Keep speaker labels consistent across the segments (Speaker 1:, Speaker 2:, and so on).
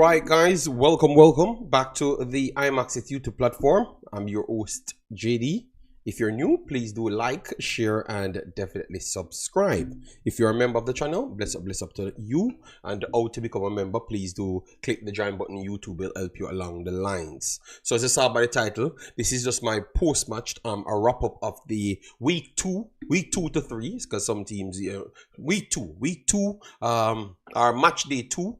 Speaker 1: right, guys, welcome back to the Imaxit YouTube platform. I'm your host, JD. If you're new, please do like, share, and definitely subscribe. If you're a member of the channel, bless up to you. And how to become a member, please do click the join button. YouTube will help you along the lines. So as I saw by the title, this is just my post-match, a wrap-up of the week 2 to 3, because some teams, week two, our match day 2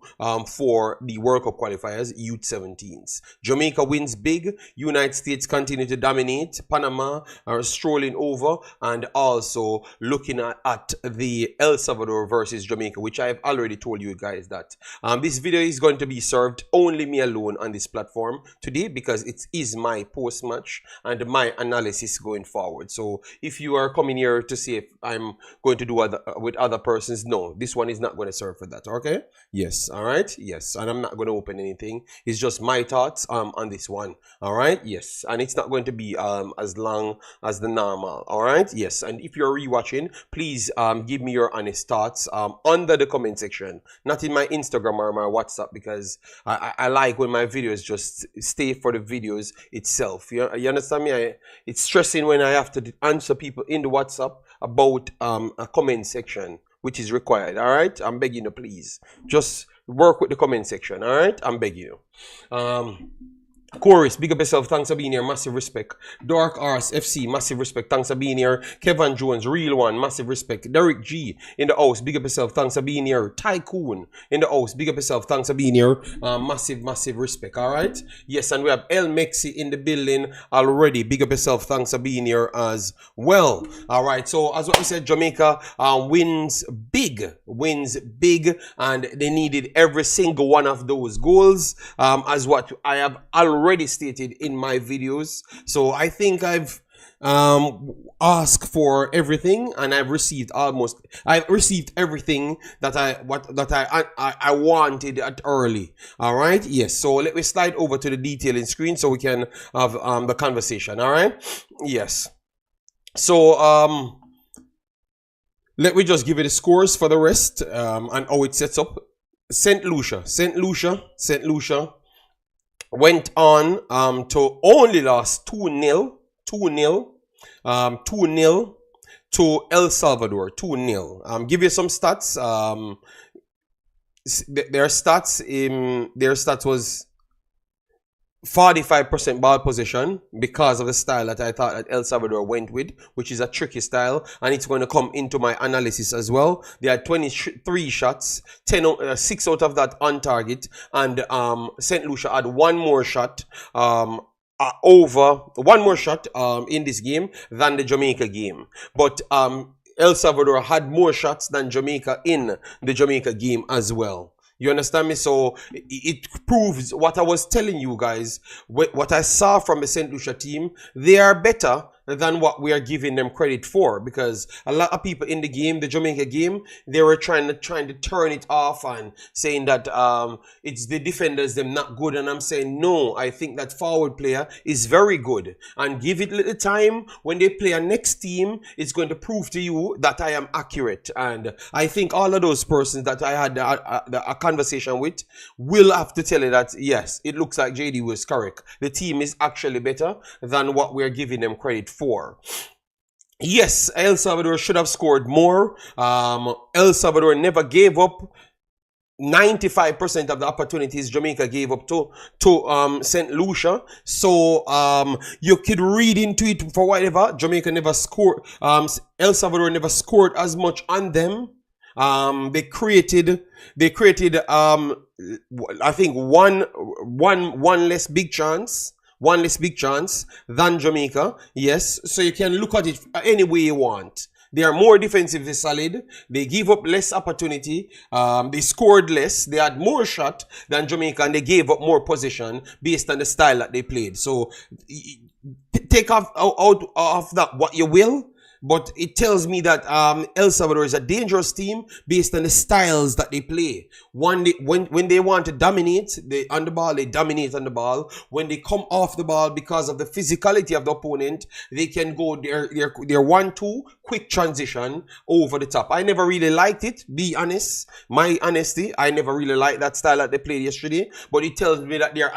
Speaker 1: for the World Cup qualifiers, Youth 17s. Jamaica wins big. United States continue to dominate. Panama are strolling over, and also looking at the El Salvador versus Jamaica, which I've already told you guys that this video is going to be served only me alone on this platform today, because it is my post-match and my analysis going forward. So if you are coming here to see if I'm going to do with other persons, no, this one is not going to serve for that. Okay, yes, all right, yes, and I'm not going to open anything. It's just my thoughts on this one. All right, yes, and it's not going to be as long as the normal. All right, yes, and if you're rewatching, please give me your honest thoughts under the comment section, not in my Instagram or my WhatsApp, because I like when my videos just stay for the videos itself. You understand me? It's stressing when I have to answer people in the WhatsApp about a comment section, which is required. All right, I'm begging you, please just work with the comment section. All right, I'm begging you. Chorus, big up yourself, thanks for being here, massive respect. Dark Arse FC, massive respect, thanks for being here. Kevin Jones, real one, massive respect. Derek G in the house, big up yourself, thanks for being here. Tycoon in the house, big up yourself, thanks for being here. Massive respect. All right, yes, and we have El Mexi in the building already, big up yourself, thanks for being here as well. All right, so as what we said, Jamaica wins big, and they needed every single one of those goals, as what I have already stated in my videos. So I think I've asked for everything, and I've received everything that I wanted at early. All right, yes, so let me slide over to the detailing screen so we can have the conversation. All right, yes, so let me just give you the scores for the rest and how it sets up. St. Lucia went on to only lost 2-0 to El Salvador, 2-0. Give you some stats. Their stats was 45% ball possession, because of the style that I thought that El Salvador went with, which is a tricky style, and it's going to come into my analysis as well. They had 23 shots, 6 out of that on target, and St. Lucia had one more shot in this game than the Jamaica game, but El Salvador had more shots than Jamaica in the Jamaica game as well. You understand me? So it proves what I was telling you guys, what I saw from the St. Lucia team. They are better than what we are giving them credit for, because a lot of people in the game, the Jamaica game, they were trying to turn it off and saying that it's the defenders, them not good. And I'm saying no, I think that forward player is very good, and give it a little time. When they play a next team, it's going to prove to you that I am accurate. And I think all of those persons that I had a conversation with will have to tell you that yes, it looks like JD was correct. The team is actually better than what we're giving them credit for. Yes, El Salvador should have scored more. El Salvador never gave up 95% of the opportunities Jamaica gave up to St. Lucia. So you could read into it for whatever. Jamaica never scored. El Salvador never scored as much on them. They created I think one less big chance than Jamaica. Yes, so you can look at it any way you want. They are more defensively solid. They give up less opportunity. They scored less. They had more shot than Jamaica, and they gave up more possession based on the style that they played. So take out of that what you will. But it tells me that El Salvador is a dangerous team based on the styles that they play. When they want to dominate on the ball, they dominate on the ball. When they come off the ball, because of the physicality of the opponent, they can go their 1-2 quick transition over the top. I never really liked it, be honest. My honesty, I never really liked that style that they played yesterday. But it tells me that they are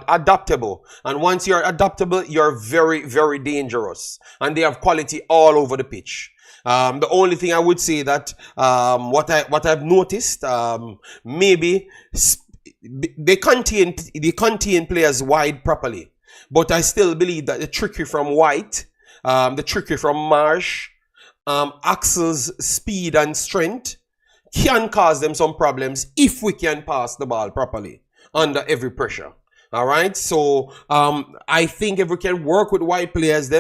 Speaker 1: adaptable. And once you're adaptable, you're very, very dangerous. And they have quality all over the pitch. The only thing I would say that what I've noticed, maybe they contain players wide properly, but I still believe that the trickery from White, the trickery from Marsh, Axel's speed and strength can cause them some problems if we can pass the ball properly under every pressure. All right, so I think if we can work with White players,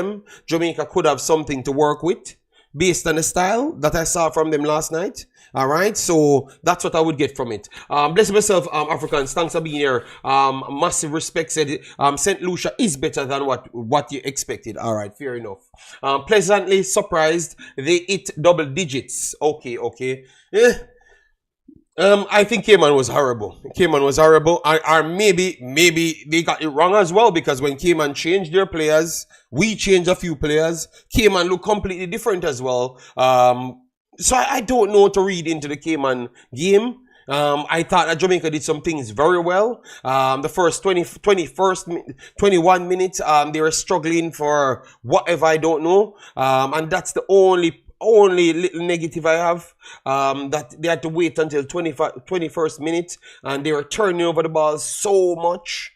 Speaker 1: Jamaica could have something to work with, based on the style that I saw from them last night. All right, so that's what I would get from it. Bless myself, Africans. Thanks for being here. Massive respect. Said St. Lucia is better than what you expected. All right, fair enough. Pleasantly surprised they hit double digits. Okay. I think Cayman was horrible. Cayman was horrible. Or maybe they got it wrong as well, because when Cayman changed their players, we changed a few players. Cayman looked completely different as well. So I don't know what to read into the Cayman game. I thought that Jamaica did some things very well. The first 21 minutes, they were struggling for whatever, I don't know. And that's the only little negative I have, that they had to wait until 21st minute, and they were turning over the ball so much,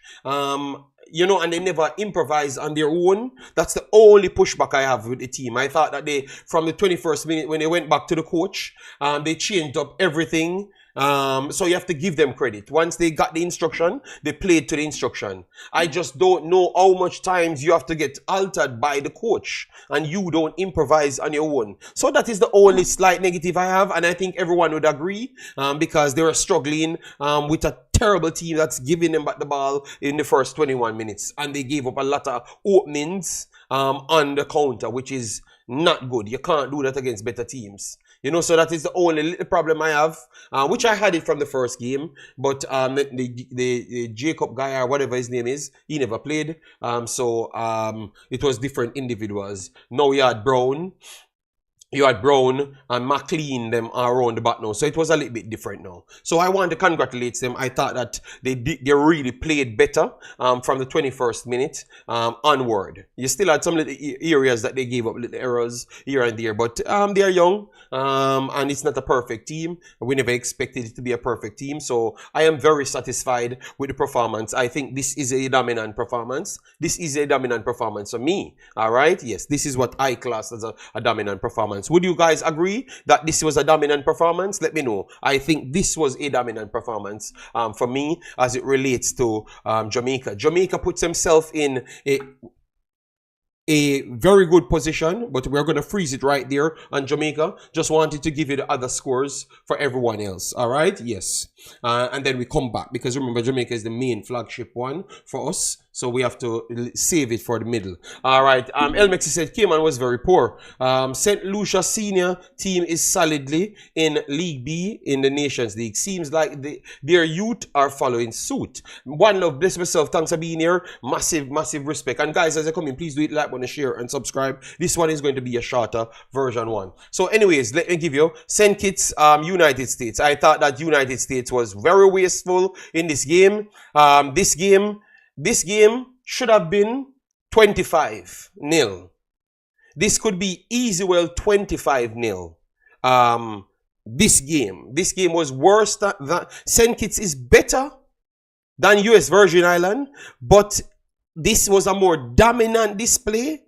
Speaker 1: you know, and they never improvise on their own. That's the only pushback I have with the team. I thought that from the 21st minute, when they went back to the coach, they changed up everything. So you have to give them credit. Once they got the instruction, they played to the instruction. I just don't know how much times you have to get altered by the coach and you don't improvise on your own. So that is the only slight negative I have, and I think everyone would agree, because they were struggling with a terrible team that's giving them back the ball in the first 21 minutes, and they gave up a lot of openings on the counter, which is not good. You can't do that against better teams. You know, so that is the only little problem I have, which I had it from the first game, but the Jacob guy, or whatever his name is, he never played. So it was different individuals. Now you had Brown and McLean, them are around the back now. So it was a little bit different now. So I want to congratulate them. I thought that they really played better from the 21st minute onward. You still had some little areas that they gave up little errors here and there, but they are young, and it's not a perfect team. We never expected it to be a perfect team. So I am very satisfied with the performance. I think this is a dominant performance. This is a dominant performance for me. All right. Yes, this is what I class as a dominant performance. Would you guys agree that this was a dominant performance? Let me know. I think this was a dominant performance for me as it relates to Jamaica. Jamaica puts himself in a very good position, but we're going to freeze it right there on Jamaica. Just wanted to give you the other scores for everyone else. All right? Yes. And then we come back, because remember, Jamaica is the main flagship one for us. So we have to save it for the middle. All right. El Mexi said Cayman was very poor. St. Lucia senior team is solidly in League B in the Nations League. Seems like their youth are following suit. One love, bless myself. Thanks for being here. Massive respect. And guys, as I come in, please do it, like, share, and subscribe. This one is going to be a shorter version one. So anyways, let me give you St. Kitts, United States. I thought that United States was very wasteful in this game. This game should have been 25-0. This could be easy well 25-0. This game was worse than St. Kitts is better than US Virgin Island, but this was a more dominant display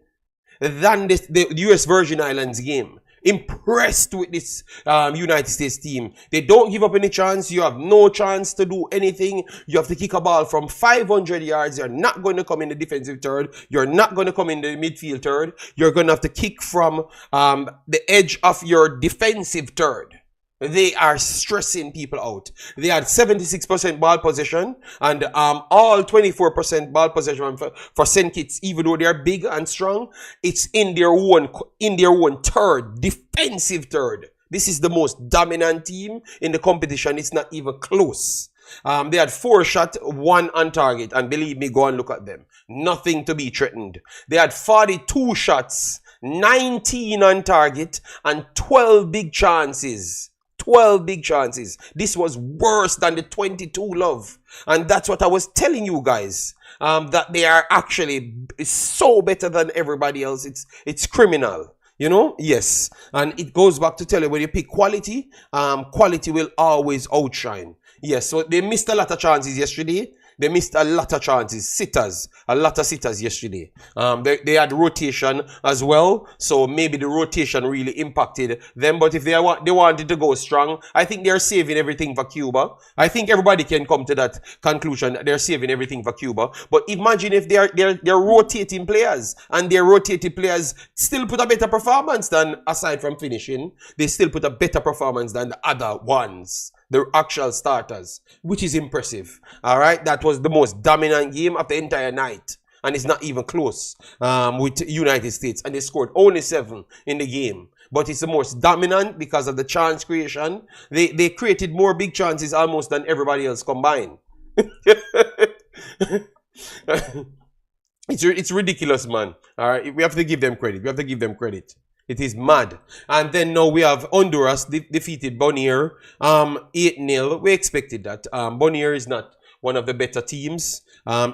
Speaker 1: than the US Virgin Islands game. Impressed with this United States team. They don't give up any chance. You have no chance to do anything. You have to kick a ball from 500 yards. You're not going to come in the defensive third. You're not going to come in the midfield third. You're going to have to kick from the edge of your defensive third. They are stressing people out. They had 76% ball possession, and all 24% ball possession for St. Kitts, even though they're big and strong, it's in their own third, defensive third. This is the most dominant team in the competition. It's not even close. They had 4 shots, 1 on target, and believe me, go and look at them. Nothing to be threatened. They had 42 shots. 19 on target, and 12 big chances. 12 big chances. This was worse than the 22 love. And that's what I was telling you guys. That they are actually so better than everybody else. It's criminal. You know, yes. And it goes back to tell you, when you pick quality, quality will always outshine. Yes, so they missed a lot of chances yesterday. They missed a lot of chances. Sitters. A lot of sitters yesterday. They had rotation as well. So maybe the rotation really impacted them. But if they wanted to go strong, I think they're saving everything for Cuba. I think everybody can come to that conclusion. They're saving everything for Cuba. But imagine if they're rotating players. And their rotated players still put a better performance than, aside from finishing, they still put a better performance than the other ones. The actual starters, which is impressive. All right, that was the most dominant game of the entire night, and it's not even close with United States, and they scored only 7 in the game. But it's the most dominant because of the chance creation. They created more big chances almost than everybody else combined. It's ridiculous, man. All right, we have to give them credit. We have to give them credit. It is mad. And then now we have Honduras defeated Bonnier 8-0. We expected that. Bonnier is not one of the better teams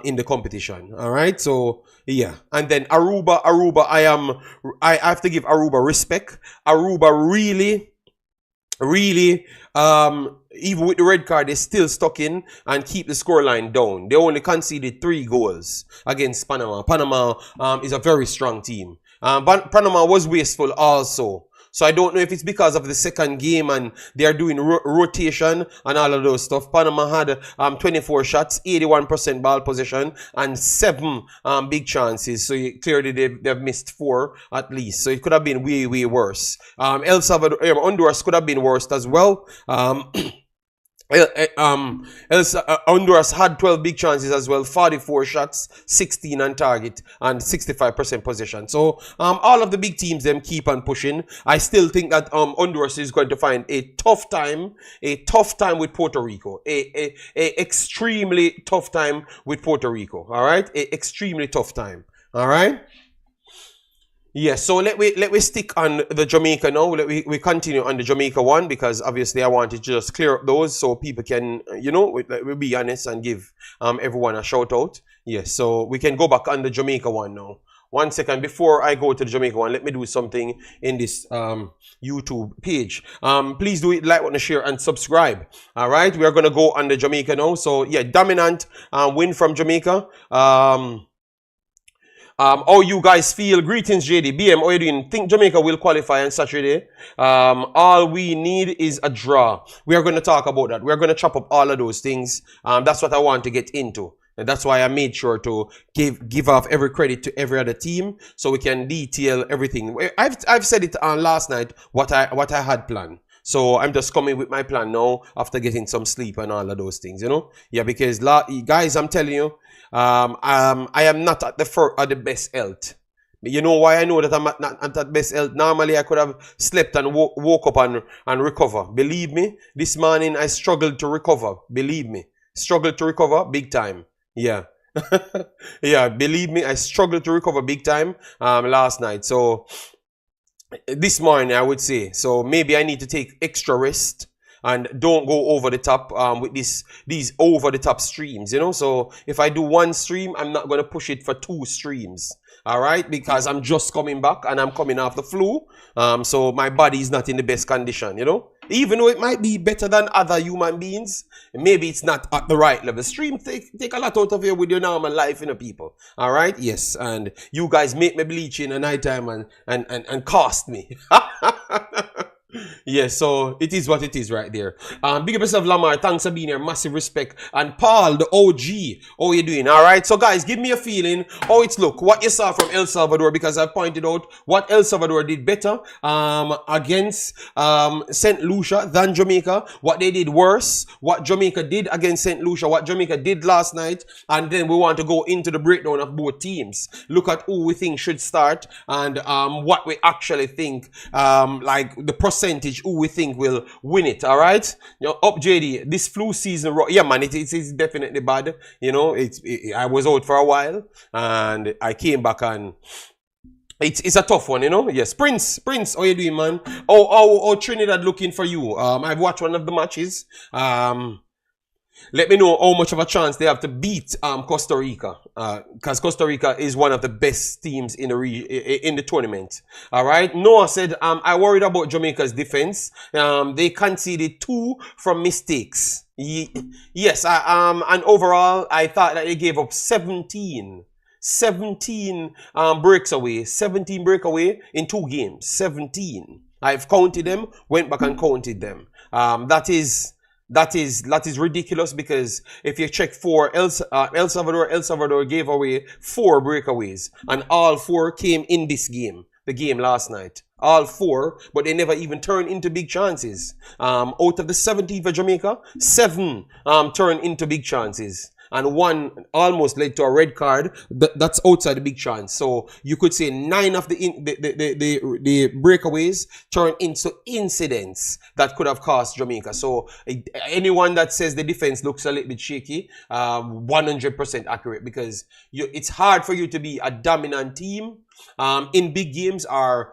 Speaker 1: in the competition. All right. So yeah. And then Aruba. I have to give Aruba respect. Aruba really even with the red card, they're still stuck in and keep the scoreline down. They only conceded 3 goals against Panama. Panama is a very strong team. But Panama was wasteful also. So I don't know if it's because of the second game and they are doing rotation and all of those stuff. Panama had 24 shots, 81% ball possession, and 7 big chances. So clearly they've missed 4 at least. So it could have been way, way worse. El Salvador, Honduras could have been worse as well. Honduras had 12 big chances as well, 44 shots, 16 on target, and 65% possession. So all of the big teams them keep on pushing. I still think that Honduras is going to find a tough time with Puerto Rico, a extremely tough time with Puerto Rico. All right, a extremely tough time. All right. Yes, so let we stick on the Jamaica now. We continue on the Jamaica one because obviously I wanted to just clear up those so people can, you know, we'll be honest and give everyone a shout out. Yes, so we can go back on the Jamaica one now. 1 second, before I go to the Jamaica one, let me do something in this YouTube page. Please do it, like, want to share, and subscribe. All right, we are going to go on the Jamaica now. So yeah, dominant win from Jamaica. How you guys feel? Greetings, JD. BM, how you doing? Think Jamaica will qualify on Saturday? All we need is a draw. We are going to talk about that. We are going to chop up all of those things. That's what I want to get into. And that's why I made sure to give off every credit to every other team so we can detail everything. I've said it on last night what I had planned. So I'm just coming with my plan now after getting some sleep and all of those things, you know? Yeah, because guys, I'm telling you, I am not at the best health. You know why I know that I'm not at the best health? Normally I could have slept and woke up and recover. Believe me, this morning I struggled to recover. Believe me, struggled to recover big time. Yeah. Yeah, believe me, I struggled to recover big time last night. So this morning I would say, so maybe I need to take extra rest and don't go over the top with these over the top streams, you know. So if I do 1 stream, I'm not going to push it for 2 streams. All right, because I'm just coming back and I'm coming off the flu. So my body is not in the best condition, you know. Even though it might be better than other human beings, maybe it's not at the right level. Stream take a lot out of you with your normal life, you know, people. All right, yes, and you guys make me bleach in the nighttime and cost me. Yes, so it is what it is right there. Big up yourself, Lamar. Thanks for being here. Massive respect. And Paul, the OG. How you doing? All right. So, guys, give me a feeling how it's look. What you saw from El Salvador, because I pointed out what El Salvador did better against St. Lucia than Jamaica. What they did worse. What Jamaica did against St. Lucia. What Jamaica did last night. And then we want to go into the breakdown of both teams. Look at who we think should start and what we actually think, like the percentage who we think will win it. All right, you know, up JD, this flu season, yeah man, it is definitely bad. You know, I was out for a while and I came back and It's a tough one, you know. Yes, Prince, how you doing, man? Trinidad looking for you. I've watched one of the matches. Let me know how much of a chance they have to beat Costa Rica, because Costa Rica is one of the best teams in the tournament. All right. Noah said, I worried about Jamaica's defense. They conceded 2 from mistakes. Yes. And overall, I thought that they gave up 17 breakaway in 2 games. 17. I've counted them, went back and counted them. That is ridiculous, because if you check for El Salvador gave away 4 breakaways, and all 4 came in this game, the game last night. All 4, but they never even turned into big chances. Out of the 17 for Jamaica, 7 turned into big chances. And 1 almost led to a red card. That's outside the big chance. So you could say 9 of the breakaways turned into incidents that could have cost Jamaica. So anyone that says the defense looks a little bit shaky, 100% accurate, because it's hard for you to be a dominant team in big games, or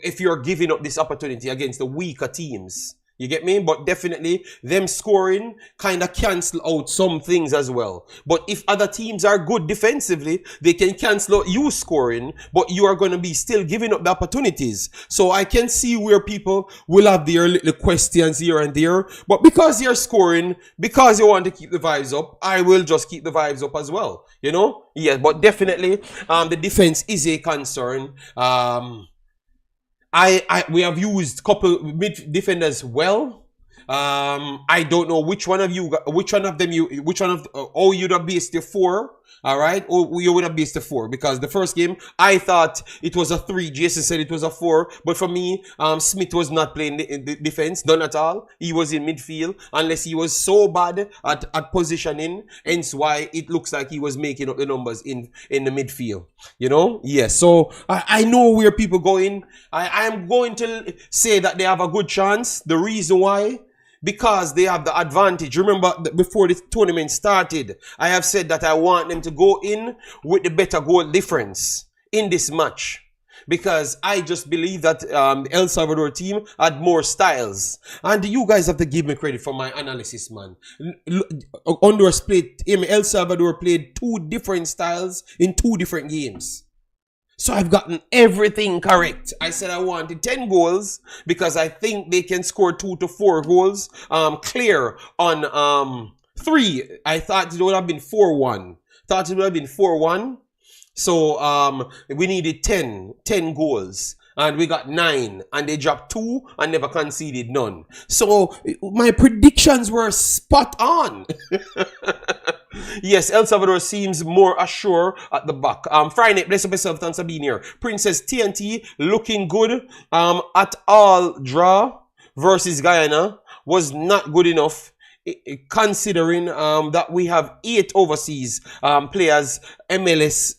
Speaker 1: if you're giving up this opportunity against the weaker teams. You get me? But definitely, them scoring kind of cancel out some things as well. But if other teams are good defensively, they can cancel out you scoring, but you are going to be still giving up the opportunities. So I can see where people will have their little questions here and there. But because you're scoring, because you want to keep the vibes up, I will just keep the vibes up as well. You know? Yeah, but definitely, the defense is a concern. We have used couple mid defenders well. I don't know which one of you'd have based the 4, all right, or you would have based the 4, because the first game I thought it was a 3. Jason said it was a 4, but for me, Smith was not playing the defense, none at all. He was in midfield, unless he was so bad at positioning, hence why it looks like he was making up the numbers in the midfield. You know, yes. So I know where people going. I'm going to say that they have a good chance. The reason why, because they have the advantage. Remember, before this tournament started, I have said that I want them to go in with the better goal difference in this match, because I just believe that the El Salvador team had more styles. And you guys have to give me credit for my analysis, man. Honduras played, El Salvador played 2 different styles in 2 different games. So I've gotten everything correct. I said I wanted 10 goals because I think they can score 2 to 4 goals clear on 3. I thought it would have been 4-1. So we needed 10 goals. And we got 9, and they dropped 2 and never conceded none. So my predictions were spot on. Yes, El Salvador seems more assured at the back. Friday, bless up yourself, thanks for being here. Princess TNT looking good. At all, draw versus Guyana was not good enough, considering that we have 8 overseas players, MLS,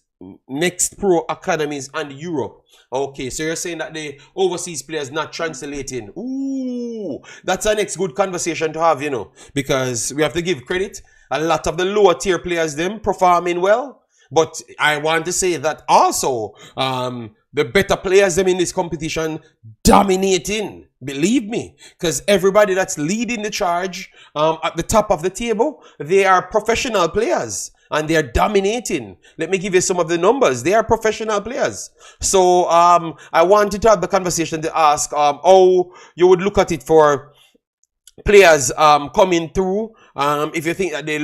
Speaker 1: Next Pro Academies, and Europe. Okay, so you're saying that the overseas players not translating. Ooh, that's our next good conversation to have, you know, because we have to give credit. A lot of the lower tier players, them performing well. But I want to say that also, the better players, them in this competition, dominating. Believe me, because everybody that's leading the charge at the top of the table, they are professional players. And they are dominating. Let me give you some of the numbers. They are professional players. So I wanted to have the conversation to ask how you would look at it for players coming through. If you think that the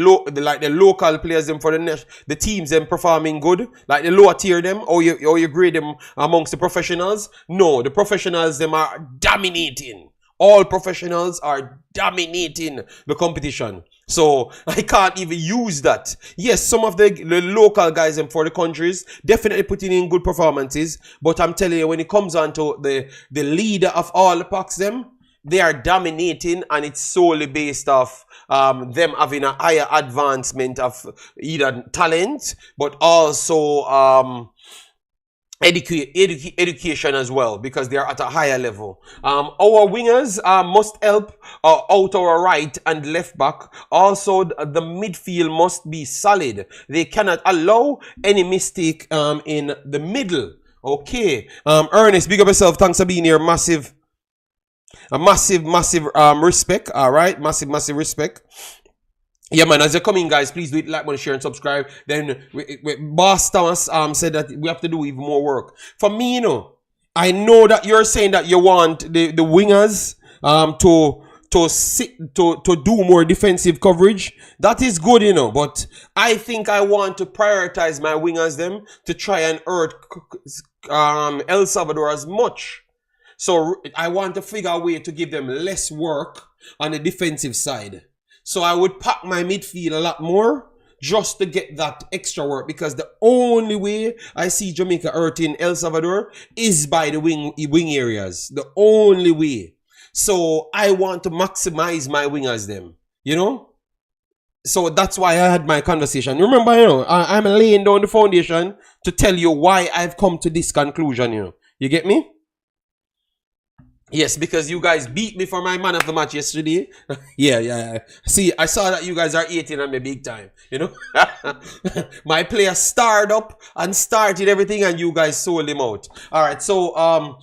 Speaker 1: local players them for the teams them performing good, like the lower tier them, or you grade them amongst the professionals. No, the professionals them are dominating. All professionals are dominating the competition. So I can't even use that. Yes, some of the local guys and for the countries definitely putting in good performances. But I'm telling you, when it comes on to the leader of all the packs, them, they are dominating, and it's solely based off them having a higher advancement of either talent, but also education as well, because they are at a higher level. Our wingers must help out our right and left back. Also, the midfield must be solid. They cannot allow any mistake in the middle. Okay. Ernest, big up yourself. Thanks for being here. Massive respect. All right. Massive respect. Yeah, man, as you're coming, guys, please do it, like, share, and subscribe. Then, Boss Thomas said that we have to do even more work. For me, I know that you're saying that you want the wingers to do more defensive coverage. That is good, but I think I want to prioritize my wingers them to try and hurt El Salvador as much. So I want to figure a way to give them less work on the defensive side. So I would pack my midfield a lot more just to get that extra work, because the only way I see Jamaica hurting El Salvador is by the wing areas. The only way. So I want to maximize my wingers them, So that's why I had my conversation. Remember, I'm laying down the foundation to tell you why I've come to this conclusion, You get me? Yes, because you guys beat me for my man of the match yesterday. Yeah. See, I saw that you guys are eating on me big time, My player starred up and started everything, and you guys sold him out. All right, so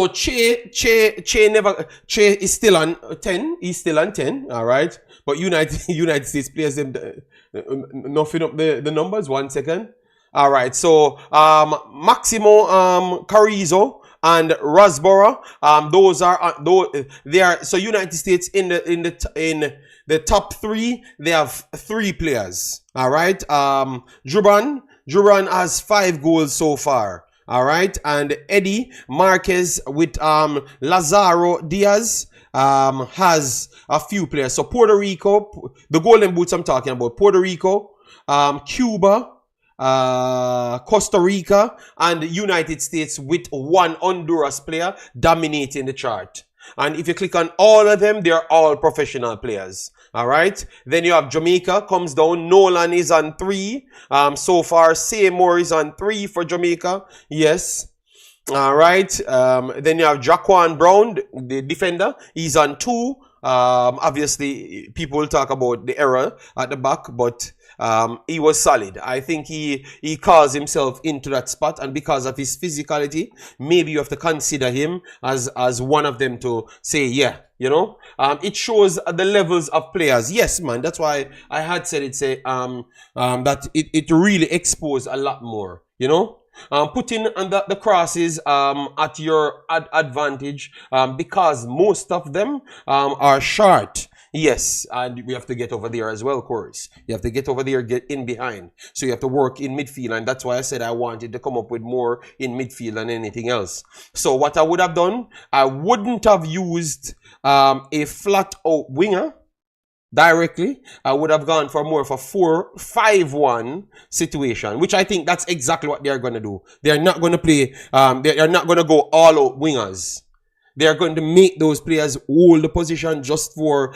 Speaker 1: Che is still on 10. He's still on 10. All right, but United States players them nothing up the numbers. 1 second. All right, so Maximo Carrizo and Rasborough, so United States in the top 3, they have 3 players. All right, Jubran has 5 goals so far. All right, and Eddie Marquez with Lazaro Diaz has a few players. So Puerto Rico, the Golden Boots I'm talking about, Puerto Rico, Cuba, Costa Rica, and the United States with 1 Honduras player dominating the chart. And if you click on all of them, they're all professional players. All right. Then you have Jamaica comes down. Nolan is on 3. So far, Seymour is on 3 for Jamaica. Yes. All right. Then you have Jaquan Brown, the defender. He's on 2. Obviously, people will talk about the error at the back, but he was solid. I think he caused himself into that spot, and because of his physicality, maybe you have to consider him as one of them to say, yeah, it shows the levels of players. Yes, man, that's why I had said that it really exposed a lot more, putting the crosses at your advantage, because most of them are short. Yes, and we have to get over there as well, of course. You have to get over there, get in behind. So you have to work in midfield, and that's why I said I wanted to come up with more in midfield than anything else. So what I would have done, I wouldn't have used a flat-out winger directly. I would have gone for more of a 4-5-1 situation, which I think that's exactly what they're going to do. They're not going to play, they're not going to go all-out wingers. They are going to make those players hold the position just for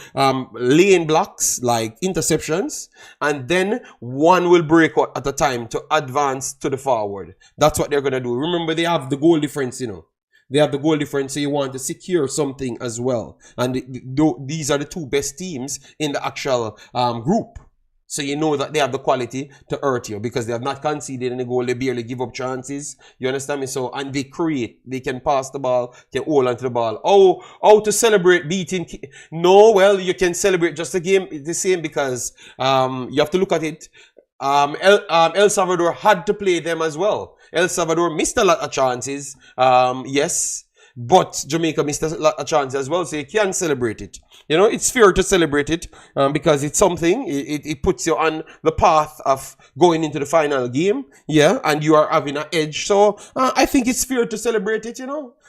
Speaker 1: lane blocks, like interceptions. And then one will break out at a time to advance to the forward. That's what they're going to do. Remember, they have the goal difference, They have the goal difference, so you want to secure something as well. And these are the 2 best teams in the actual group. So you know that they have the quality to hurt you, because they have not conceded any goal. They barely give up chances. You understand me? So, and they create. They can pass the ball, can hold onto the ball. Oh, to celebrate beating. No, well, you can celebrate just the same, because you have to look at it. El Salvador had to play them as well. El Salvador missed a lot of chances. Yes. But Jamaica missed a lot of chances as well, so you can celebrate it. It's fair to celebrate it because it's something. It puts you on the path of going into the final game, yeah, and you are having an edge. So I think it's fair to celebrate it,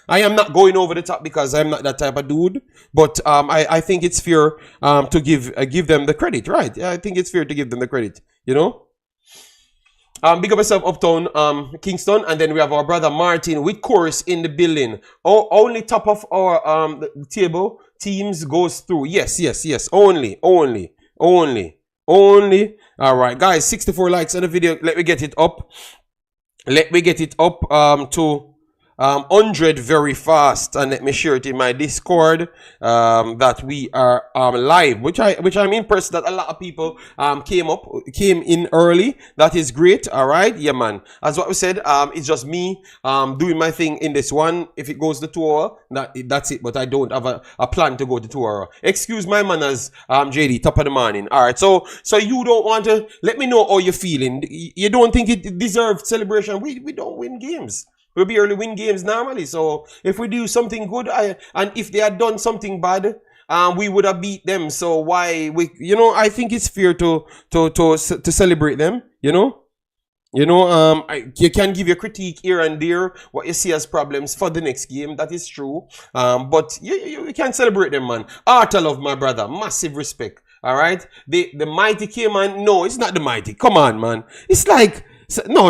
Speaker 1: I am not going over the top because I'm not that type of dude, but I think it's fair to give them the credit, right? I think it's fair to give them the credit, Big up yourself, Uptown, Kingston, and then we have our brother Martin with chorus in the building. Only top of our the table teams goes through. Yes. Only. All right, guys, 64 likes on the video. Let me get it up. To 100 very fast, and let me share it in my Discord that we are live, which I'm impressed that a lot of people came in early. That is great. All right, yeah, man. As what we said, it's just me doing my thing in this one. If it goes to 2 hour, that's it. But I don't have a plan to go to 2 hour. Excuse my manners, JD. Top of the morning. All right. So you don't want to let me know how you're feeling. You don't think it deserves celebration? We don't win games. We barely win games normally. So if we do something good, and if they had done something bad, we would have beat them. So why I think it's fair to celebrate them. You can give your critique here and there, what you see as problems for the next game. That is true. But you can celebrate them, man. Art love, my brother. Massive respect. All right. The mighty K-man. No, it's not the mighty. Come on, man. It's like. No.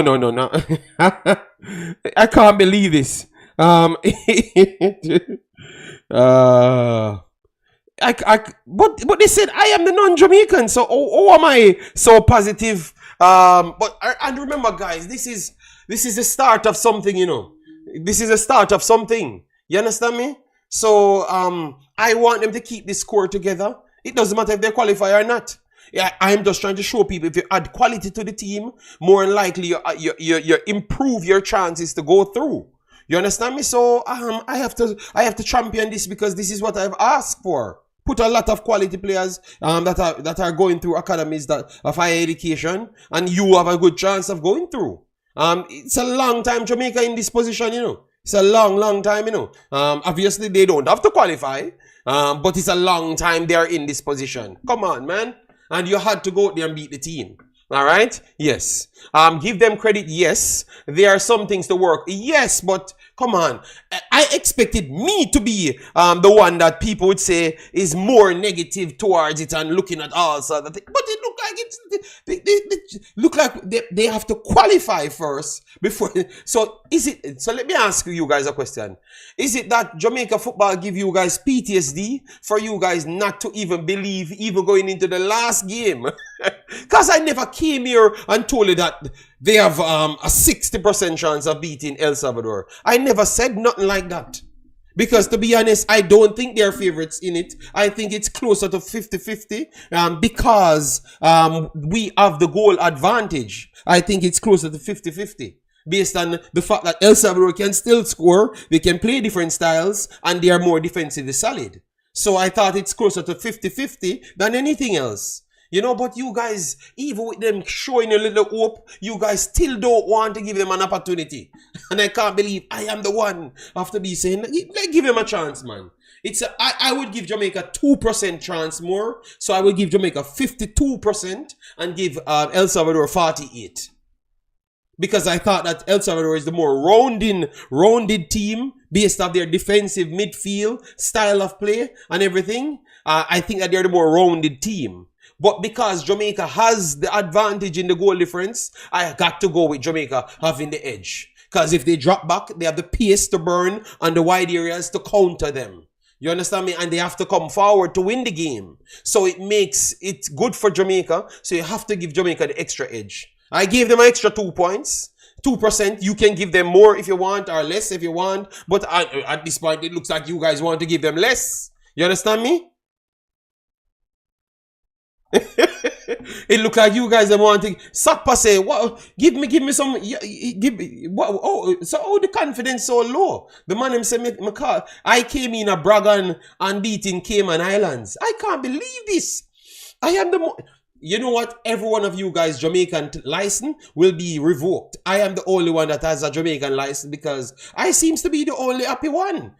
Speaker 1: I can't believe this. But they said I am the non-Jamaican, so how am I so positive? And remember, guys, this is the start of something, This is the start of something. You understand me? So I want them to keep this score together. It doesn't matter if they qualify or not. Yeah, I'm just trying to show people if you add quality to the team, more than likely you improve your chances to go through. You understand me? So I have to champion this because this is what I've asked for. Put a lot of quality players that are going through academies of higher education, and you have a good chance of going through. It's a long time Jamaica in this position, It's a long time, Obviously they don't have to qualify, but it's a long time they are in this position. Come on, man. And you had to go out there and beat the team. All right? Yes. Give them credit. Yes. There are some things to work. Yes, but come on. I expected me to be the one that people would say is more negative towards it and looking at all sorts of things. But it looked like look like they have to qualify first before. So let me ask you guys a question. Is it that Jamaica football give you guys PTSD for you guys not to even believe even going into the last game? Because I never came here and told you that they have a 60% chance of beating El Salvador. I never said nothing like that. Because to be honest, I don't think they're favorites in it. I think it's closer to 50-50 because we have the goal advantage. I think it's closer to 50-50. Based on the fact that El Salvador can still score, they can play different styles, and they are more defensively solid. So I thought it's closer to 50-50 than anything else. But you guys, even with them showing a little hope, you guys still don't want to give them an opportunity. And I can't believe I am the one after be saying, give them a chance, man. I would give Jamaica 2% chance more. So I would give Jamaica 52% and give El Salvador 48%. Because I thought that El Salvador is the more rounded team based off their defensive midfield, style of play and everything. I think that they're the more rounded team. But because Jamaica has the advantage in the goal difference, I got to go with Jamaica having the edge. Because if they drop back, they have the pace to burn and the wide areas to counter them. You understand me? And they have to come forward to win the game. So it makes it good for Jamaica. So you have to give Jamaica the extra edge. I gave them an extra 2 points. 2%. You can give them more if you want or less if you want. But at this point, it looks like you guys want to give them less. You understand me? It look like you guys are wanting Sakpa say, "What? Give me some. Give me what? Oh, so the confidence so low. The man him say, I came in a brag and beating Cayman Islands. I can't believe this. I am the You know what? Every one of you guys Jamaican license will be revoked. I am the only one that has a Jamaican license because I seems to be the only happy one."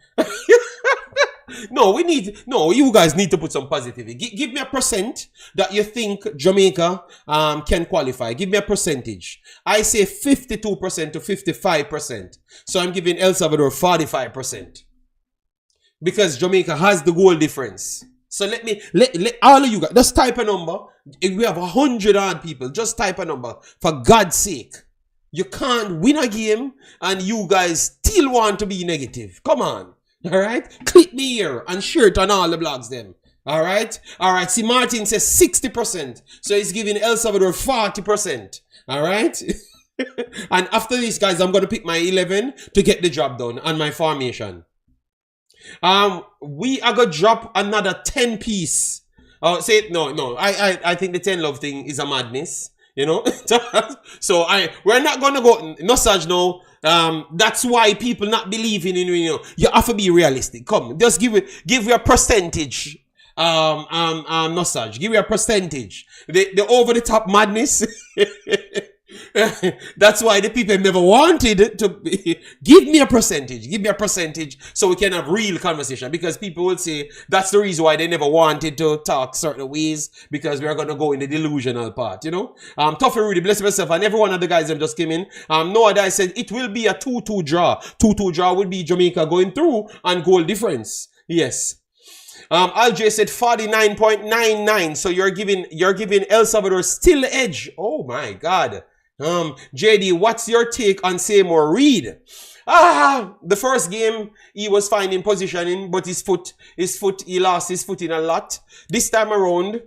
Speaker 1: No, you guys need to put some positivity. Give me a percent that you think Jamaica can qualify. Give me a percentage. I say 52% to 55%. So I'm giving El Salvador 45%. Because Jamaica has the goal difference. So let all of you guys, just type a number. If we have 100 odd people, just type a number. For God's sake. You can't win a game and you guys still want to be negative. Come on. All right, click me here and share it on all the blogs then. All right. See, Martin says 60%, so he's giving El Salvador 40%. All right. And after this, guys, I'm gonna pick my 11 to get the job done and my formation. We are gonna drop another 10 piece. Say no. I think the 10 love thing is a madness. You know, so we're not gonna go no such no. That's why people not believing in you. Know, you have to be realistic. Come, just give you a percentage. No such. Give you a percentage. The over the top madness. That's why the people never wanted to give me a percentage so we can have real conversation, because people will say that's the reason why they never wanted to talk certain ways, because we are going to go in the delusional part, you know. Tough and Rudy, bless myself, and every one of the guys that just came in. Noah I said it will be a 2-2 draw. 2-2 draw will be Jamaica going through and goal difference. Yes. Alj said 49.99. So you're giving El Salvador still the edge. Oh my God. JD, what's your take on Seymour Reed? The first game he was fine in positioning, but his foot, he lost his footing a lot. This time around,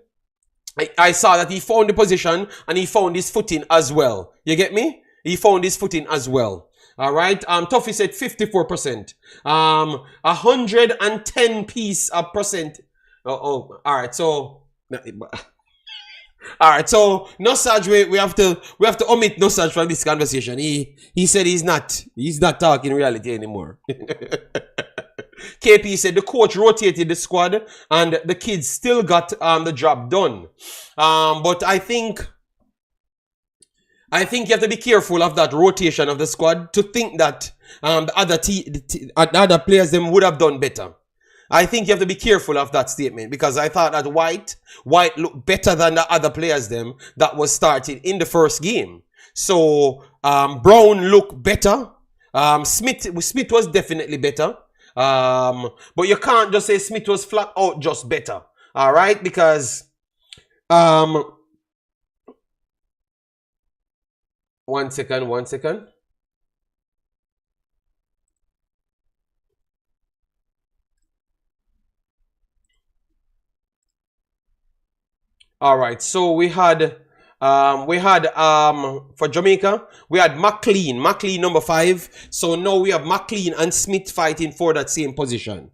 Speaker 1: I saw that he found the position and he found his footing as well. You get me? He found his footing as well. All right. Tuffy said 54%. 110 piece of percent. All right. So. All right, so Nosaj, we have to omit Nosaj from this conversation. He said he's not talking reality anymore. KP said the coach rotated the squad and the kids still got the job done. But I think you have to be careful of that rotation of the squad to think that the other players them would have done better. I think you have to be careful of that statement, because I thought that White looked better than the other players them that was started in the first game. So Brown looked better. Smith was definitely better. But you can't just say Smith was flat out just better. All right, because one second. All right, so we had for Jamaica, we had McLean number 5. So now we have McLean and Smith fighting for that same position.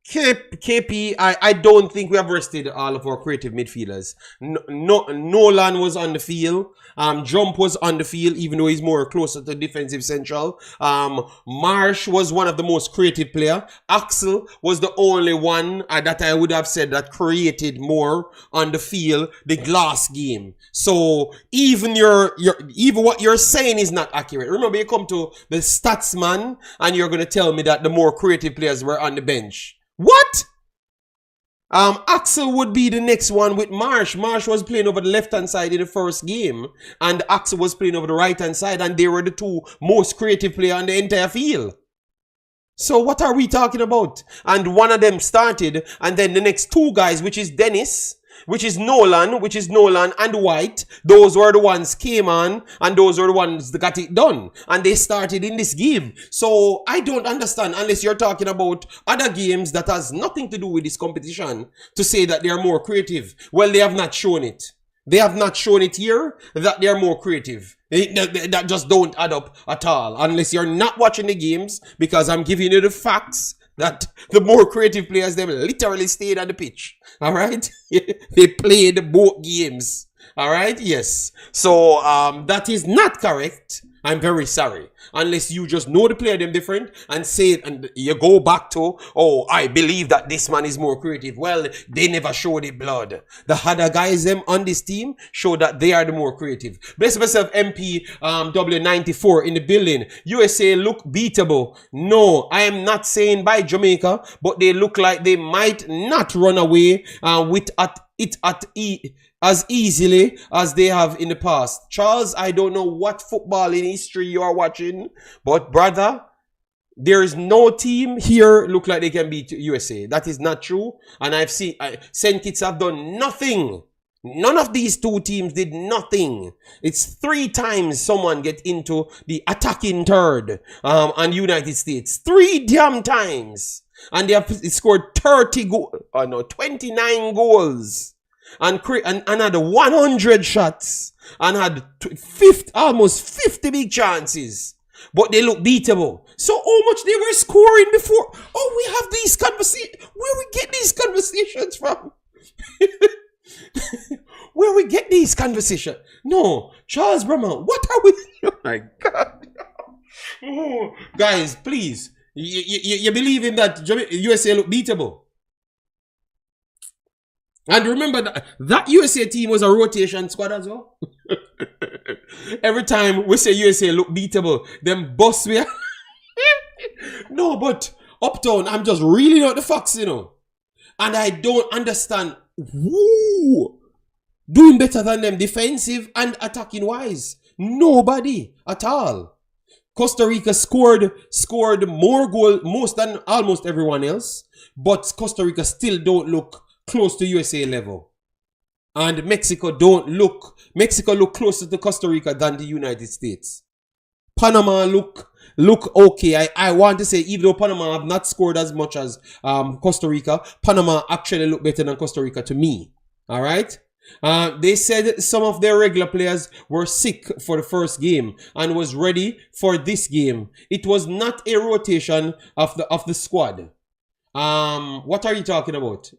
Speaker 1: KP, I don't think we have rested all of our creative midfielders. Nolan was on the field. Jump was on the field, even though he's more closer to defensive central. Marsh was one of the most creative player. Axel was the only one that I would have said that created more on the field the last game. So even even what you're saying is not accurate. Remember, you come to the stats man and you're going to tell me that the more creative players were on the bench. What? Axel would be the next one with Marsh. Marsh was playing over the left-hand side in the first game, and Axel was playing over the right-hand side, and they were the two most creative players on the entire field. So what are we talking about? And one of them started, and then the next two guys, which is Dennis, which is Nolan and White, those were the ones came on, and those were the ones that got it done. And they started in this game. So I don't understand, unless you're talking about other games that has nothing to do with this competition, to say that they are more creative. Well, they have not shown it. They have not shown it here that they are more creative. That just don't add up at all, unless you're not watching the games, because I'm giving you the facts that the more creative players, they literally stayed on the pitch. All right? They played both games. All right? Yes. So, that is not correct. I'm very sorry. Unless you just know the player them different and say it, and you go back to, oh, I believe that this man is more creative. Well, they never show the blood. The other guys them on this team show that they are the more creative. Bless myself, MP W94 in the building. USA look beatable. No, I am not saying by Jamaica, but they look like they might not run away with it as easily as they have in the past. Charles, I don't know what football in history you are watching, but brother, there is no team here look like they can beat USA. That is not true. And I've seen St. Kitts have done nothing. None of these two teams did nothing. It's 3 times someone get into the attacking third on United States. 3 damn times. And they have scored 29 goals. And had 100 shots. And had almost 50 big chances. But they look beatable. So how much they were scoring before? Oh, we have these conversations. Where we get these conversations from? Where we get these conversations? No, Charles Brahman, what are we? Oh my God. Oh, guys, please. You believe in that USA look beatable? And remember that USA team was a rotation squad as well. Every time we say USA look beatable, them boss we are. No, but Uptown, I'm just reeling out the facts, you know. And I don't understand who doing better than them defensive and attacking wise. Nobody at all. Costa Rica scored more goals than almost everyone else, but Costa Rica still don't look close to USA level. And Mexico look closer to Costa Rica than the United States. Panama look okay. I want to say, even though Panama have not scored as much as Costa Rica, Panama actually look better than Costa Rica to me. All right. They said some of their regular players were sick for the first game and was ready for this game. It was not a rotation of the squad. What are you talking about?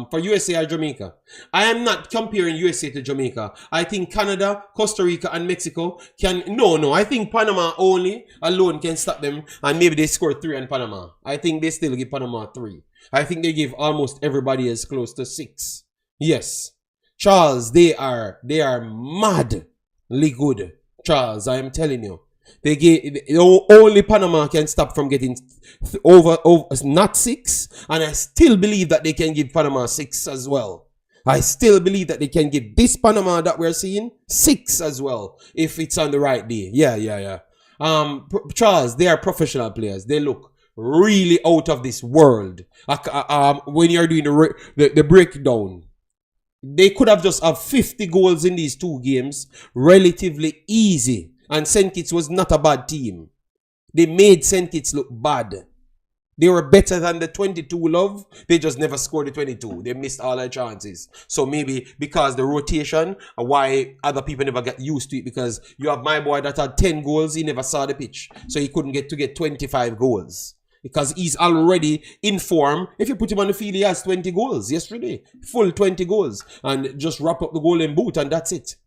Speaker 1: For USA or Jamaica? I am not comparing USA to Jamaica. I think Canada, Costa Rica, and Mexico can. No. I think Panama alone can stop them, and maybe they score 3 on Panama. I think they still give Panama 3. I think they give almost everybody as close to 6. Yes. Charles, they are madly good. Charles, I am telling you. Only Panama can stop from getting over not 6, and I still believe that they can give Panama 6 as well. I still believe that they can give this Panama that we're seeing 6 as well if it's on the right day. Yeah. Charles, they are professional players. They look really out of this world. When you're doing the breakdown. They could have just have 50 goals in these 2 games relatively easy. And St. Kitts was not a bad team. They made St. Kitts look bad. They were better than the 22 love. They just never scored the 22. They missed all their chances. So maybe because the rotation, why other people never get used to it. Because you have my boy that had 10 goals. He never saw the pitch. So he couldn't get 25 goals. Because he's already in form. If you put him on the field, he has 20 goals yesterday. Full 20 goals. And just wrap up the golden boot and that's it.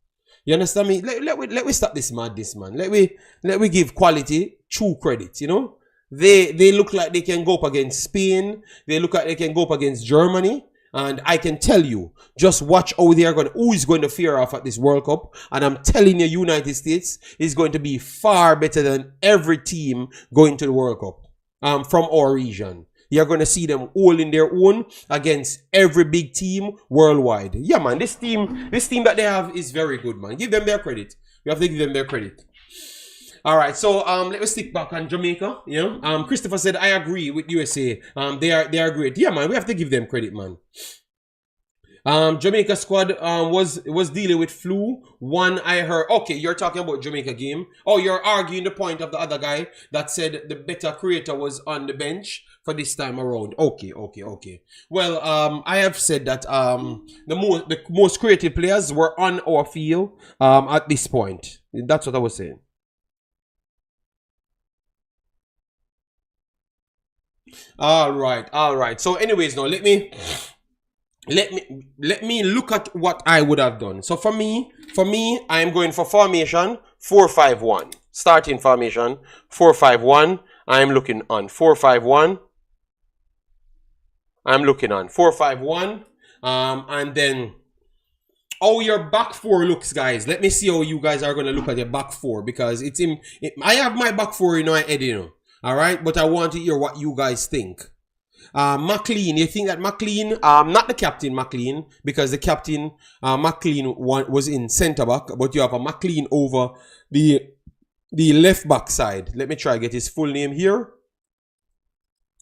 Speaker 1: You understand me? Let we stop this madness, man. Let we give quality true credit, you know? They look like they can go up against Spain. They look like they can go up against Germany. And I can tell you, just watch how they are who is going to fare off at this World Cup. And I'm telling you, United States is going to be far better than every team going to the World Cup. From our region. You're going to see them all in their own against every big team worldwide. Yeah, man, this team that they have is very good, man. Give them their credit. You have to give them their credit. All right, so let me stick back on Jamaica. You know, Christopher said, I agree with USA. They are great. Yeah, man, we have to give them credit, man. Jamaica squad was dealing with flu. One I heard. Okay, you're talking about Jamaica game. Oh, you're arguing the point of the other guy that said the better creator was on the bench for this time around. Okay. Well, I have said that the most creative players were on our field at this point. That's what I was saying. All right. So, anyways, now let me look at what I would have done. So for me, I am going for formation 4-5-1. Starting formation 4-5-1. I am looking on 4-5-1. I'm looking on 4-5-1. And then how your back 4 looks, guys. Let me see how you guys are going to look at your back 4 because I have my back 4 in my head, you know. All right, but I want to hear what you guys think. McLean, you think that McLean, not the captain McLean, because the captain McLean was in centre back, but you have a McLean over the left back side. Let me try get his full name here.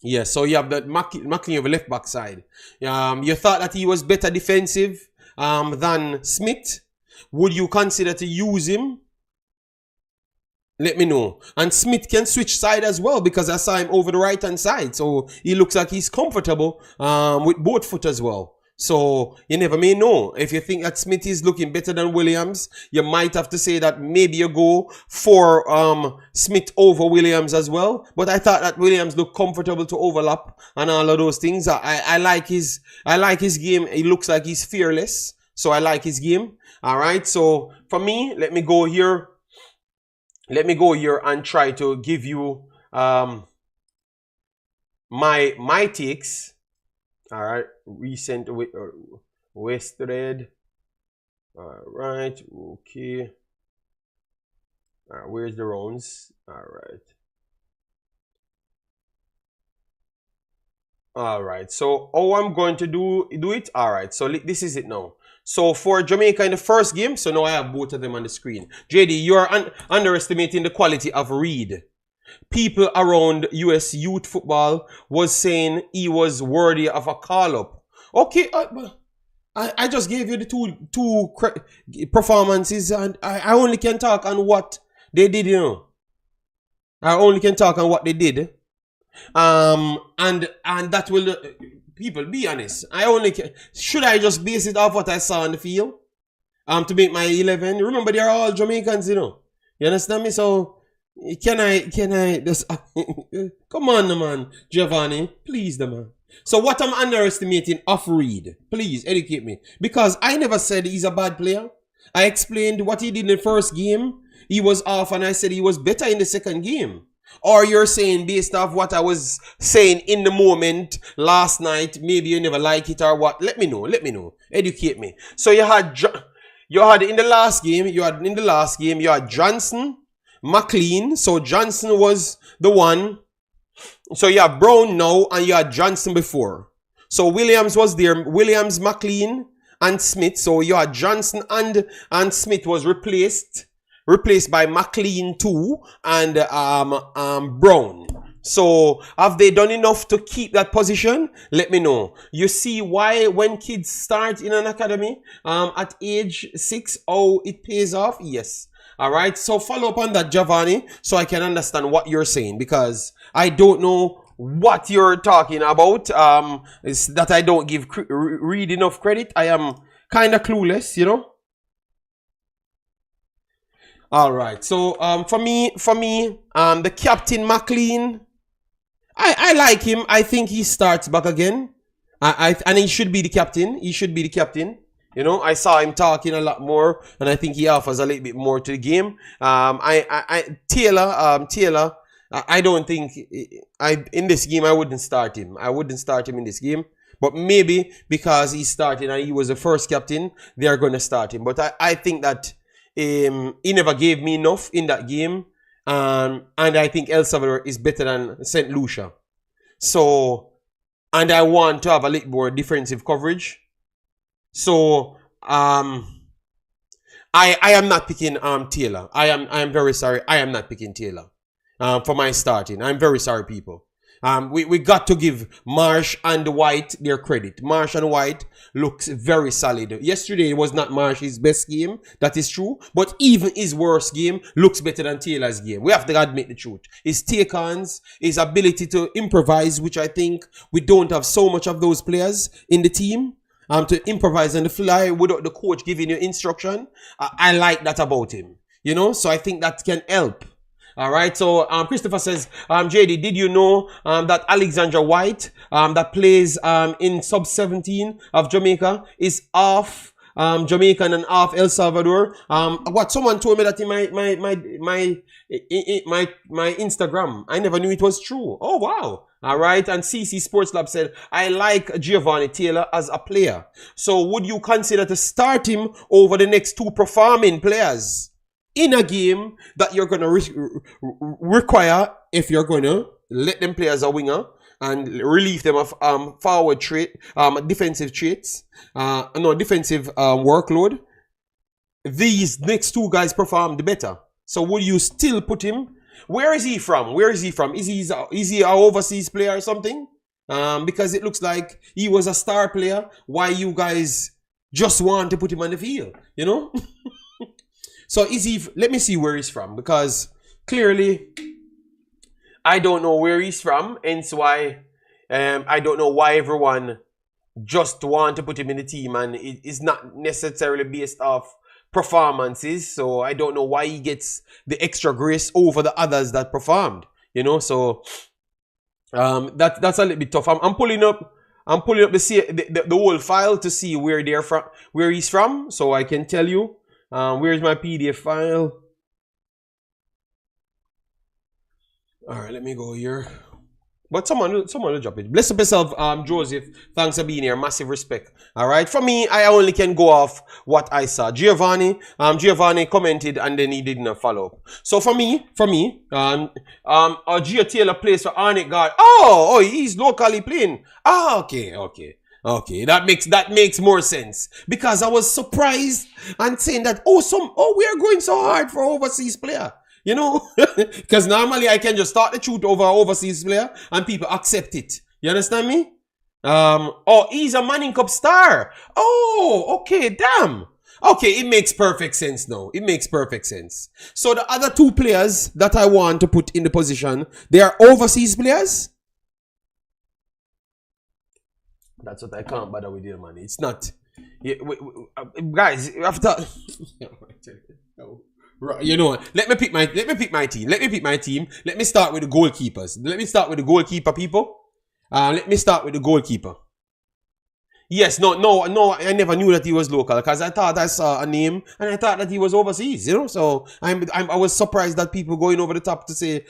Speaker 1: Yeah, so you have that McLean over left back side. You thought that he was better defensive than Smith. Would you consider to use him? Let me know. And Smith can switch side as well because I saw him over the right hand side. So he looks like he's comfortable with both foot as well. So you never may know. If you think that Smith is looking better than Williams, you might have to say that maybe you go for Smith over Williams as well. But I thought that Williams looked comfortable to overlap and all of those things. I like his game. He looks like he's fearless. So I like his game. All right. So for me, let me go here. Let me go here and try to give you my takes. All right, recent West Red. All right, okay. All right, where's the rounds? All right. All right. So how I'm going to do it? All right. So this is it now. So for Jamaica in the first game, so now I have both of them on the screen. JD, you are underestimating the quality of Reed. People around US youth football was saying he was worthy of a call-up. Okay, I just gave you the two performances, and I only can talk on what they did, you know. I only can talk on what they did. And that will... people, be honest. I only can... Should I just base it off what I saw on the field? To make my 11? Remember, they're all Jamaicans, you know. You understand me? So... Can I just come on, man, Giovanni, please, the man. So what I'm underestimating off Reed, please educate me, because I never said he's a bad player. I explained what he did in the first game. He was off, and I said he was better in the second game. Or you're saying based off what I was saying in the moment last night, maybe you never like it or what? Let me know. Educate me. So you had in the last game, you had Johnson, McLean. So Johnson was the one. So you have Brown now and you had Johnson before. So Williams was there. Williams, McLean, and Smith. So you had Johnson and Smith was replaced by McLean too and Brown. So have they done enough to keep that position? Let me know. You see why when kids start in an academy at age 6, oh, it pays off? Yes. All right, so follow up on that, Giovanni, so I can understand what you're saying, because I don't know what you're talking about. It's that I don't give Reed enough credit. I am kind of clueless, you know. All right, so for me, the captain McLean, I like him. I think he starts back again. And he should be the captain. You know, I saw him talking a lot more, and I think he offers a little bit more to the game. Taylor, I don't think in this game I wouldn't start him. In this game, but maybe because he's starting and he was the first captain, they are going to start him. But I think that he never gave me enough in that game, and I think El Salvador is better than St. Lucia. So, and I want to have a little more defensive coverage. So I am not picking Taylor. I am very sorry. I am not picking Taylor for my starting. I'm very sorry, people. We got to give Marsh and White their credit. Marsh and White looks very solid. Yesterday was not Marsh's best game. That is true. But even his worst game looks better than Taylor's game. We have to admit the truth. His take-ons, his ability to improvise, which I think we don't have so much of those players in the team. To improvise on the fly without the coach giving you instruction. I like that about him. You know, so I think that can help. All right, so Christopher says, JD, did you know that Alexandra White, that plays in sub-17 of Jamaica, is off Jamaican and off El Salvador? What someone told me that in my Instagram. I never knew it was true. Oh wow. All right, and CC Sports Lab said, I like Giovanni Taylor as a player. So would you consider to start him over the next two performing players in a game that you're going to require, if you're going to let them play as a winger and relieve them of defensive traits, defensive workload? These next two guys performed better. So would you still put him? Where is he from? Is he an overseas player or something? Because it looks like he was a star player. Why you guys just want to put him on the field? You know? So is he? Let me see where he's from, because clearly, I don't know where he's from, hence why I don't know why everyone just want to put him in the team, and it's not necessarily based off performances. So I don't know why he gets the extra grace over the others that performed. You know, so that's a little bit tough. I'm pulling up the whole file to see where they're from, where he's from, so I can tell you. Where's my PDF file? All right, let me go here. But someone will drop it. Bless up yourself, Joseph. Thanks for being here. Massive respect. All right. For me, I only can go off what I saw. Giovanni commented and then he didn't follow up. So for me, Gio Taylor plays for Arnett Guard. Oh, he's locally playing. Okay. That makes more sense, because I was surprised and saying that we are going so hard for overseas player. You know, because normally I can just start the truth over an overseas player and people accept it. You understand me? He's a Manning Cup star. Oh, okay, damn. Okay, it makes perfect sense now. It makes perfect sense. So the other two players that I want to put in the position, they are overseas players. That's what I can't bother with here, man. It's not. Yeah, guys, after. You know what? Let me pick my team. Let me start with the goalkeepers. Let me start with the goalkeeper, people. Let me start with the goalkeeper. Yes, no, I never knew that he was local, because I thought I saw a name and I thought that he was overseas, you know. So I was surprised that people going over the top to say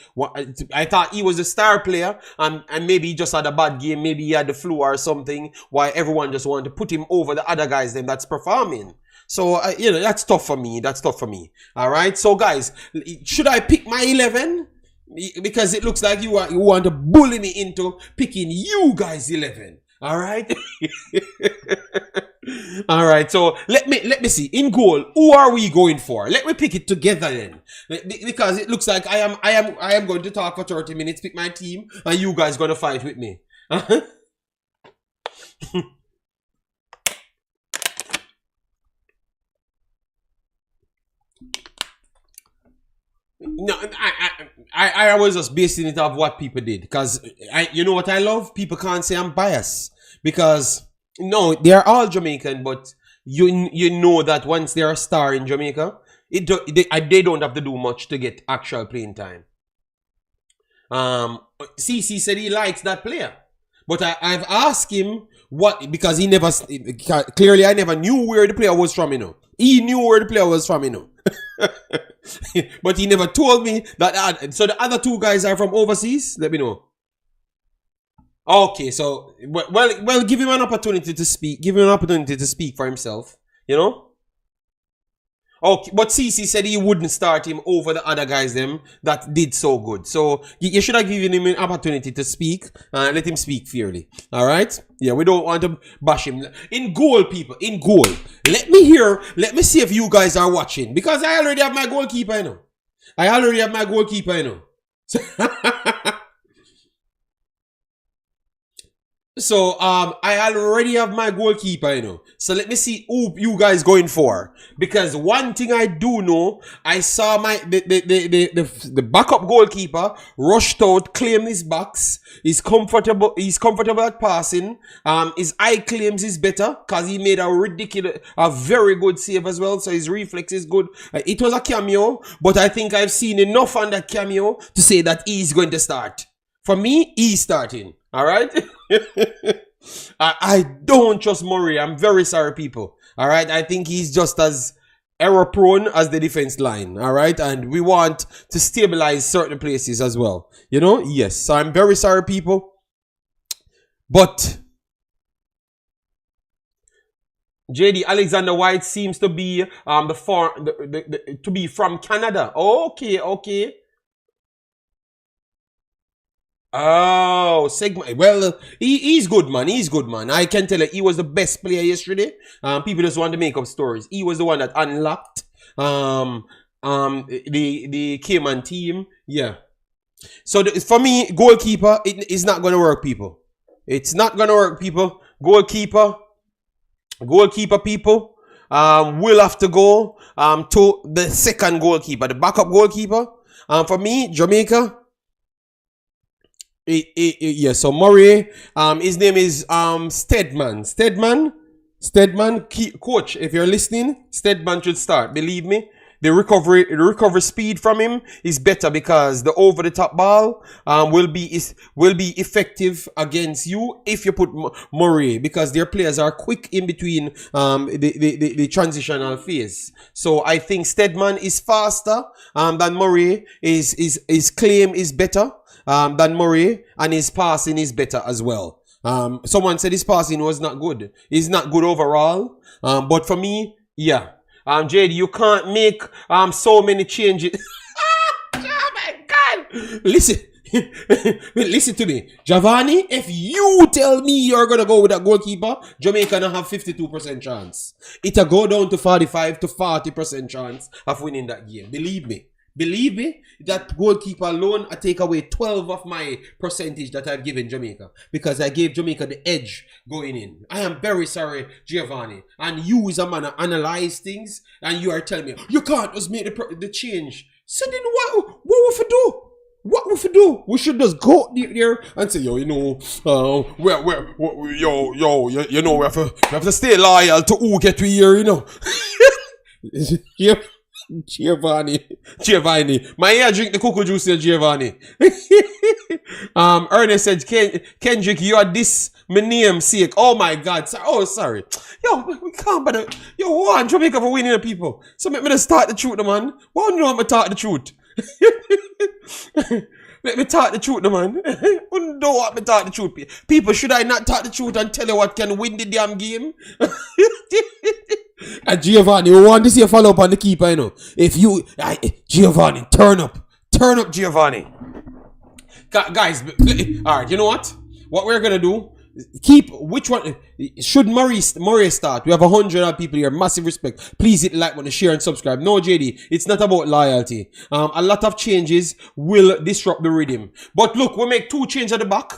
Speaker 1: I thought he was a star player and maybe he just had a bad game, maybe he had the flu or something, why everyone just wanted to put him over the other guys then that's performing. So, you know, that's tough for me. All right. So, guys, should I pick my 11? Because it looks like you want to bully me into picking you guys 11. All right. All right. So let me see. In goal, who are we going for? Let me pick it together then, because it looks like I am going to talk for 30 minutes, pick my team, and you guys gonna fight with me. No, I was just basing it off what people did, because you know what I love? People can't say I'm biased, because no, they are all Jamaican, but you know that once they're a star in Jamaica, they don't have to do much to get actual playing time. CC said he likes that player, but I've asked him what, because he never, clearly I never knew where the player was from, you know. He knew where the player was from, you know. But he never told me that. So the other two guys are from overseas. Let me know. Okay, so well, give him an opportunity to speak. Give him an opportunity to speak for himself. You know. Okay, but CC said he wouldn't start him over the other guys them that did so good. So you should have given him an opportunity to speak. Let him speak fairly. All right? Yeah, we don't want to bash him. In goal, people. In goal. Let me see if you guys are watching. Because I already have my goalkeeper, you know. So I already have my goalkeeper, you know. So let me see who you guys going for. Because one thing I do know, I saw the backup goalkeeper rushed out, claimed his box. He's comfortable at passing. His eye claims is better because he made a very good save as well. So his reflex is good. It was a cameo, but I think I've seen enough on that cameo to say that he's going to start. For me, he's starting. All right. I don't trust Murray. I'm very sorry, people. All right. I think he's just as error prone as the defense line. All right. And we want to stabilize certain places as well. You know? Yes. So I'm very sorry, people. But JD Alexander White seems to be to be from Canada. Okay. Oh, Sigma. Well, he's good, man. I can tell you, he was the best player yesterday. People just want to make up stories. He was the one that unlocked the Cayman team. Yeah. So for me, goalkeeper, it is not going to work, people. It's not going to work, people. Goalkeeper, people, will have to go to the second goalkeeper, the backup goalkeeper. For me, Jamaica. Yeah, so Murray, his name is Stedman. Stedman, coach, if you're listening, Stedman should start. Believe me, the recovery speed from him is better because the over the top ball will be effective against you if you put Murray, because their players are quick in between the transitional phase. So I think Stedman is faster than Murray. His claim is better than Murray, and his passing is better as well. Someone said his passing was not good. He's not good overall. But for me, yeah. JD, you can't make so many changes. Oh my God! Listen. Listen to me. Giovanni, if you tell me you're gonna go with a goalkeeper, Jamaica gonna have 52% chance. It'll go down to 45 to 40% chance of winning that game. Believe me. Believe me, that goalkeeper alone, I take away 12 of my percentage that I've given Jamaica, because I gave Jamaica the edge going in. I am very sorry, Giovanni. And you is a man to analyze things, and you are telling me, you can't just make the change. So then what we do? What we do? We should just go there and say, yo, you know, you know, we have to stay loyal to who get we here, you know. Yeah. Giovanni. My ear drink the cocoa juice here, Giovanni. Ernest said, Kendrick, you are this my name sake. Oh my God. Oh, sorry. Yo, we can't bother. Yo, one Jamaica for winning the people. So let me just start the truth, man. Why don't you want me to talk the truth? Let me talk the truth, man. Who don't want me to talk the truth? People, should I not talk the truth and tell you what can win the damn game? And Giovanni, we want to see a follow up on the keeper, you know. If you, Giovanni, turn up, Giovanni. Guys, alright, you know what? What we're gonna do, which one, should Murray start? We have 100 people here, massive respect. Please hit like button, share and subscribe. No, JD, it's not about loyalty. A lot of changes will disrupt the rhythm. But look, we make 2 changes at the back.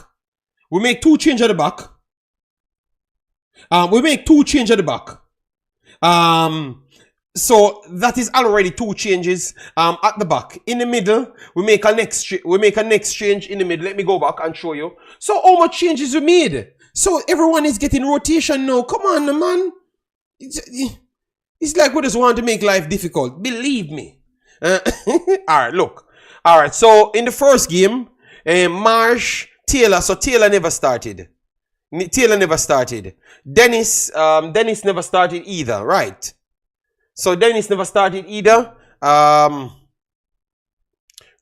Speaker 1: So that is already 2 changes at the back. In the middle, we make a next change in the middle. Let me go back and show you. So how much changes we made? So everyone is getting rotation now. Come on, man. It's like we just want to make life difficult. Believe me. Alright, look. Alright, so in the first game, Marsh, Taylor. So Taylor never started. Dennis never started either, right? So Dennis never started either.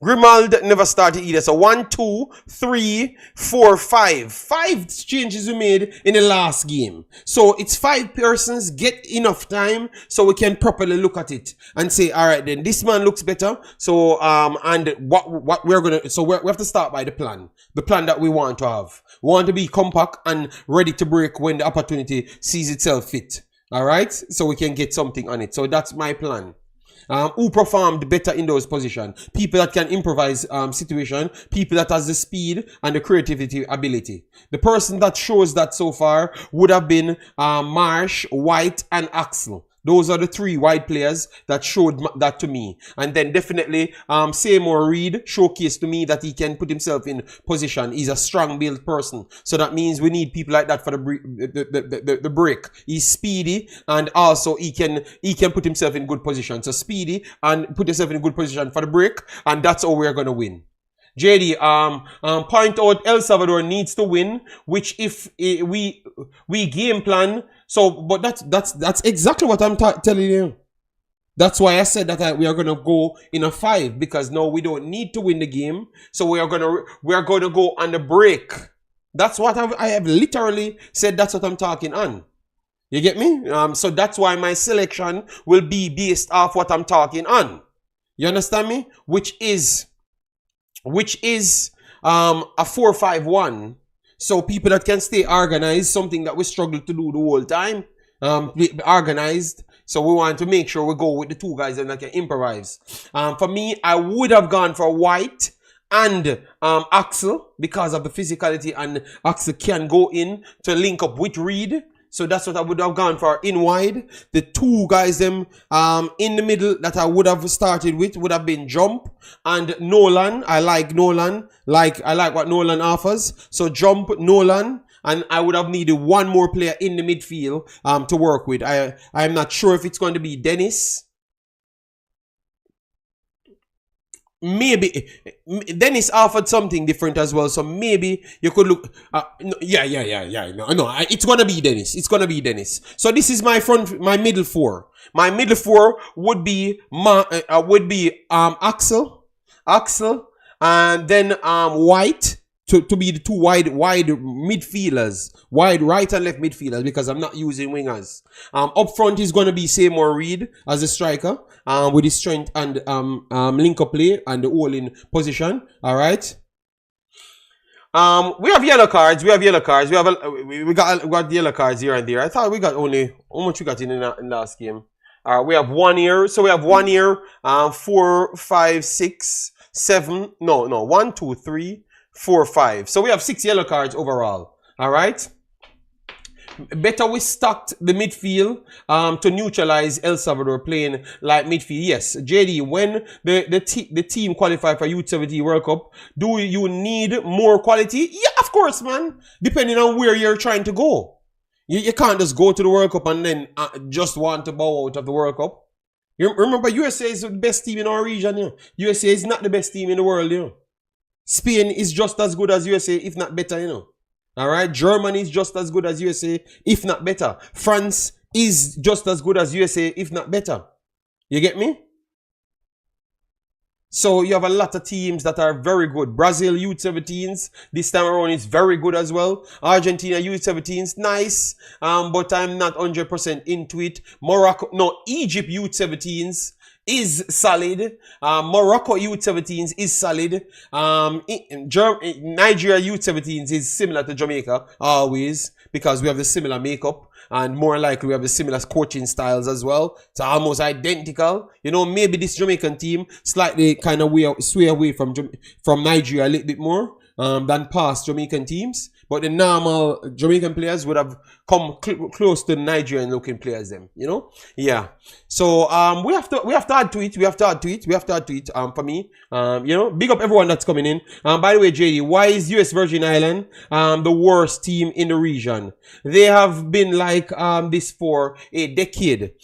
Speaker 1: Grimald never started either. So 1, 2, 3, 4, 5. 5 changes we made in the last game. So it's 5 persons. Get enough time so we can properly look at it and say, all right, then this man looks better. So and what we're gonna. So we have to start by the plan that we want to have. We want to be compact and ready to break when the opportunity sees itself fit. All right, so we can get something on it. So that's my plan. Who performed better in those positions? People that can improvise situation, people that has the speed and the creativity ability. The person that shows that so far would have been Marsh, White, and Axel. Those are the 3 wide players that showed that to me. And then definitely Seymour Reed showcased to me that he can put himself in position. He's a strong build person. So that means we need people like that for the break. He's speedy, and also he can put himself in good position. So speedy and put himself in good position for the break, and that's how we're gonna win. JD, point out El Salvador needs to win, which if we game plan. So, but that's exactly what I'm telling you. That's why I said that we are gonna go in a 5, because now we don't need to win the game. So we are gonna go on the break. That's what I have literally said. That's what I'm talking on. You get me? So that's why my selection will be based off what I'm talking on. You understand me? Which is a 4-5-1. So people that can stay organized, something that we struggle to do the whole time, be organized. So we want to make sure we go with the 2 guys that can improvise. For me, I would have gone for White and Axel because of the physicality, and Axel can go in to link up with Reed. So that's what I would have gone for in wide. The two guys them in the middle that I would have started with would have been Jump and Nolan. I like Nolan. I like what Nolan offers. So Jump, Nolan, and I would have needed one more player in the midfield to work with. I'm not sure if it's going to be Dennis. Maybe Dennis offered something different as well, so maybe you could look. Yeah. No, it's gonna be Dennis. It's gonna be Dennis. So this is my middle four. My middle four would be Axel, and then White to be the two wide midfielders, wide right and left midfielders, because I'm not using wingers. Up front is gonna be Seymour Reed as a striker. With his strength and link up play and the all in position. All right. We have yellow cards. We got yellow cards here and there. I thought we got only how much we got in last game. We have 1 year. So we have 1 year. 4, 5, 6, 7. No. 1, 2, 3, 4, 5. So we have 6 yellow cards overall. All right. Better we stocked the midfield to neutralize El Salvador playing like midfield. Yes, JD, when the team qualify for U17 World Cup, do you need more quality? Yeah, of course, man. Depending on where you're trying to go. You can't just go to the World Cup and then just want to bow out of the World Cup. You remember, USA is the best team in our region. Yeah? USA is not the best team in the world. You know? Spain is just as good as USA, if not better, you know. All right, Germany is just as good as USA, if not better. France is just as good as USA, if not better. You get me? So you have a lot of teams that are very good. Brazil U17s this time around is very good as well. Argentina U17s, nice, but I'm not 100% into it. Egypt U17s is solid. Morocco U17s is solid. Nigeria U17s is similar to Jamaica, always, because we have the similar makeup, and more likely we have the similar coaching styles as well. It's almost identical. You know, maybe this Jamaican team slightly kind of sway away from Nigeria a little bit more than past Jamaican teams. But the normal Jamaican players would have come close to the Nigerian looking players them, you know? Yeah. So we have to add to it. We have to add to it for me. You know, big up everyone that's coming in. By the way, JD, why is US Virgin Island the worst team in the region? They have been like this for a decade.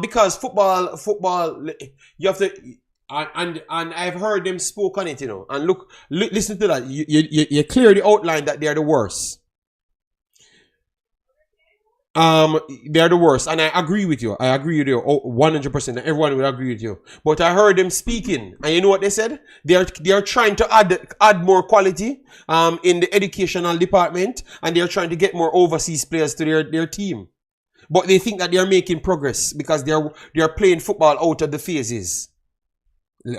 Speaker 1: Because football you have to. And I've heard them spoke on it, you know. And listen to that. You clearly outlined that they are the worst. They are the worst, and I agree with you. 100%. Everyone will agree with you. But I heard them speaking, and you know what they said? They are trying to add more quality in the educational department, and they are trying to get more overseas players to their team. But they think that they are making progress because they are playing football out of the phases.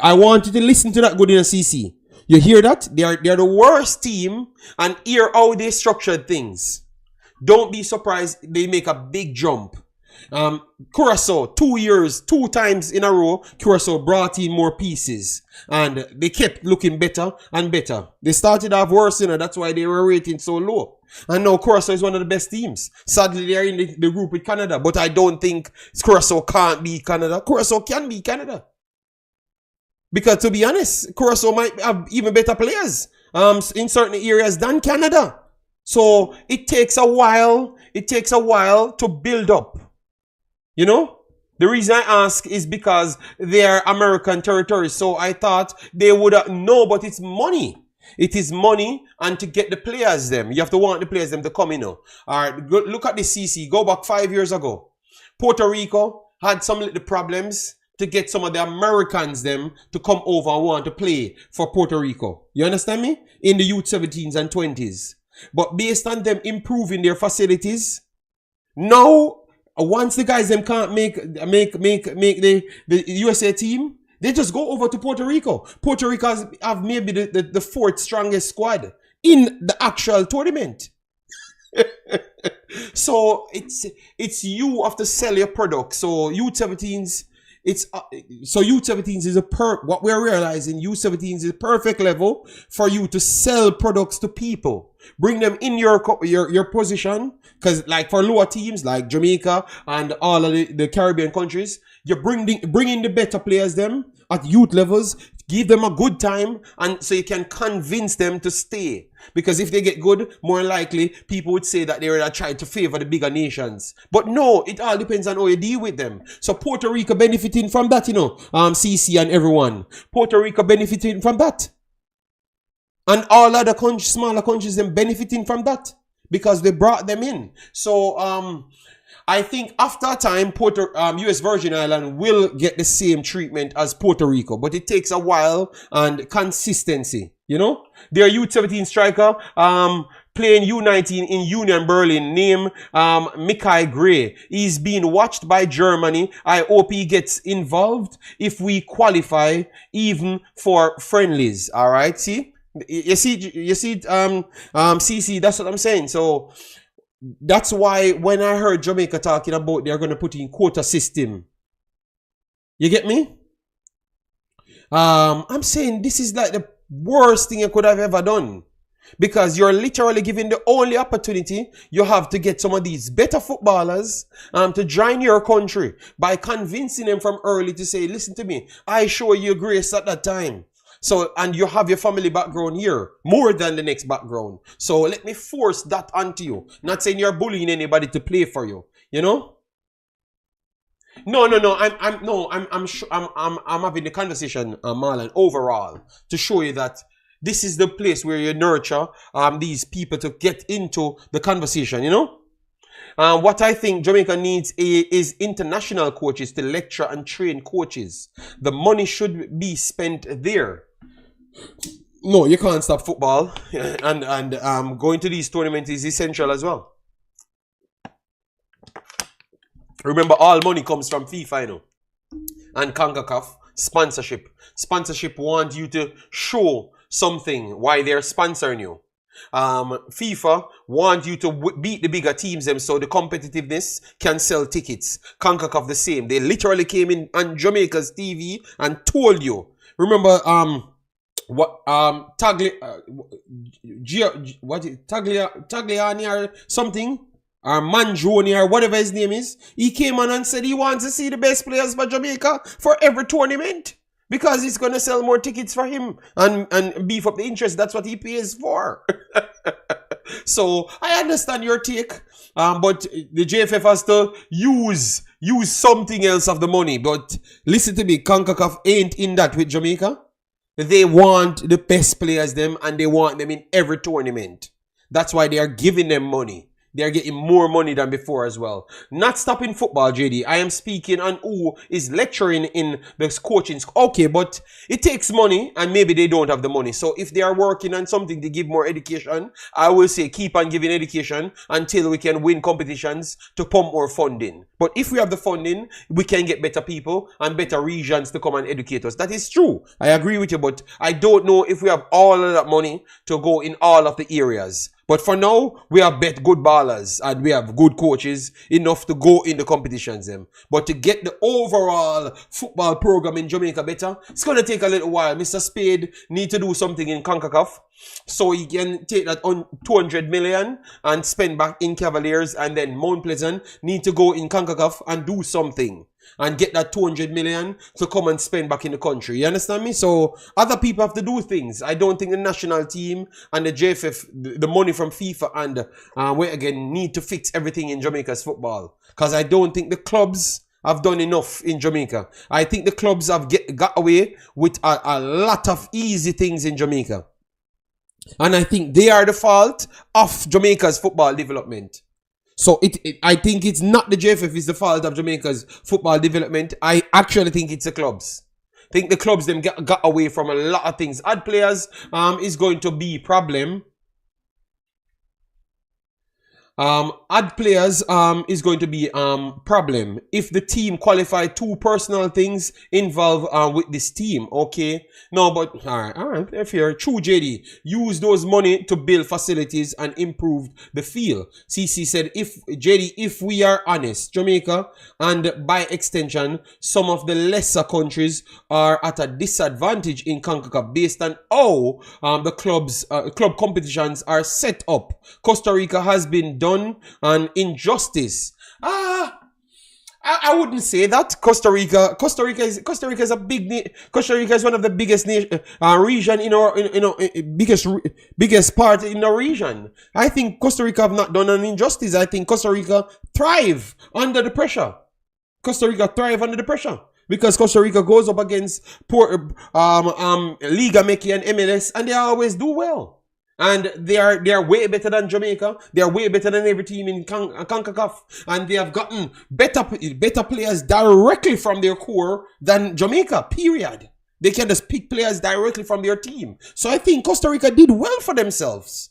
Speaker 1: I want you to listen to that good in a CC. You hear that? They are the worst team, and hear how they structured things. Don't be surprised they make a big jump. Curacao, 2 years, 2 times in a row, Curacao brought in more pieces, and they kept looking better and better. They started off worse, you know, that's why they were rating so low. And now Curacao is one of the best teams. Sadly, they are in the group with Canada, but I don't think Curacao can't be Canada. Curacao can be Canada. Because to be honest, Curacao might have even better players in certain areas than Canada. So it takes a while. It takes a while to build up. You know? The reason I ask is because they are American territories. So I thought they would know, but it's money. It is money, and to get the players them, you have to want the players them to come in. All right, look at the CC. Go back 5 years ago. Puerto Rico had some little problems to get some of the Americans them to come over and want to play for Puerto Rico. You understand me? In the youth 17s and 20s. But based on them improving their facilities, now once the guys them can't make the USA team, they just go over to Puerto Rico. Puerto Rico have maybe the 4th strongest squad in the actual tournament. So it's you have to sell your product. So youth 17s, it's so U17s is what we're realizing, U17s is a perfect level for you to sell products to people, bring them in your position, because like for lower teams like Jamaica and all of the Caribbean countries, you're bringing the better players them at youth levels, give them a good time, and so you can convince them to stay. Because if they get good, more likely people would say that they were trying to favor the bigger nations. But no, it all depends on how you deal with them. So Puerto Rico benefiting from that, you know, CC and everyone. Puerto Rico benefiting from that. And all other countries, smaller countries, them benefiting from that because they brought them in. So I think after a time, US Virgin Island will get the same treatment as Puerto Rico, but it takes a while and consistency. You know, their U17 striker playing U19 in Union Berlin, named Mikai Gray. He's being watched by Germany. I hope he gets involved if we qualify even for friendlies. All right, see, you see, CC. That's what I'm saying. So that's why when I heard Jamaica talking about they're going to put in quota system, you get me? I'm saying this is like the worst thing you could have ever done, because you're literally giving the only opportunity you have to get some of these better footballers to join your country by convincing them from early to say, listen to me, I show you grace at that time. So, and you have your family background here more than the next background. So let me force that onto you. Not saying you're bullying anybody to play for you, you know? No. I'm having the conversation, Marlon, overall, to show you that this is the place where you nurture these people to get into the conversation, you know? What I think Jamaica needs is international coaches to lecture and train coaches. The money should be spent there. No, you can't stop football, and going to these tournaments is essential as well. Remember, all money comes from FIFA, you know, and Concacaf sponsorship. Sponsorship want you to show something why they're sponsoring you. FIFA want you to beat the bigger teams them so the competitiveness can sell tickets. Concacaf the same. They literally came in on Jamaica's TV and told you. Remember Tagliani or something, or Manjoni or whatever his name is. He came on and said he wants to see the best players for Jamaica for every tournament, because it's going to sell more tickets for him and beef up the interest. That's what he pays for. So I understand your take, but the JFF has to use something else of the money. But listen to me, Concacaf ain't in that with Jamaica. They want the best players them, and they want them in every tournament. That's why they are giving them money. They are getting more money than before as well. Not stopping football, JD. I am speaking on who is lecturing in the coaching. Okay, but it takes money, and maybe they don't have the money. So if they are working on something to give more education, I will say keep on giving education until we can win competitions to pump more funding. But if we have the funding, we can get better people and better regions to come and educate us. That is true. I agree with you, but I don't know if we have all of that money to go in all of the areas. But for now, we have good ballers and we have good coaches enough to go in the competitions. But to get the overall football program in Jamaica better, it's going to take a little while. Mr. Spade need to do something in Concacaf so he can take that on 200 million and spend back in Cavaliers, and then Mount Pleasant need to go in Concacaf and do something and get that 200 million to come and spend back in the country. You understand me? So other people have to do things. I don't think the national team and the JFF, the money from FIFA and we again need to fix everything in Jamaica's football, because I don't think the clubs have done enough in Jamaica. I think the clubs have got away with a lot of easy things in Jamaica. And I think they are the fault of Jamaica's football development. So I think it's not the JFF is the fault of Jamaica's football development. I actually think it's the clubs. I think the clubs them got away from a lot of things. Add players is going to be a problem. Add players is going to be problem if the team qualify two personal things involved with this team. Okay, no, but all right, if you're true, JD, use those money to build facilities and improve the field. CC said, if JD, if we are honest, Jamaica and by extension some of the lesser countries are at a disadvantage in CONCACAF based on how the club competitions are set up. Costa Rica has been done an injustice. I wouldn't say that. Costa Rica is a big. Costa Rica is one of the biggest region in our biggest part in the region. I think Costa Rica have not done an injustice. I think Costa Rica thrive under the pressure. Costa Rica thrive under the pressure. Because Costa Rica goes up against poor Liga Meki and MLS, and they always do well. And they are way better than Jamaica. They are way better than every team in CONCACAF. And they have gotten better players directly from their core than Jamaica, period. They can just pick players directly from their team. So I think Costa Rica did well for themselves.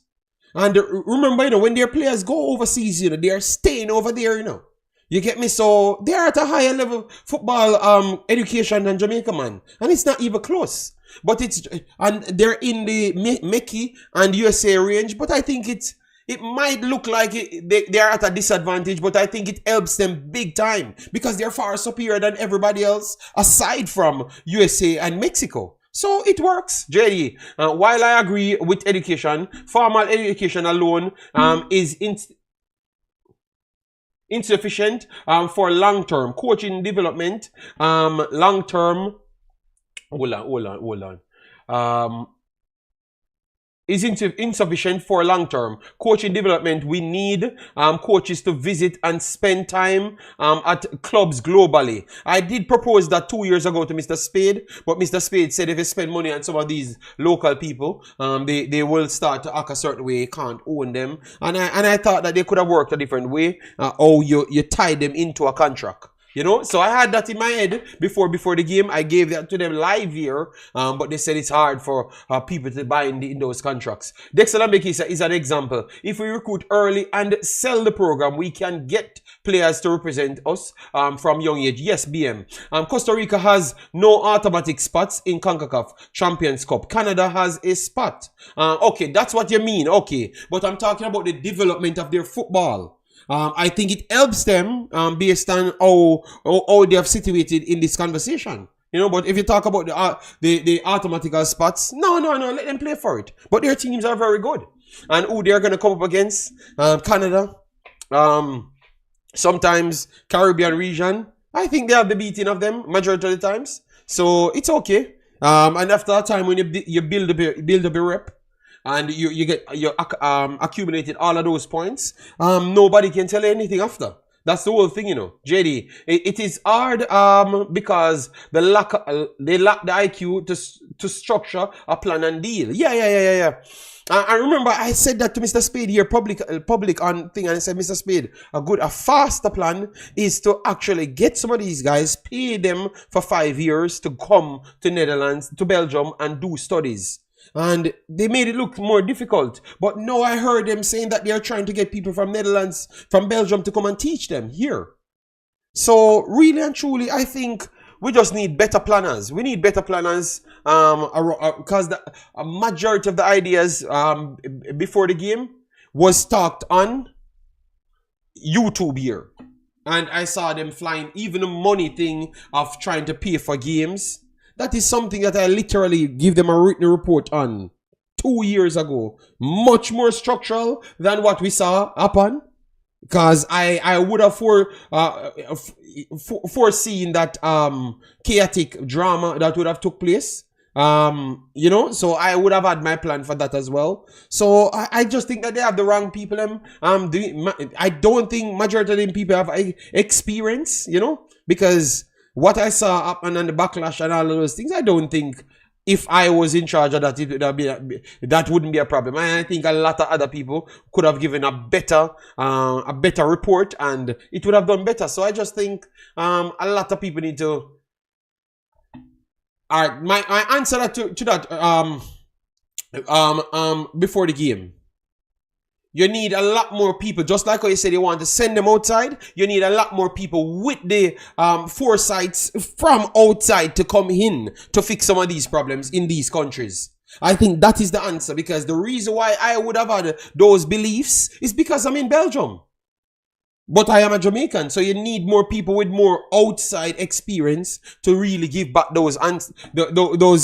Speaker 1: And remember, when their players go overseas, they are staying over there, You get me? So they are at a higher level football education than Jamaica, man. And it's not even close. But and they're in the Meki and USA range, but I think it might look like they are at a disadvantage, but I think it helps them big time because they're far superior than everybody else aside from USA and Mexico. So it works, JD. While I agree with education, formal education alone is insufficient for long-term coaching development, long-term. Hold on. Is insufficient for long-term coaching development. We need coaches to visit and spend time at clubs globally. I did propose that 2 years ago to Mr. Spade, but Mr. Spade said if you spend money on some of these local people, they will start to act a certain way. You can't own them. And I thought that they could have worked a different way. Or you tie them into a contract. So I had that in my head before the game. I gave that to them live here, but they said it's hard for people to buy in those contracts. Dexter Lambeki is an example. If we recruit early and sell the program, we can get players to represent us from young age. Yes, BM. Costa Rica has no automatic spots in CONCACAF Champions Cup. Canada has a spot. Okay, that's what you mean. Okay, but I'm talking about the development of their football. I think it helps them based on how they have situated in this conversation. But if you talk about the automatical spots, no, let them play for it. But their teams are very good. And who they're going to come up against? Canada, sometimes Caribbean region. I think they have the beating of them majority of the times. So it's okay. And after a time when you build up a rep, and you accumulated all of those points, nobody can tell you anything after. That's the whole thing, JD. It is hard because they lack the IQ to structure a plan and deal. Yeah. I remember I said that to Mr. Spade here, public on thing, and I said, Mr. Spade, a faster plan is to actually get some of these guys, pay them for 5 years to come to Netherlands, to Belgium, and do studies. And they made it look more difficult. But now I heard them saying that they are trying to get people from Netherlands, from Belgium to come and teach them here. So really and truly, I think we just need better planners. We need better planners because a majority of the ideas before the game was talked on YouTube here. And I saw them flying even the money thing of trying to pay for games. That is something that I literally give them a written report on 2 years ago. Much more structural than what we saw happen. Because I would have foreseen that chaotic drama that would have took place. So I would have had my plan for that as well. So I just think that they have the wrong people. I don't think majority of them people have experience, because what I saw happen and the backlash and all of those things, I don't think if I was in charge of that, that wouldn't be a problem. And I think a lot of other people could have given a better report and it would have done better. So I just think a lot of people need to. All right, my answer to that before the game. You need a lot more people, just like how you said you want to send them outside. You need a lot more people with the foresights from outside to come in to fix some of these problems in these countries. I think that is the answer, because the reason why I would have had those beliefs is because I'm in Belgium. But I am a Jamaican, so you need more people with more outside experience to really give back those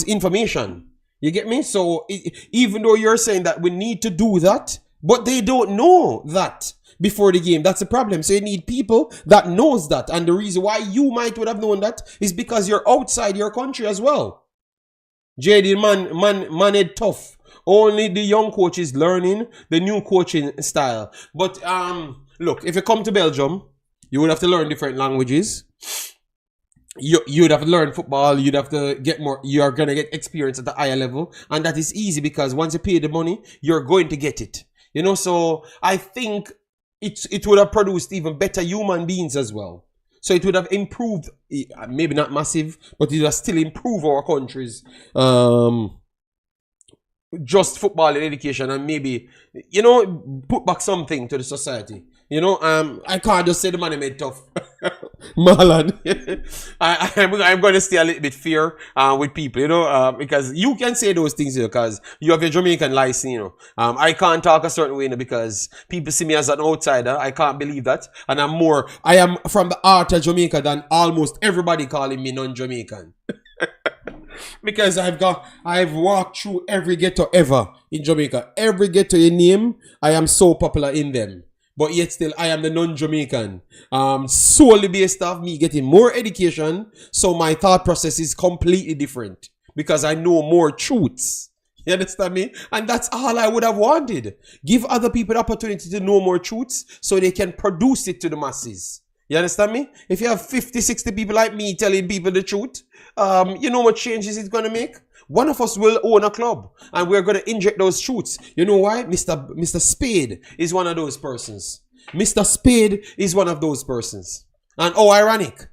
Speaker 1: information. You get me? So even though you're saying that we need to do that, but they don't know that before the game. That's the problem. So you need people that knows that. And the reason why you might would have known that is because you're outside your country as well. JD, man is tough. Only the young coach is learning the new coaching style. But look, if you come to Belgium, you would have to learn different languages. You'd have to learn football. You'd have to get more. You're going to get experience at the higher level. And that is easy because once you pay the money, you're going to get it. You know, so I think it would have produced even better human beings as well. So it would have improved, maybe not massive, but it would have still improved our countries. Just football and education, and maybe, you know, put back something to the society. You know, I can't just say the money made tough. Marlon, I'm going to stay a little bit fair with people, you know, because you can say those things, you know, because you have your Jamaican license, you know. I can't talk a certain way, you know, because people see me as an outsider. I can't believe that. And I am from the heart of Jamaica than almost everybody calling me non-Jamaican. Because I've walked through every ghetto ever in Jamaica. Every ghetto you name, I am so popular in them. But yet still, I am the non-Jamaican. Solely based off me getting more education. So my thought process is completely different. Because I know more truths. You understand me? And that's all I would have wanted. Give other people the opportunity to know more truths so they can produce it to the masses. You understand me? If you have 50, 60 people like me telling people the truth, you know what changes it's going to make? One of us will own a club and we're going to inject those truths. You know why? Mr. Spade is one of those persons. Mr. Spade is one of those persons. And oh, ironic.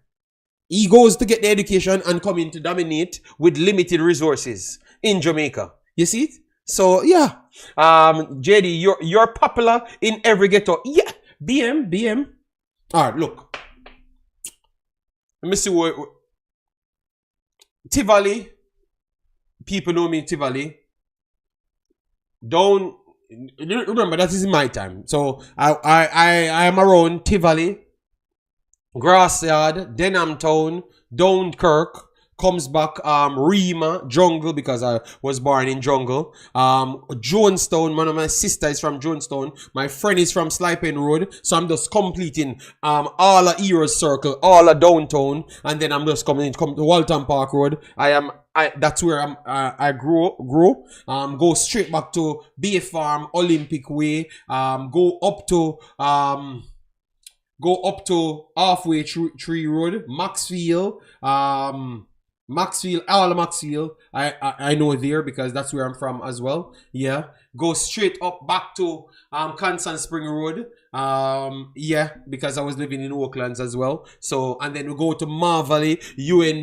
Speaker 1: He goes to get the education and come in to dominate with limited resources in Jamaica. You see it? So, yeah. JD, you're popular in every ghetto. Yeah. BM. All right, look. Let me see what... Tivoli. People know me, Tivoli. Don't... Remember, that is in my time. So, I am around Tivoli, Grassyard, Denham Town, Dunkirk, comes back, Rima, Jungle, because I was born in Jungle. Jonestown, one of my sisters is from Jonestown. My friend is from Slipen Road. So I'm just completing all a Heroes Circle, all a downtown, and then I'm just come to Walton Park Road. That's where I grow. Go straight back to Bay Farm, Olympic Way. Go up to halfway Tree Road, Maxfield, all of Maxfield, I know there because that's where I'm from as well. Yeah. Go straight up back to Constant Spring Road. Yeah, because I was living in Oaklands as well. So, and then we go to Marvally,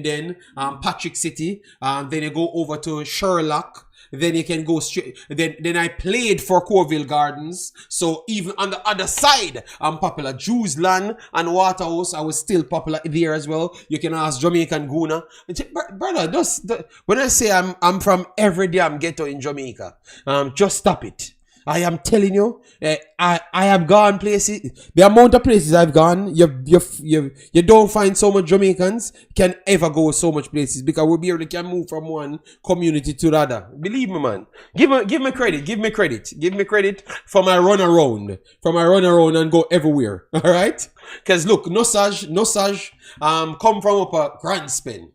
Speaker 1: then Patrick City. Then you go over to Sherlock. Then you can go straight. Then I played for Corville Gardens. So even on the other side, I'm popular. Jewsland and Waterhouse, I was still popular there as well. You can ask Jamaican Guna. Brother, when I say I'm from every damn ghetto in Jamaica, just stop it. I am telling you, I have gone places. The amount of places I've gone, you don't find so much Jamaicans can ever go so much places because we barely can move from one community to the other. Believe me, man. Give me credit. Give me credit for my run around. And go everywhere. All right? Because look, Nosage, come from up a Grand Spin.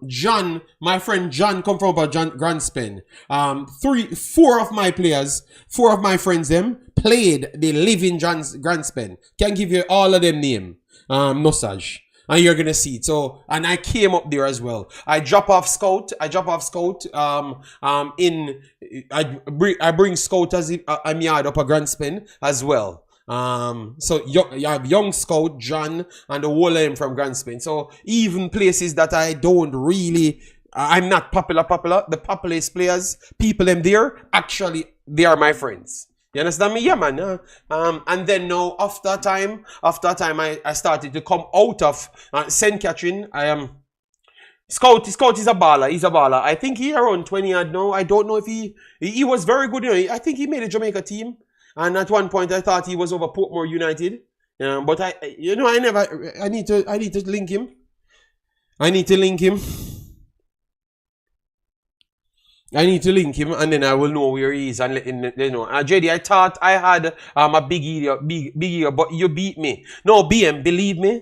Speaker 1: John, my friend John come from a Grand Spin. 4 of my players, 4 of my friends them played, they live in Grand Spin. Can give you all of them name. Nosage. And you're gonna see it. So, and I came up there as well. I drop off scout. I bring scout as I'm yard up a Grand Spin as well. So you have young scout John and the whole of them from Grand Spain. So even places that I don't really, I'm not popular. The populous players, people them there, actually they are my friends. You understand me? Yeah, man. And then now after time, I started to come out of St. Catherine. I am Scout is a baller. He's a baller. I think he around 20 odd now. I don't know if he was very good. You know, I think he made a Jamaica team. And at one point I thought he was over Portmore United. But I need to link him. I need to link him, and then I will know where he is and let him know. JD, I thought I had a big ear, but you beat me. No, BM, believe me.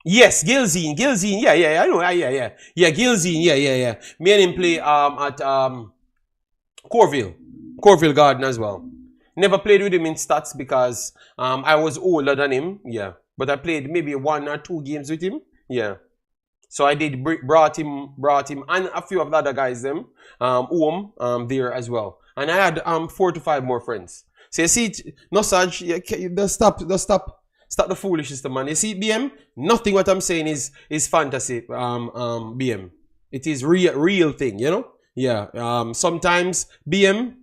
Speaker 1: Yes, Girlz, yeah, I know, yeah, Girlz, yeah. Me and him play at Corville Garden as well. Never played with him in stats because I was older than him, yeah. But I played maybe 1 or 2 games with him, yeah. So I did brought him, and a few of the other guys them home there as well. And I had 4 to 5 more friends. So you see, no Saj, stop the foolishness, man. You see, BM, nothing what I'm saying is fantasy, BM. It is real thing, you know? Yeah. Sometimes BM.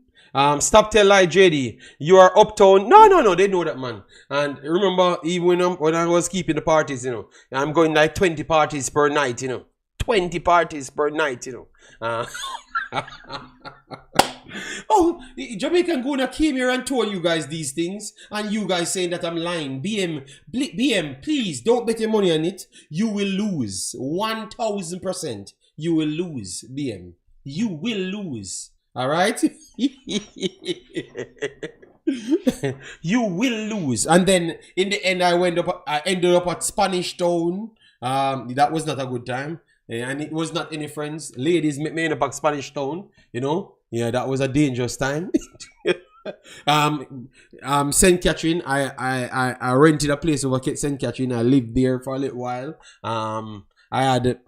Speaker 1: Stop tell lie, JD. You are uptown. No, they know that, man. And remember, even when I was keeping the parties, you know, I'm going like 20 parties per night, you know. 20 parties per night, you know. Oh, Jamaican gonna came here and told you guys these things, and you guys saying that I'm lying. BM, please don't bet your money on it. You will lose 1,000%. You will lose, BM. You will lose. All right. You will lose. And then in the end, I ended up at Spanish Town. That was not a good time. And it was not any friends. Ladies met me up at Spanish Town, you know. Yeah, that was a dangerous time. St. Catherine, I rented a place over at St. Catherine. I lived there for a little while. I had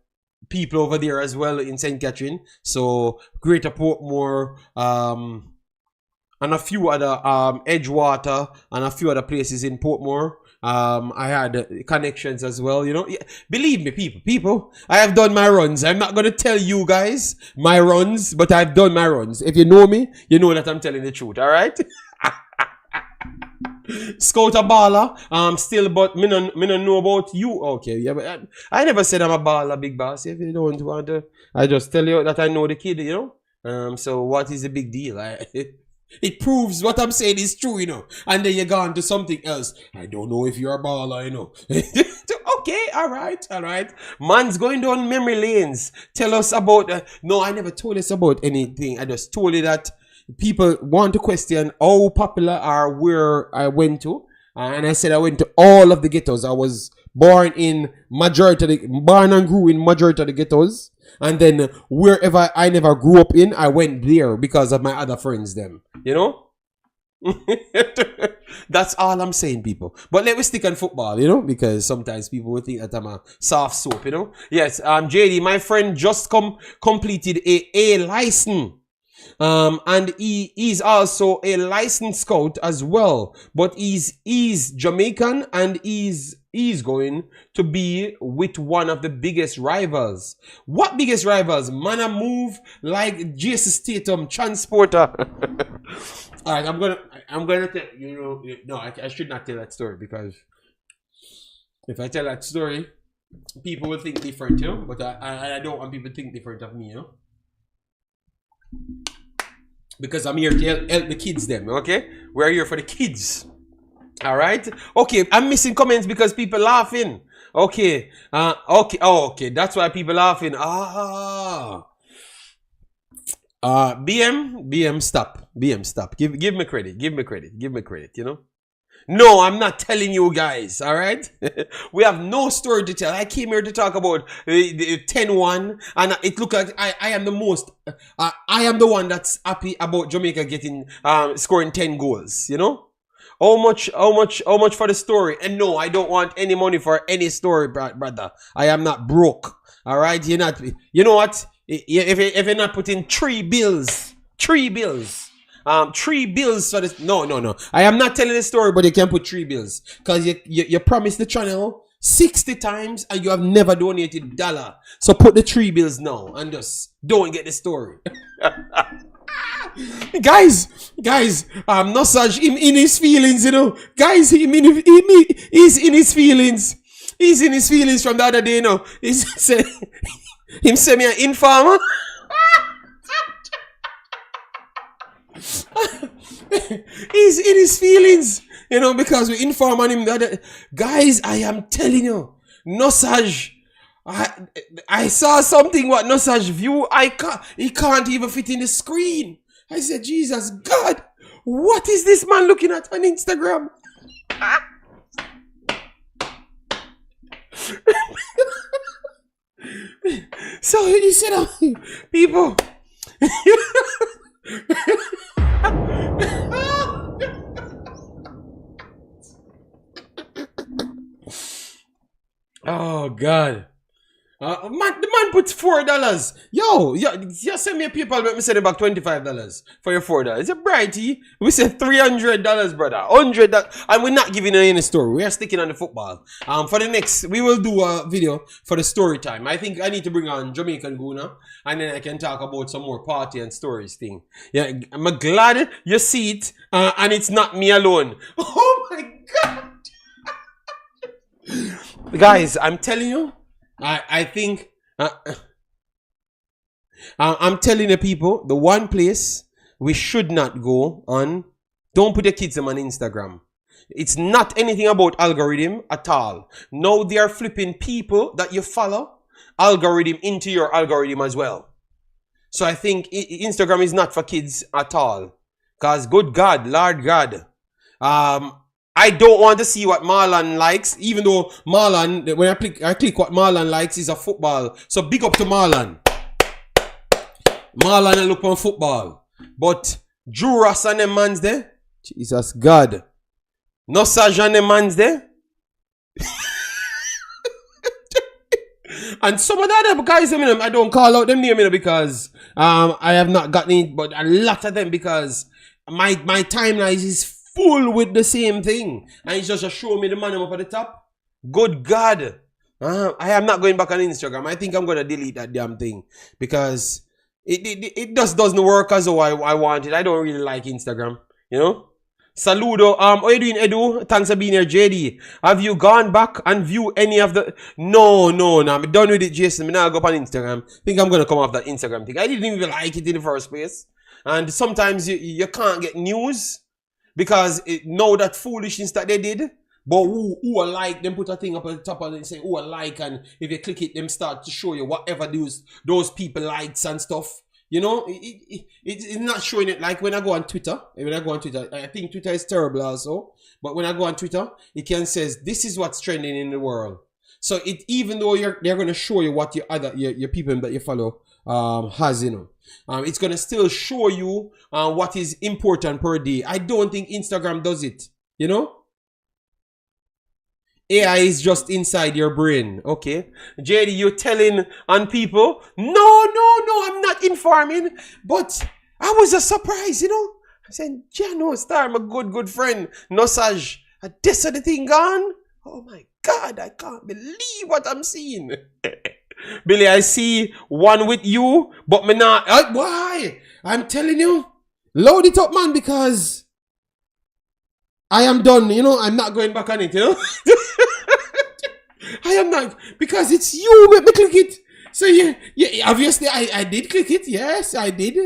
Speaker 1: people over there as well in St. Catherine. So Greater Portmore, and a few other Edgewater and a few other places in Portmore. I had connections as well, you know. Yeah, believe me, people, I have done my runs. I'm not gonna tell you guys my runs, but I've done my runs. If you know me, you know that I'm telling the truth, all right? Scout a baller, still, but me no know about you. Okay, yeah, but I never said I'm a baller, big boss. If you don't want to, I just tell you that I know the kid, you know. So what is the big deal? It proves what I'm saying is true, you know. And then you go on to something else. I don't know if you're a baller, you know. Okay, all right. Man's going down memory lanes. Tell us about. No, I never told us about anything. I just told you that people want to question how popular are where I went to. And I said I went to all of the ghettos. I was born and grew in majority of the ghettos. And then wherever I never grew up in, I went there because of my other friends them. You know? That's all I'm saying, people. But let me stick on football, you know, because sometimes people will think that I'm a soft soap, you know. Yes, JD, my friend just completed a license. And he's also a licensed scout as well, but he's Jamaican, and he's going to be with one of the biggest rivals. What biggest rivals? Man, I move like Jason Statham, transporter. All right, I'm gonna tell you know. No, I should not tell that story, because if I tell that story, people will think different, you know. But I don't want people to think different of me, you know. Because I'm here to help the kids them, okay? We're here for the kids. All right? Okay, I'm missing comments because people laughing. Okay. Okay, that's why people laughing. BM, stop. BM, stop. Give me credit, you know? No, I'm not telling you guys, all right? We have no story to tell. I came here to talk about the 10-1, and it looked like I am the most, I am the one that's happy about Jamaica getting, scoring 10 goals, you know? How much for the story? And no, I don't want any money for any story, brother. I am not broke, all right? You know what? If you're not putting 3 bills for this. No. I am not telling the story, but you can put 3 bills. Because you promised the channel 60 times and you have never donated $1. So put the 3 bills now and just don't get the story. guys, no such him in his feelings, you know. Guys, he's in his feelings. He's in his feelings from the other day, you know. Him say me an informer. He's in his feelings, you know, because we inform on him the other. Guys, I am telling you, Nosage. I saw something what Nosage view. He can't even fit in the screen. I said, Jesus God, what is this man looking at on Instagram? So he said, people. Oh God. The man puts $4. Yo, you send me a PayPal, let me send it back $25 for your $4. It's a brighty. We said $300, brother. $100, and we're not giving any story. We are sticking on the football. For the next, we will do a video for the story time. I think I need to bring on Jamaican Guna, and then I can talk about some more party and stories thing. Yeah, I'm glad you see it, and it's not me alone. Oh my God. Guys, I'm telling you, I think I'm telling the people, the one place we should not go on, don't put your kids on Instagram. It's not anything about algorithm at all. Now they are flipping people that you follow algorithm into your algorithm as well. So I think Instagram is not for kids at all. Because good God, Lord God, I don't want to see what Marlon likes, even though Marlon, when I click what Marlon likes is a football. So big up to Marlon. Marlon and look on football. But Juras and them mans there, Jesus God. No Saj and them mans there. And some of the other guys, I don't call out them name because I have not gotten it, but a lot of them because my timeline is full with the same thing, and it's just show me the man up at the top. Good God, I am not going back on Instagram. I think I'm gonna delete that damn thing because it just doesn't work as though I want it. I don't really like Instagram, you know. Saludo, how you doing, Edu? Thanks for being here, JD. Have you gone back and view any of the? No, I'm done with it, Jason. I'm not go up on Instagram. I think I'm gonna come off that Instagram thing. I didn't even like it in the first place, and sometimes you can't get news. Because know that foolishness that they did, but who are like, them put a thing up at the top and they say who are like, and if you click it, them start to show you whatever those people likes and stuff. You know, it's not showing it like when I go on Twitter. I think Twitter is terrible also, but when I go on Twitter, it can says this is what's trending in the world. So even though they're gonna show you what your people that you follow has, you know. It's gonna still show you what is important per day. I don't think Instagram does it, you know. AI is just inside your brain, okay? JD, you're telling on people, no, I'm not informing, but I was a surprise, you know. I said, Jano Star, my good friend, Nosage, this of the thing gone. Oh my God, I can't believe what I'm seeing. Billy, I see one with you, but me not. Why? I'm telling you, load it up, man, because I am done. You know, I'm not going back on it. You know, I am not, because it's you. Let me click it. So yeah, obviously I did click it. Yes, I did.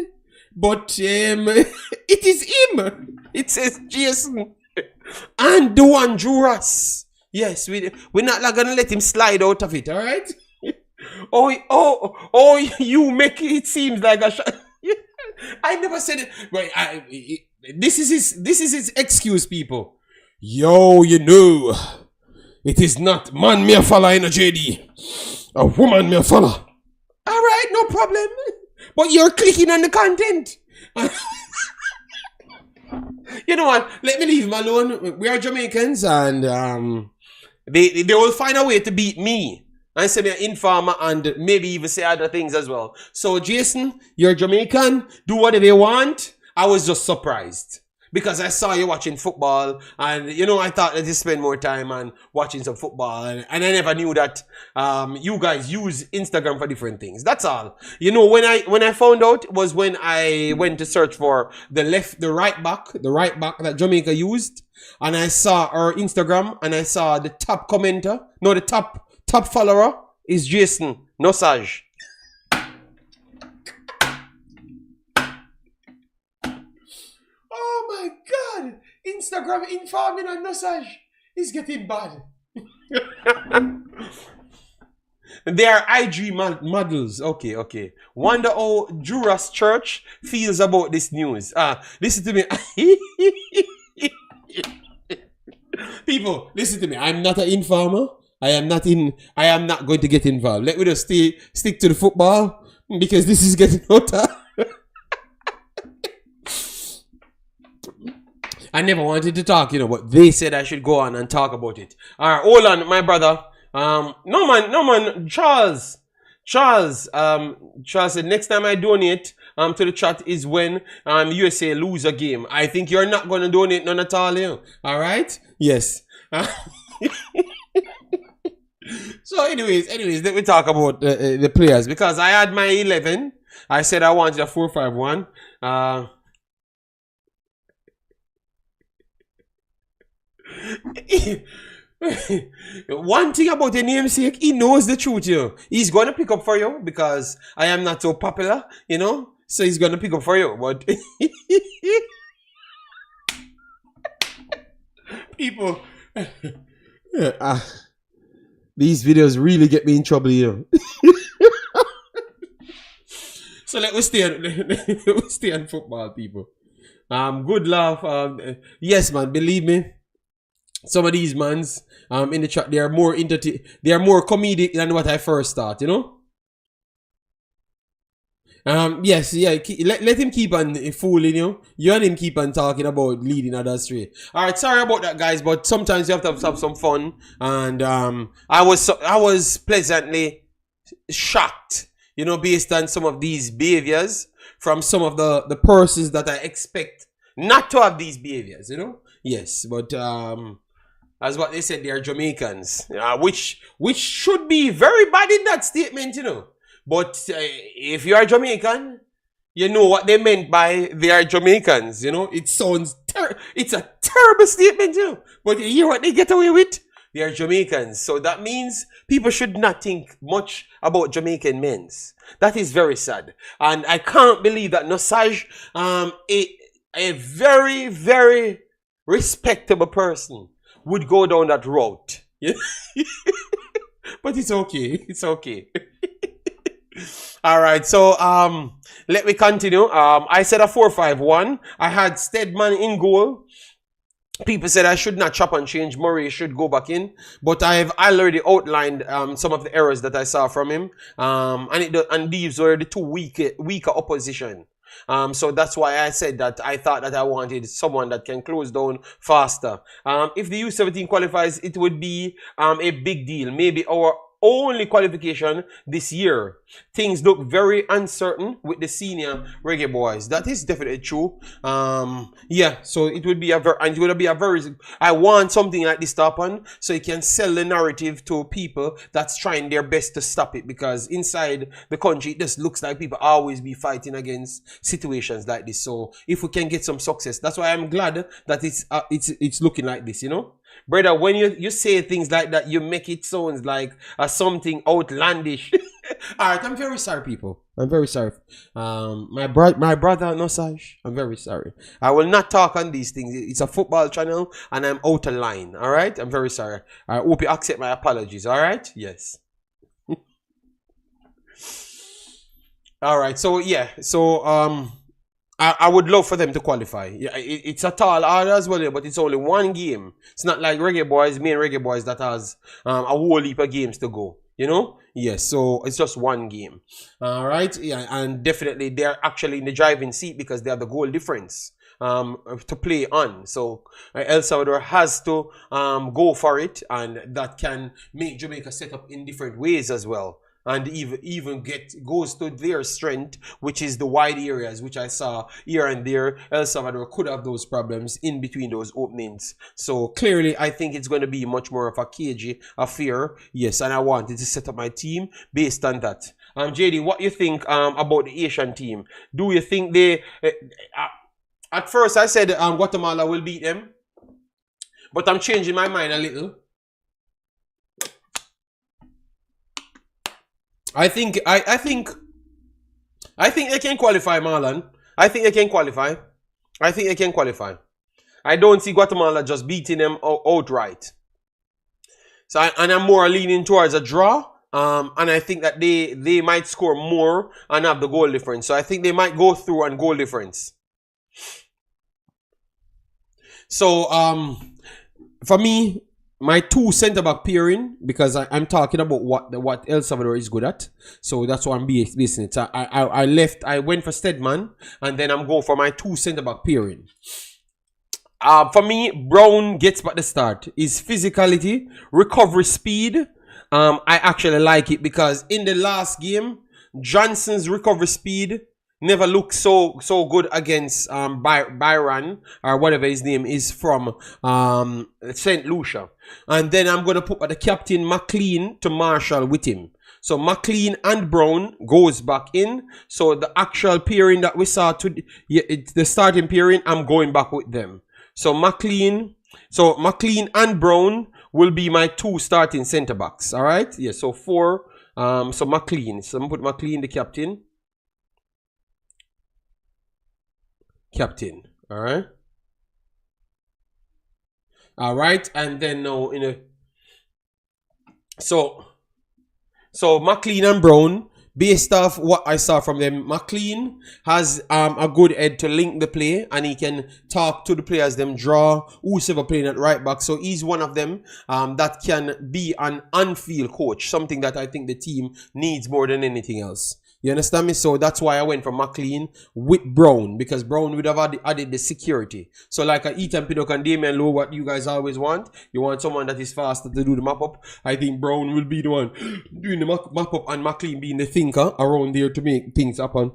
Speaker 1: But it is him. It says Jason and the one Juras. Yes, we're not gonna let him slide out of it. All right. Oh, you make it seem like a shot. I never said it. Wait, this is his excuse, people. Yo, you know, it is not man me a follow in a JD. A woman me a follow. All right, no problem. But you're clicking on the content. You know what? Let me leave him alone. We are Jamaicans, and they will find a way to beat me. And say me an informer and maybe even say other things as well. So Jason, you're Jamaican. Do whatever you want. I was just surprised. because I saw you watching football, and you know I thought that you spend more time on watching some football, and I never knew that you guys use Instagram for different things. That's all. You know, when I found out was when I went to search for the right back that Jamaica used, and I saw her Instagram, and I saw the top commenter, no, the top follower is Jason Nosage. Oh my God! Instagram informing on Nosage is getting bad. They are IG models. Okay. Wonder how Juras Church feels about this news. Listen to me. People, listen to me. I'm not an informer. I am not going to get involved. Let me just stick to the football because this is getting hotter. I never wanted to talk, you know, but they said I should go on and talk about it. All right, hold on, my brother. No man, Charles said next time I donate to the chat is when USA lose a game. I think you're not going to donate none at all, you know. All right? Yes. So anyways, let me talk about the players, because I had my 11. I said I wanted a 4-5-1. One thing about the namesake, he knows the truth, you know. He's gonna pick up for you because I am not so popular, you know. So he's gonna pick up for you, but people, these videos really get me in trouble, you know. So let me stay on football, people. Good laugh. Yes, man. Believe me. Some of these mans in the chat, they are more comedic than what I first thought, you know. Yes, yeah. Let him keep on fooling you. You and him keep on talking about leading others astray. All right, sorry about that, guys, but sometimes you have to have some fun. And I was pleasantly shocked, you know, based on some of these behaviors from some of the persons that I expect not to have these behaviors, you know. Yes, but as what they said, they are Jamaicans, which should be very bad in that statement, you know. But if you are Jamaican, you know what they meant by they are Jamaicans, you know. It sounds it's a terrible statement, you know. But you hear what they get away with? They are Jamaicans. So that means people should not think much about Jamaican men. That is very sad. And I can't believe that Nosage, a very, very respectable person, would go down that route. But it's okay. It's okay. All right. So let me continue. I said a 4-5-1. I had Stedman in goal. People said I should not chop and change. Murray should go back in. But I've already outlined some of the errors that I saw from him. And these were the two weaker opposition. So that's why I said that I thought that I wanted someone that can close down faster. If the U17 qualifies, it would be a big deal. Maybe our only qualification this year. Things look very uncertain with the senior Reggae boys. That is definitely true. Yeah, so it would be I want something like this to happen so you can sell the narrative to people that's trying their best to stop it, because inside the country it just looks like people always be fighting against situations like this. So if we can get some success, that's why I'm glad that it's looking like this, you know. Brother, when you say things like that, you make it sound like something outlandish. All right, I'm very sorry, people. I'm very sorry. My brother, Nosage, I'm very sorry. I will not talk on these things. It's a football channel, and I'm out of line. All right, I'm very sorry. I hope you accept my apologies. All right, yes. All right, so yeah, so I would love for them to qualify. Yeah, it's a tall order as well, but it's only one game. It's not like Reggae Boys, main Reggae Boys that has a whole heap of games to go. You know? Yes, so it's just one game. All right, yeah, and definitely they're actually in the driving seat because they have the goal difference to play on. So El Salvador has to go for it, and that can make Jamaica set up in different ways as well. and even goes to their strength, which is the wide areas, which I saw here and there. El Salvador could have those problems in between those openings. So clearly, I think it's going to be much more of a cagey affair. Yes, and I wanted to set up my team based on that. JD, what you think about the Asian team? Do you think they... at first, I said Guatemala will beat them, but I'm changing my mind a little. I think they can qualify, Marlon. I think they can qualify. I don't see Guatemala just beating them outright. So I'm more leaning towards a draw. And I think that they might score more and have the goal difference. So I think they might go through on goal difference. So for me, my two centre-back pairing, because I'm talking about what El Salvador is good at. So that's what I'm basing it. I went for Stedman, and then I'm going for my two centre-back pairing. For me, Brown gets back the start. His physicality, recovery speed, I actually like it, because in the last game, Johnson's recovery speed never looked so good against Byron, or whatever his name is, from St. Lucia. And then I'm going to put the captain McLean to Marshall with him. So McLean and Brown goes back in. So the actual pairing that we saw today, the starting pairing, I'm going back with them. So McLean and Brown will be my two starting centre backs. All right. Yeah. So 4. So McLean. So I'm going to put McLean the captain. All right. And then now so McLean and Brown, based off what I saw from them, McLean has a good head to link the play, and he can talk to the players, them draw who's ever playing at right back. So he's one of them that can be an on-field coach, something that I think the team needs more than anything else. You understand me? So that's why I went for McLean with Brown, because Brown would have added the security. So like a Ethan Pinnock and Damian Lowe, what you guys always want. You want someone that is faster to do the map up. I think Brown will be the one doing the map up, and McLean being the thinker around there to make things happen.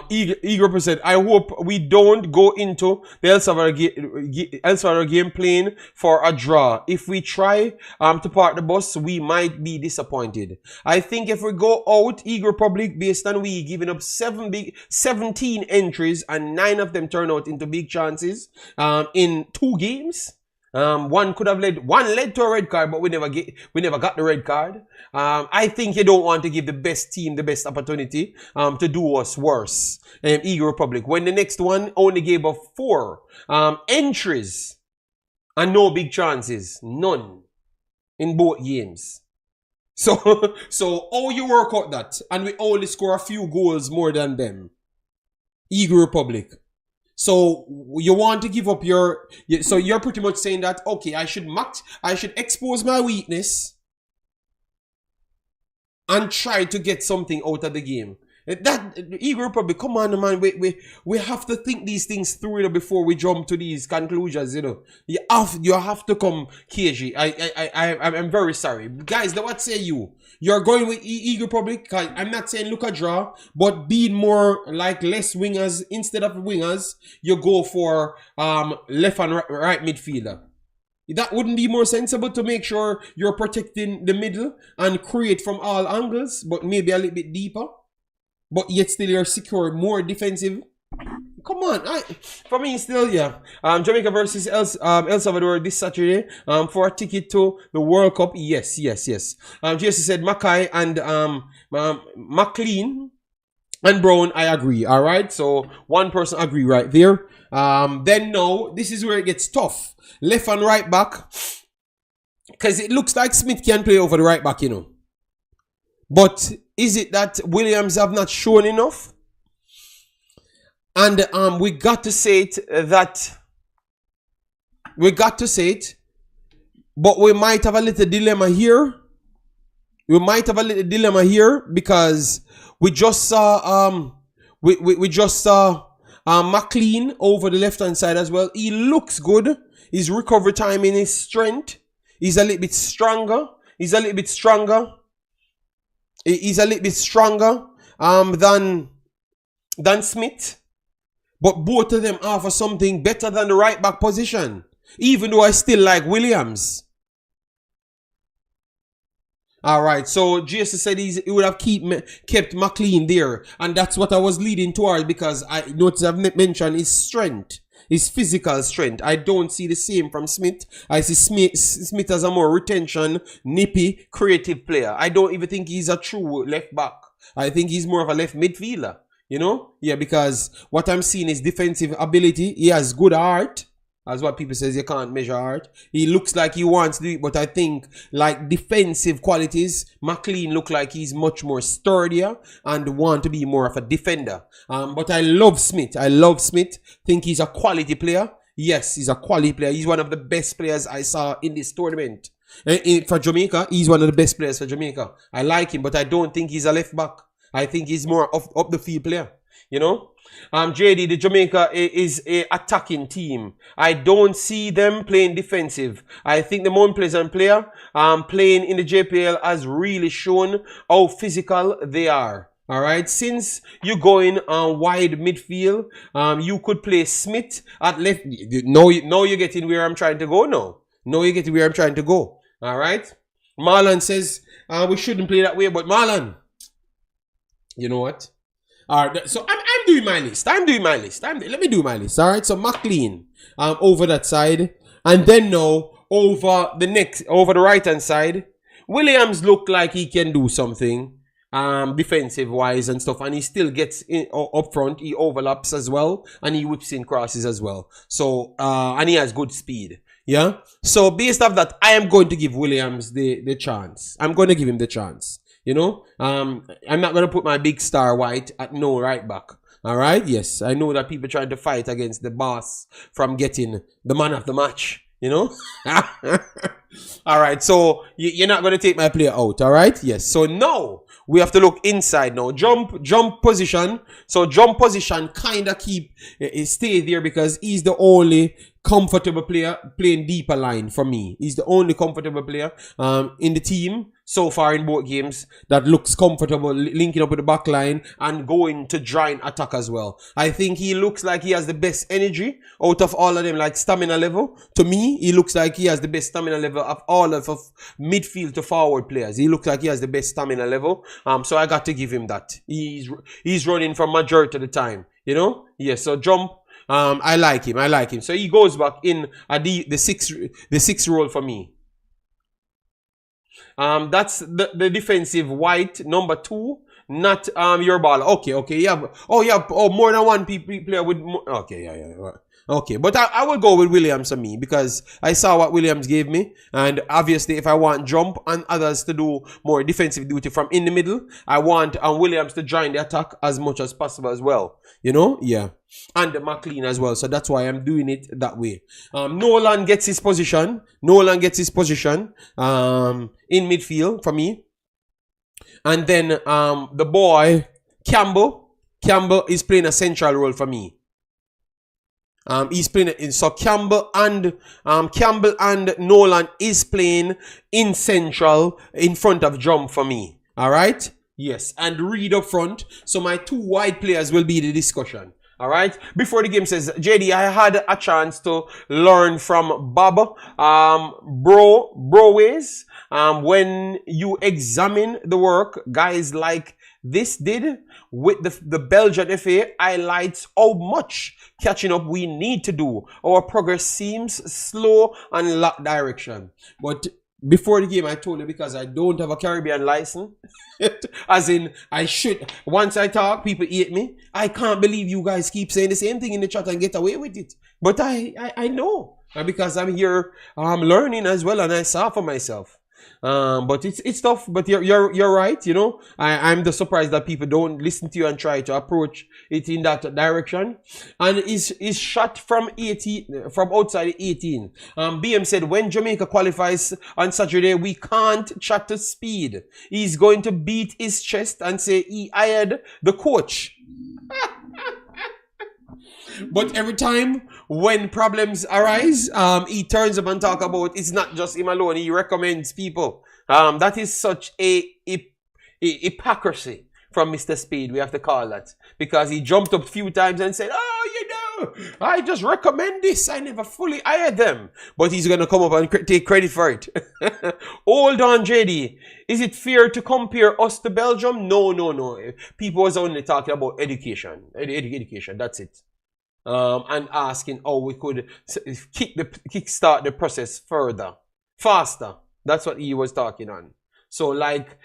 Speaker 1: Eager said, I hope we don't go into the El Salvador game playing for a draw. If we try to park the bus, we might be disappointed. I think if we go out, Eager Republic, based on we giving up 17 entries and 9 of them turn out into big chances in 2 games. One led to a red card, but we never got the red card. I think you don't want to give the best team the best opportunity to do us worse. Eagle Republic, when the next one only gave up 4 entries and no big chances, none in both games. So how you work out that, and we only score a few goals more than them, Eagle Republic. So you want to give up so you're pretty much saying that, okay, I should expose my weakness and try to get something out of the game. That Eagle Republic, come on, man, we have to think these things through before we jump to these conclusions. You have to come cagey. I'm very sorry, guys. What say you? You're going with Eagle Republic. I'm not saying look a draw, but being more like less wingers instead of wingers, you go for left and right midfielder. That wouldn't be more sensible to make sure you're protecting the middle and create from all angles, but maybe a little bit deeper. But yet still you're secure, more defensive. Come on, for me still, yeah. Jamaica versus El Salvador this Saturday for a ticket to the World Cup. Yes. Jesse said Mackay and McLean and Brown. I agree. All right, so one person agree right there. Then no, this is where it gets tough. Left and right back, because it looks like Smith can play over the right back, But is it that Williams have not shown enough? And we got to say it but we might have a little dilemma here. Because we just saw McLean over the left hand side as well. He looks good. His recovery time in his strength. He's a little bit stronger. He's a little bit stronger than Smith. But both of them offer something better than the right back position. Even though I still like Williams. Alright, so Jason said he would have kept McLean there. And that's what I was leading towards, because I noticed I've mentioned his strength. His physical strength. I don't see the same from Smith. I see Smith as a more retention, nippy, creative player. I don't even think he's a true left back. I think he's more of a left midfielder. You know? Yeah, because what I'm seeing is defensive ability. He has good heart. That's what people says, you can't measure heart. He looks like he wants to do it, but I think like defensive qualities, McLean look like he's much more sturdier and want to be more of a defender. But I love Smith. I love Smith. Think he's a quality player. Yes, he's a quality player. He's one of the best players I saw in this tournament. For Jamaica, he's one of the best players for Jamaica. I like him, but I don't think he's a left back. I think he's more up the field player. You know? JD, the Jamaica is a attacking team. I don't see them playing defensive. I think the Mount Pleasant player playing in the JPL has really shown how physical they are. Alright, since you're going wide midfield, you could play Smith at left. No, you're getting where I'm trying to go now. No, you're getting where I'm trying to go. Alright? Marlon says we shouldn't play that way, but Marlon, you know what? Alright, so I'm doing my list. Let me do my list. Alright, so McLean over that side. And then now over the right hand side, Williams looked like he can do something defensive wise and stuff, and he still gets in up front. He overlaps as well, and he whips in crosses as well. So and he has good speed. Yeah. So based off that, I am going to give Williams the chance. I'm going to give him the chance. You know, I'm not going to put my big star White at no right back. All right. Yes, I know that people trying to fight against the boss from getting the man of the match. You know. All right. So you're not going to take my player out. All right. Yes. So now we have to look inside now. Jump position. So jump position kind of stay there because he's the only comfortable player playing deeper line for me. He's the only comfortable player in the team so far in both games that looks comfortable linking up with the back line and going to join attack as well. I think he looks like he has the best energy out of all of them, like stamina level. To me, he looks like he has the best stamina level of all of midfield to forward players. He looks like he has the best stamina level. So I got to give him that. He's running for majority of the time. You know? Yes, so jump. I like him. So he goes back in the sixth role for me. That's the defensive White number 2, not your ball. Okay, yeah. Oh, more than one player with. Okay, yeah. Okay, but I will go with Williams for me because I saw what Williams gave me, and obviously if I want jump and others to do more defensive duty from in the middle, I want Williams to join the attack as much as possible as well. You know, yeah, and McLean as well. So that's why I'm doing it that way. Nolan gets his position. In midfield for me, and then the boy Campbell is playing a central role for me. He's playing it in, so Campbell and Nolan is playing in central in front of Jump for me. All right. Yes, and Reed up front. So my 2 wide players will be the discussion. All right. Before the game says, JD, I had a chance to learn from Bob, Broways. When you examine the work guys like this did with the Belgian FA, highlights how much catching up we need to do. Our progress seems slow and lack direction. But before the game, I told you because I don't have a Caribbean license. As in, I should. Once I talk, people hate me. I can't believe you guys keep saying the same thing in the chat and get away with it. But I know. Because I'm here, I'm learning as well, and I saw for myself. But it's tough. But you're right. You know, I'm just surprised that people don't listen to you and try to approach it in that direction. And is shot from 18 from outside 18. BM said when Jamaica qualifies on Saturday, we can't chat to speed. He's going to beat his chest and say he hired the coach. But every time when problems arise, he turns up and talk about it's not just him alone. He recommends people. That is such a hypocrisy from Mr. Speed, we have to call that. Because he jumped up a few times and said, oh, you know, I just recommend this. I never fully hired them. But he's going to come up and take credit for it. Hold on, JD. Is it fair to compare us to Belgium? No, no, no. People was only talking about education. Education, that's it. And asking how we could kickstart the process further, faster. That's what he was talking on. So like,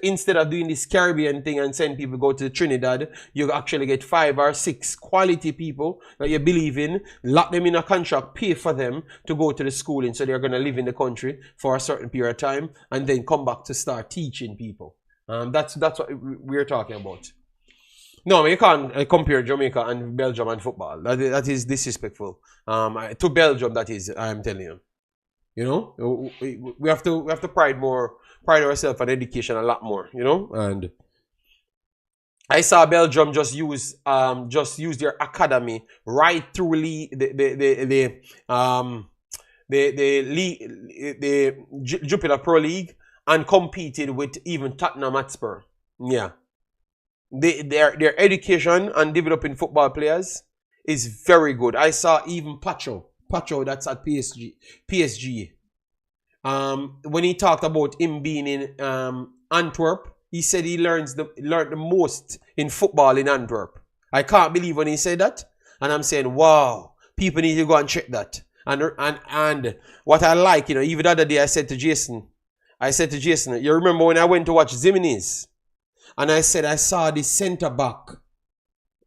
Speaker 1: instead of doing this Caribbean thing and send people go to Trinidad, you actually get 5 or 6 quality people that you believe in, lock them in a contract, pay for them to go to the schooling, so they're going to live in the country for a certain period of time and then come back to start teaching people. That's what we're talking about. No, you can't compare Jamaica and Belgium and football. That is disrespectful. To Belgium, that is, I'm telling you. You know, we have to pride ourselves on education a lot more, you know. And I saw Belgium just use their academy right through the Jupiter Pro League and competed with even Tottenham Hotspur. Yeah, their education and developing football players is very good. I saw even Pacho, that's at PSG. When he talked about him being in Antwerp, he said he learned the most in football in Antwerp. I can't believe when he said that, and I'm saying, wow, people need to go and check that. And what I like, you know, even the other day I said to Jason, you remember when I went to watch Zimines, and I said I saw the centre back.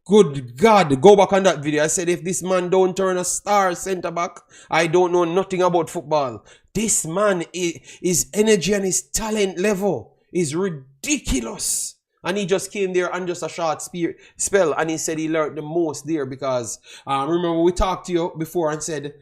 Speaker 1: Good God, go back on that video. I said, if this man don't turn a star centre back, I don't know nothing about football. This man, his energy and his talent level is ridiculous. And he just came there on just a short spell, and he said he learned the most there because, remember we talked to you before and said,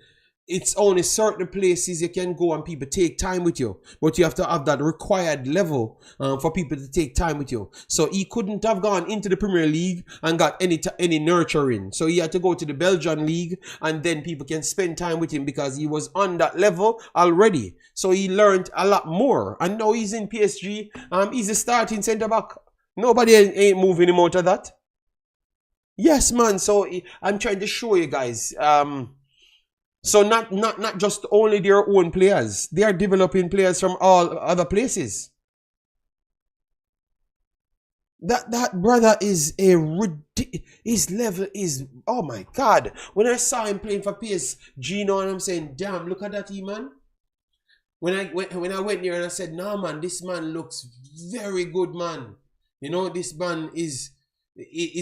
Speaker 1: it's only certain places you can go and people take time with you. But you have to have that required level for people to take time with you. So he couldn't have gone into the Premier League and got any nurturing. So he had to go to the Belgian League, and then people can spend time with him because he was on that level already. So he learned a lot more. And now he's in PSG. He's a starting centre-back. Nobody ain't moving him out of that. Yes, man. So I'm trying to show you guys. So not just only their own players. They are developing players from all other places. That brother is his level is, oh my God. When I saw him playing for PSG now, and I'm saying, damn, look at that, man. When I went there and I said, nah, man, this man looks very good, man. You know, this man is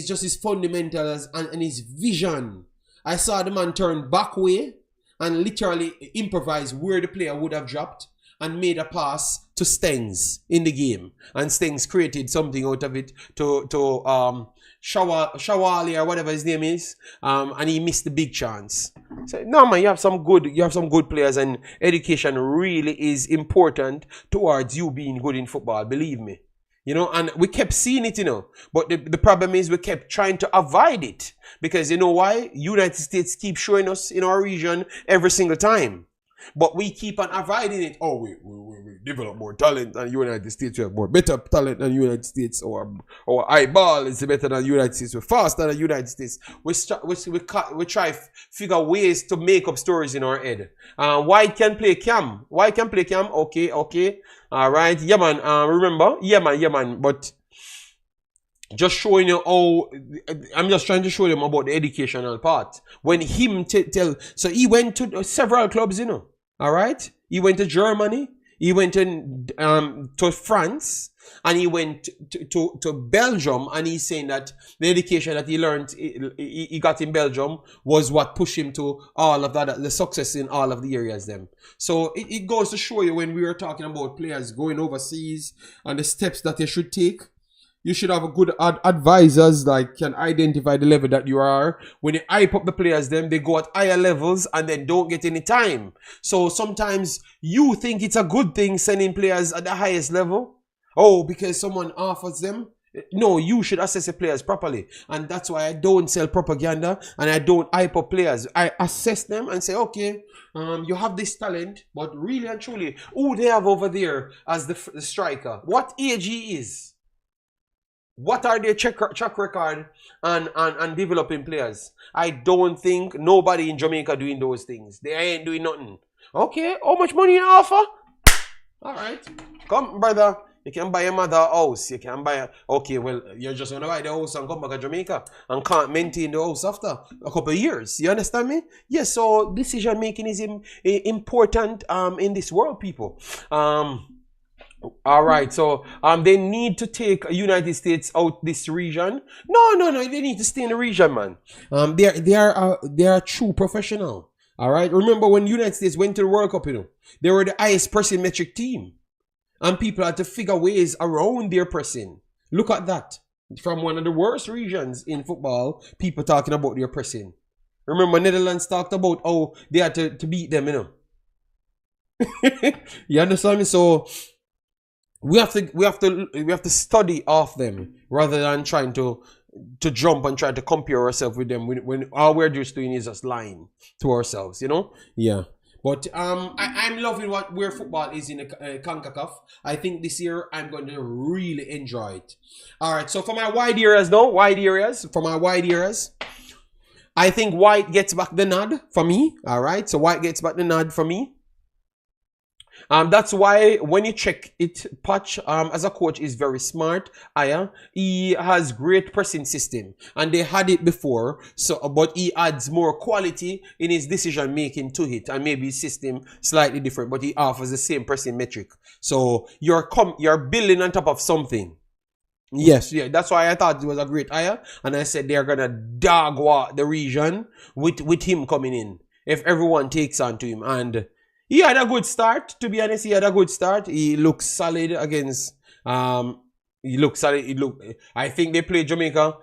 Speaker 1: just his fundamentals and his vision. I saw the man turn back way and literally improvise where the player would have dropped and made a pass to Stengs in the game. And Stengs created something out of it to Shawali or whatever his name is. And he missed the big chance. So, no, man, you have some good players, and education really is important towards you being good in football, believe me. You know, and we kept seeing it, you know, but the problem is we kept trying to avoid it because you know why? United States keep showing us in our region every single time, but we keep on avoiding it. Oh, we develop more talent than United States. We have more better talent than United States. Our eyeball is better than United States. We're faster than United States. We try figure ways to make up stories in our head. White can play Cam. White can play Cam. Okay. All right, yeah, man. Remember, yeah, man. But just showing you how I'm just trying to show them about the educational part. When him so he went to several clubs, you know. All right, he went to Germany, he went to France, and he went to Belgium, and he's saying that the education that he learned, he got in Belgium was what pushed him to all of that, the success in all of the areas them. So it goes to show you when we were talking about players going overseas and the steps that they should take. You should have a good advisors that can identify the level that you are. When you hype up the players, they go at higher levels and then don't get any time. So sometimes you think it's a good thing sending players at the highest level. Oh, because someone offers them. No, you should assess the players properly. And that's why I don't sell propaganda and I don't hype up players. I assess them and say, okay, you have this talent, but really and truly, who they have over there as the striker, what age he is. What are their track record and developing players? I don't think nobody in Jamaica doing those things. They ain't doing nothing. Okay, how much money you offer? All right, come, brother. You can buy a mother house. You can buy okay, well, you're just gonna buy the house and come back to Jamaica and can't maintain the house after a couple of years. You understand me? Yes, so decision making is important in this world, people. All right, so they need to take United States out this region. No, they need to stay in the region, man. They are true professional. All right, remember when United States went to the World Cup, they were the highest pressing metric team. And people had to figure ways around their pressing. Look at that. From one of the worst regions in football, people talking about their pressing. Remember, Netherlands talked about how they had to beat them, You understand me? So we have to study off them rather than trying to jump and try to compare ourselves with them when all we're just doing is just lying to ourselves, Yeah. But I'm loving where football is in the Concacaf. I think this year I'm going to really enjoy it. All right, so for my wide areas, I think White gets back the nod for me. All right, so White gets back the nod for me. That's why when you check it, Patch as a coach is very smart. He has great pressing system, and they had it before. So, but he adds more quality in his decision making to it, and maybe his system slightly different, but he offers the same pressing metric. So you're building on top of something. Yes, yeah, that's why I thought it was a great hire, and I said they're gonna dog walk the region with him coming in if everyone takes on to him. And he had a good start, to be honest. He had a good start. He looks solid against. He looks solid. I think they played Jamaica.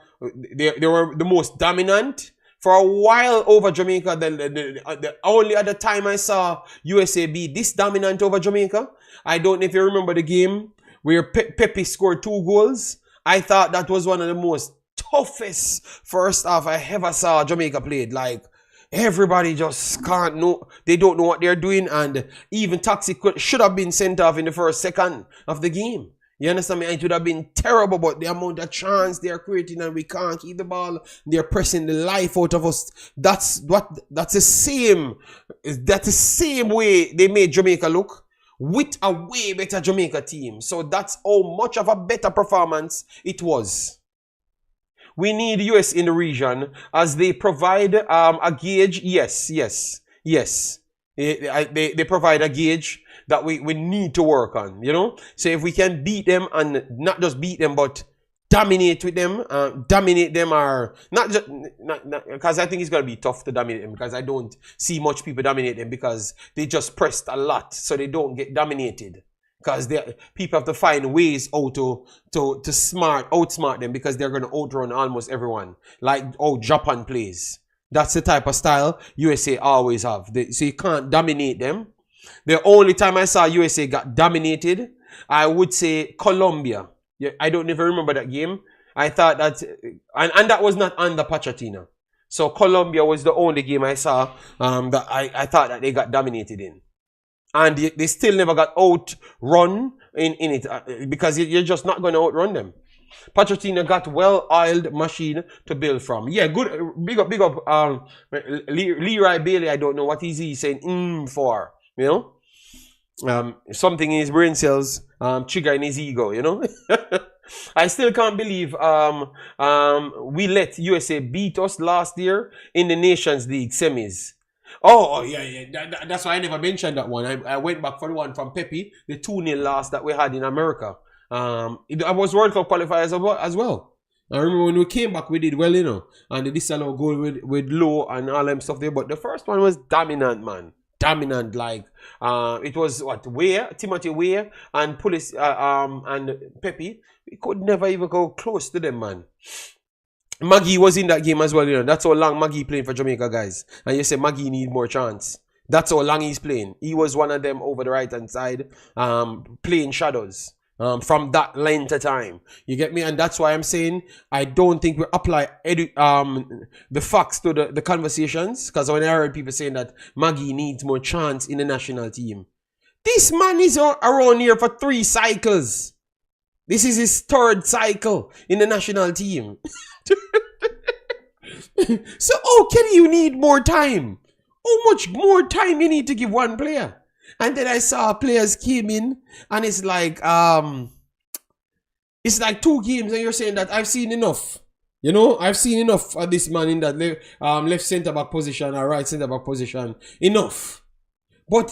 Speaker 1: They were the most dominant for a while over Jamaica. The only other time I saw USA be this dominant over Jamaica, I don't know if you remember the game where Pepe scored 2 goals. I thought that was one of the most toughest first half I ever saw Jamaica played. Like, everybody just can't know. They don't know what they're doing, and even Toxic should have been sent off in the first second of the game. You understand me? It would have been terrible, but the amount of chance they're creating and we can't keep the ball, they're pressing the life out of us. That's the same way they made Jamaica look with a way better Jamaica team. So that's how much of a better performance it was. We need US in the region as they provide a gauge. Yes. They provide a gauge that we need to work on, So if we can beat them, and not just beat them, but dominate with them, or not just, because I think it's going to be tough to dominate them, because I don't see much people dominate them because they just pressed a lot, so they don't get dominated. Because people have to find ways how to outsmart them, because they're going to outrun almost everyone. Like Japan plays. That's the type of style USA always have. So you can't dominate them. The only time I saw USA got dominated, I would say Colombia. Yeah, I don't even remember that game. I thought that, and that was not under Pochettino. So Colombia was the only game I saw that I thought that they got dominated in. And they still never got outrun in it, because you're just not going to outrun them. Pochettino got well-oiled machine to build from. Yeah, good. Big up. Leroy Bailey, I don't know what is he saying for. Something in his brain cells trigger in his ego. I still can't believe we let USA beat us last year in the Nations League semis. Oh yeah. That's why I never mentioned that one. I went back for the one from Pepe, the 2-0 loss that we had in America. I was World Cup qualifiers as well. I remember when we came back, we did well, and the disallowed goal with Low and all them stuff there. But the first one was dominant, man. Dominant, like it was Timothy Weah and Police and Pepe. We could never even go close to them, man. Maggie was in that game as well, That's how long Maggie playing for Jamaica, guys. And you say Maggie need more chance. That's how long he's playing. He was one of them over the right-hand side, playing shadows from that length of time. You get me? And that's why I'm saying I don't think we apply the facts to the conversations. Because when I heard people saying that Maggie needs more chance in the national team. This man is around here for 3 cycles. This is his third cycle in the national team. So, oh, can you need more time? How much more time you need to give one player? And then I saw players came in, and it's like 2 games, and you're saying that I've seen enough. You know, I've seen enough of this man in that left centre back position or right centre back position. Enough. But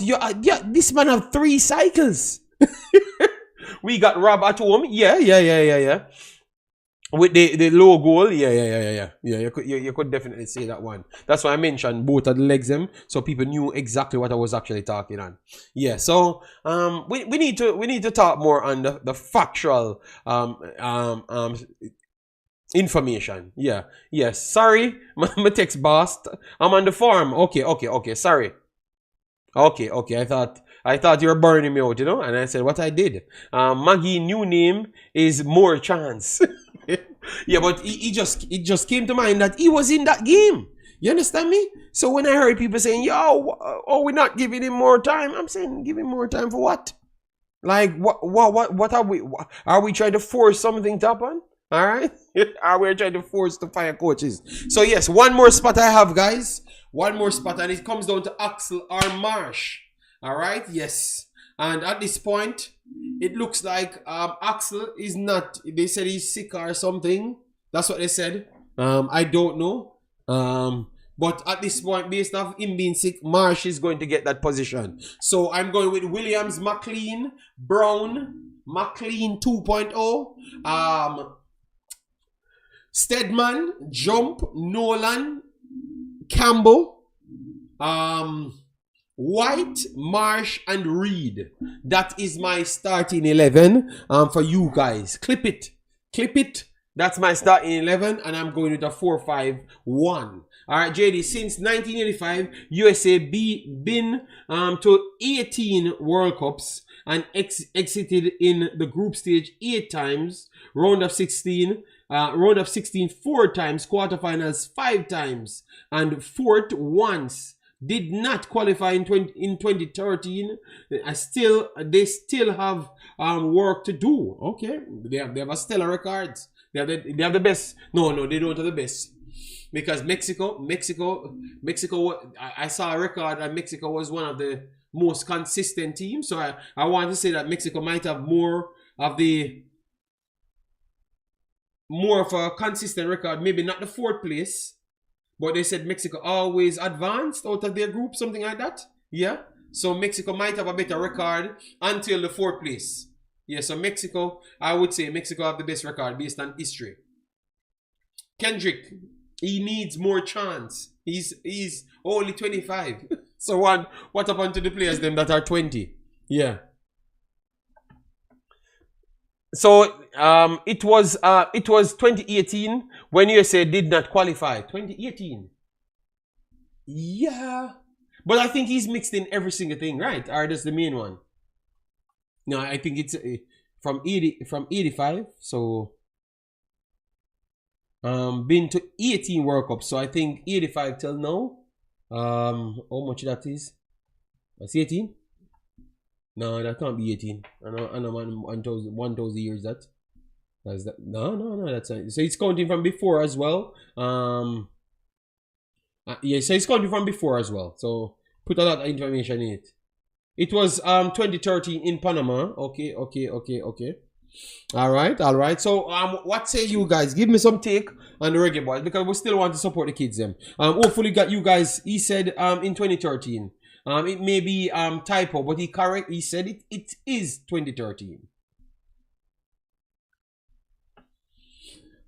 Speaker 1: this man have 3 cycles. We got Rob at home. Yeah. With the low goal. Yeah. You could definitely say that one. That's why I mentioned both of the legs them, so people knew exactly what I was actually talking on. Yeah. So we need to talk more on the factual information. Yeah. Yes. Sorry, my text bossed. I'm on the farm. Okay. Sorry. Okay. I thought you were burning me out, you know? And I said what I did. Maggie new name is More Chance. Yeah, but it just came to mind that he was in that game. You understand me? So when I heard people saying, yo, we're not giving him more time, I'm saying give him more time for what? Like what are we trying to force something to happen? All right? Are we trying to force to fire coaches? So yes, one more spot I have, guys. One more spot, and it comes down to Axel or Marsh. All right? Yes. And at this point, it looks like Axel is not. They said he's sick or something. That's what they said. I don't know. But at this point, based off him being sick, Marsh is going to get that position. So I'm going with Williams, McLean, Brown, McLean 2.0, Stedman, Jump, Nolan, Campbell, White, Marsh, and Reed. That is my starting 11 for you guys. Clip it. That's my starting 11, and I'm going with a 4-5-1. All right, JD. Since 1985, USA been to 18 World Cups and exited in the group stage 8 times, round of 16 4 times, quarterfinals 5 times, and fourth once. Did not qualify in 2013. They still have work to do. Okay, they have a stellar records. They have the best. No, they don't have the best, because Mexico. I saw a record that Mexico was one of the most consistent teams. So I want to say that Mexico might have more of a consistent record. Maybe not the 4th place. But they said Mexico always advanced out of their group, something like that. Yeah. So Mexico might have a better record until the 4th place. Yeah, so Mexico, I would say Mexico have the best record based on history. Kendrick, he needs more chance. He's only 25. So what happened to the players them that are 20? Yeah. So it was 2018 when USA did not qualify. 2018. Yeah. But I think he's mixed in every single thing, right? Or that's the main one. No, I think it's from 85. So been to 18 World Cups. So I think 85 till now. How much that is? That's 18? No, that can't be 18. I know 1,000 years that. That's that. No, that's not. So it's counting from before as well. Yeah, so it's counting from before as well. So put a lot of information in it. It was 2013 in Panama. Okay. All right. So what say you guys? Give me some take on the Reggae Boys, because we still want to support the kids them. Hopefully got you guys. He said in 2013. It may be typo, but he said it is 2013.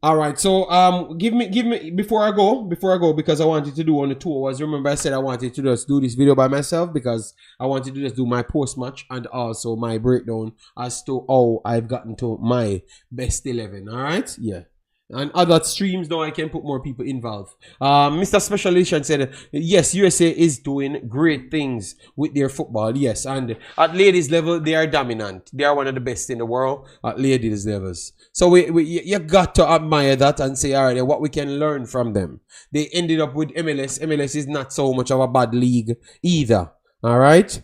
Speaker 1: All right, so give me before I go, because I wanted to do on the 2 hours. Remember I said I wanted to just do this video by myself because I wanted to just do my post match and also my breakdown as to how I've gotten to my best 11. All right, yeah. And other streams, now I can put more people involved. Mr. Special Edition said, yes, USA is doing great things with their football. Yes, and at ladies level, they are dominant. They are one of the best in the world at ladies levels. So you got to admire that and say, all right, what we can learn from them. They ended up with MLS. MLS is not so much of a bad league either. All right.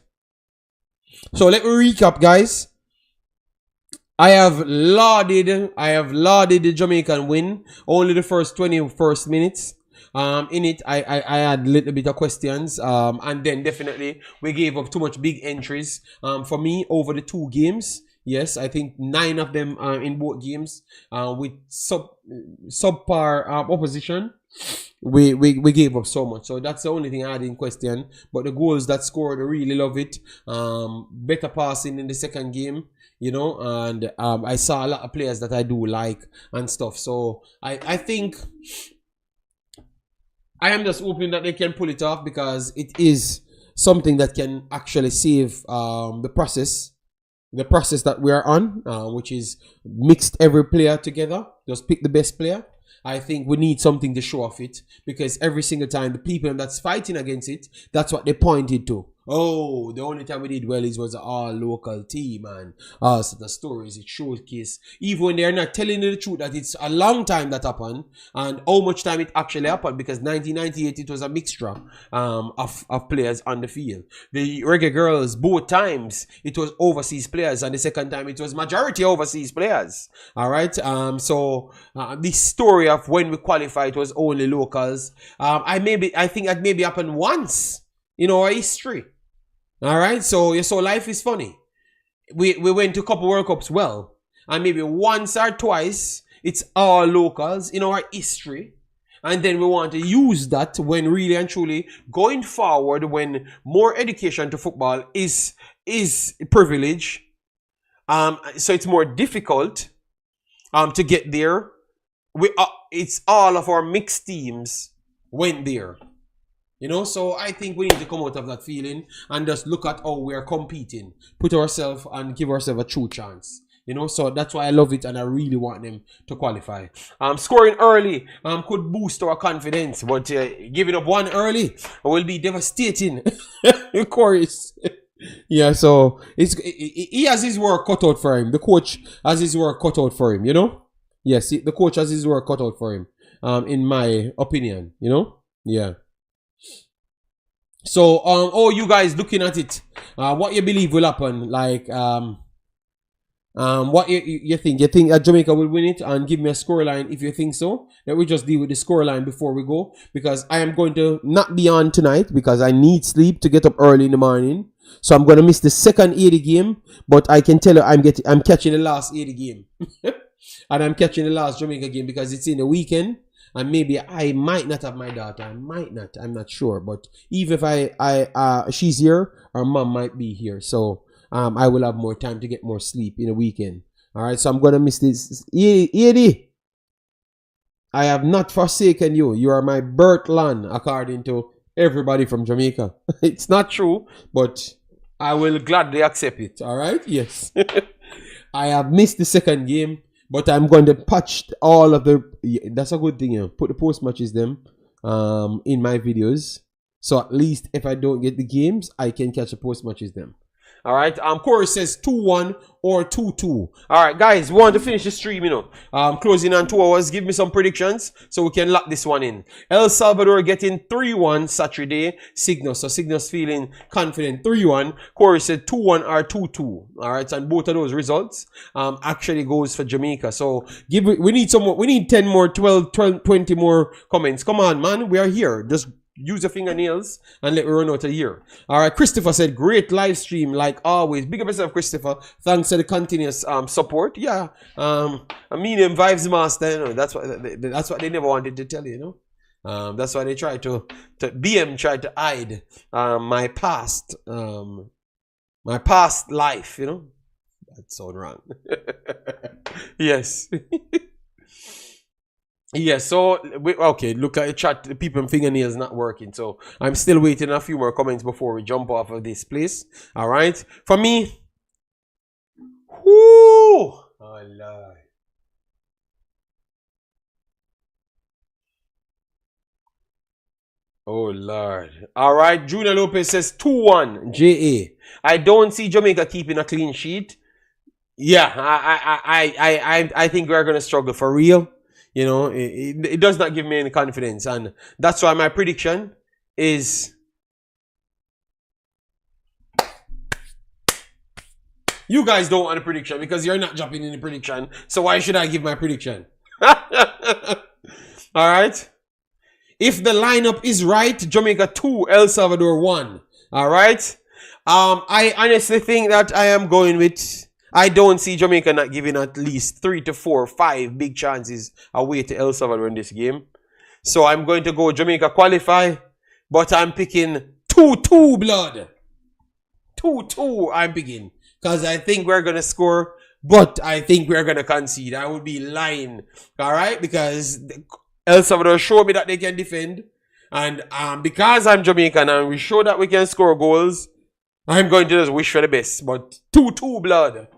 Speaker 1: So let me recap, guys. I have lauded the Jamaican win. Only the first 21st minutes. In it, I had a little bit of questions. And then definitely we gave up too much big entries. For me, over the two games. Yes, I think 9 of them in both games. With subpar opposition. We gave up so much. So that's the only thing I had in question. But the goals that scored, I really love it. Better passing in the second game, you know, and I saw a lot of players that I do like and stuff. So I think I am just hoping that they can pull it off, because it is something that can actually save the process that we are on, which is mixed every player together. Just pick the best player. I think we need something to show off it, because every single time the people that's fighting against it, that's what they pointed to. Oh, the only time we did well was an all-local team, and so the stories it showcase. Even when they're not telling you the truth that it's a long time that happened, and how much time it actually happened, because 1998 it was a mixture of players on the field. The Reggae Girlz, both times it was overseas players, and the second time it was majority overseas players. All right. So this story of when we qualified was only locals. I think that maybe happened once in our history. All right, so life is funny. We went to a couple World Cups well, and maybe once or twice it's all locals in our history, and then we want to use that when really and truly going forward, when more education to football is privilege. So it's more difficult to get there. It's all of our mixed teams went there. You know, so I think we need to come out of that feeling and just look at how we are competing, put ourselves and give ourselves a true chance. You know, so that's why I love it, and I really want them to qualify. Scoring early could boost our confidence, but giving up one early will be devastating. Of course. Yeah, so he has his work cut out for him. The coach has his work cut out for him, you know? Yes, the coach has his work cut out for him, in my opinion, you know? Yeah. So, oh, you guys looking at it, what you believe will happen? Like, what you think? You think that Jamaica will win it? And give me a scoreline if you think so. Let me just deal with the scoreline before we go, because I am going to not be on tonight because I need sleep to get up early in the morning. So I'm going to miss the second 80 game, but I can tell you I'm catching the last 80 game, and I'm catching the last Jamaica game because it's in the weekend. And maybe I might not have my daughter. I might not. I'm not sure. But even if she's here, her mom might be here. So I will have more time to get more sleep in the weekend. All right. So I'm gonna miss this. Edie, I have not forsaken you. You are my birthland, according to everybody from Jamaica. It's not true, but I will gladly accept it. All right. Yes. I have missed the second game. But I'm going to patch all of the. That's a good thing, you know. Put the post matches them in my videos. So at least if I don't get the games, I can catch the post matches them. All right. Corey says 2-1 or 2-2. All right, guys. We want to finish the stream, you know. Closing on 2 hours. Give me some predictions so we can lock this one in. El Salvador getting 3-1 Saturday. Signos. So Signos feeling confident. 3-1. Corey said 2-1 or 2-2. All right. And both of those results actually goes for Jamaica. So we need some more. We need 10 more, 12, 20 more comments. Come on, man. We are here. Just use your fingernails and let me run out of here. All right, Christopher said, great live stream like always. Big up yourself, Christopher. Thanks for the continuous support. Yeah, I mean, them vibes master, you know, that's what they never wanted to tell you, you know. That's why they try to BM tried to hide my past life, you know. That sounds wrong. Yes. Yeah, so, okay, look at the chat, the people fingernails not working, so I'm still waiting a few more comments before we jump off of this place, alright? For me, whoo! Oh, Lord. Oh, Lord. Alright, Junior Lopez says 2-1, JA. I don't see Jamaica keeping a clean sheet. Yeah, I think we're going to struggle for real. You know, it does not give me any confidence. And that's why my prediction is You guys don't want a prediction because you're not jumping in the prediction. So why should I give my prediction? All right. If the lineup is right, Jamaica 2, El Salvador 1. All right. I honestly think that I am going with. I don't see Jamaica not giving at least 3 to 4, 5 big chances away to El Salvador in this game. So I'm going to go Jamaica qualify, but I'm picking 2-2 blood. 2-2 I'm picking. Because I think we're going to score, but I think we're going to concede. I would be lying. Alright? Because El Salvador showed me that they can defend. And because I'm Jamaican and we show that we can score goals, I'm going to just wish for the best. But 2-2 blood.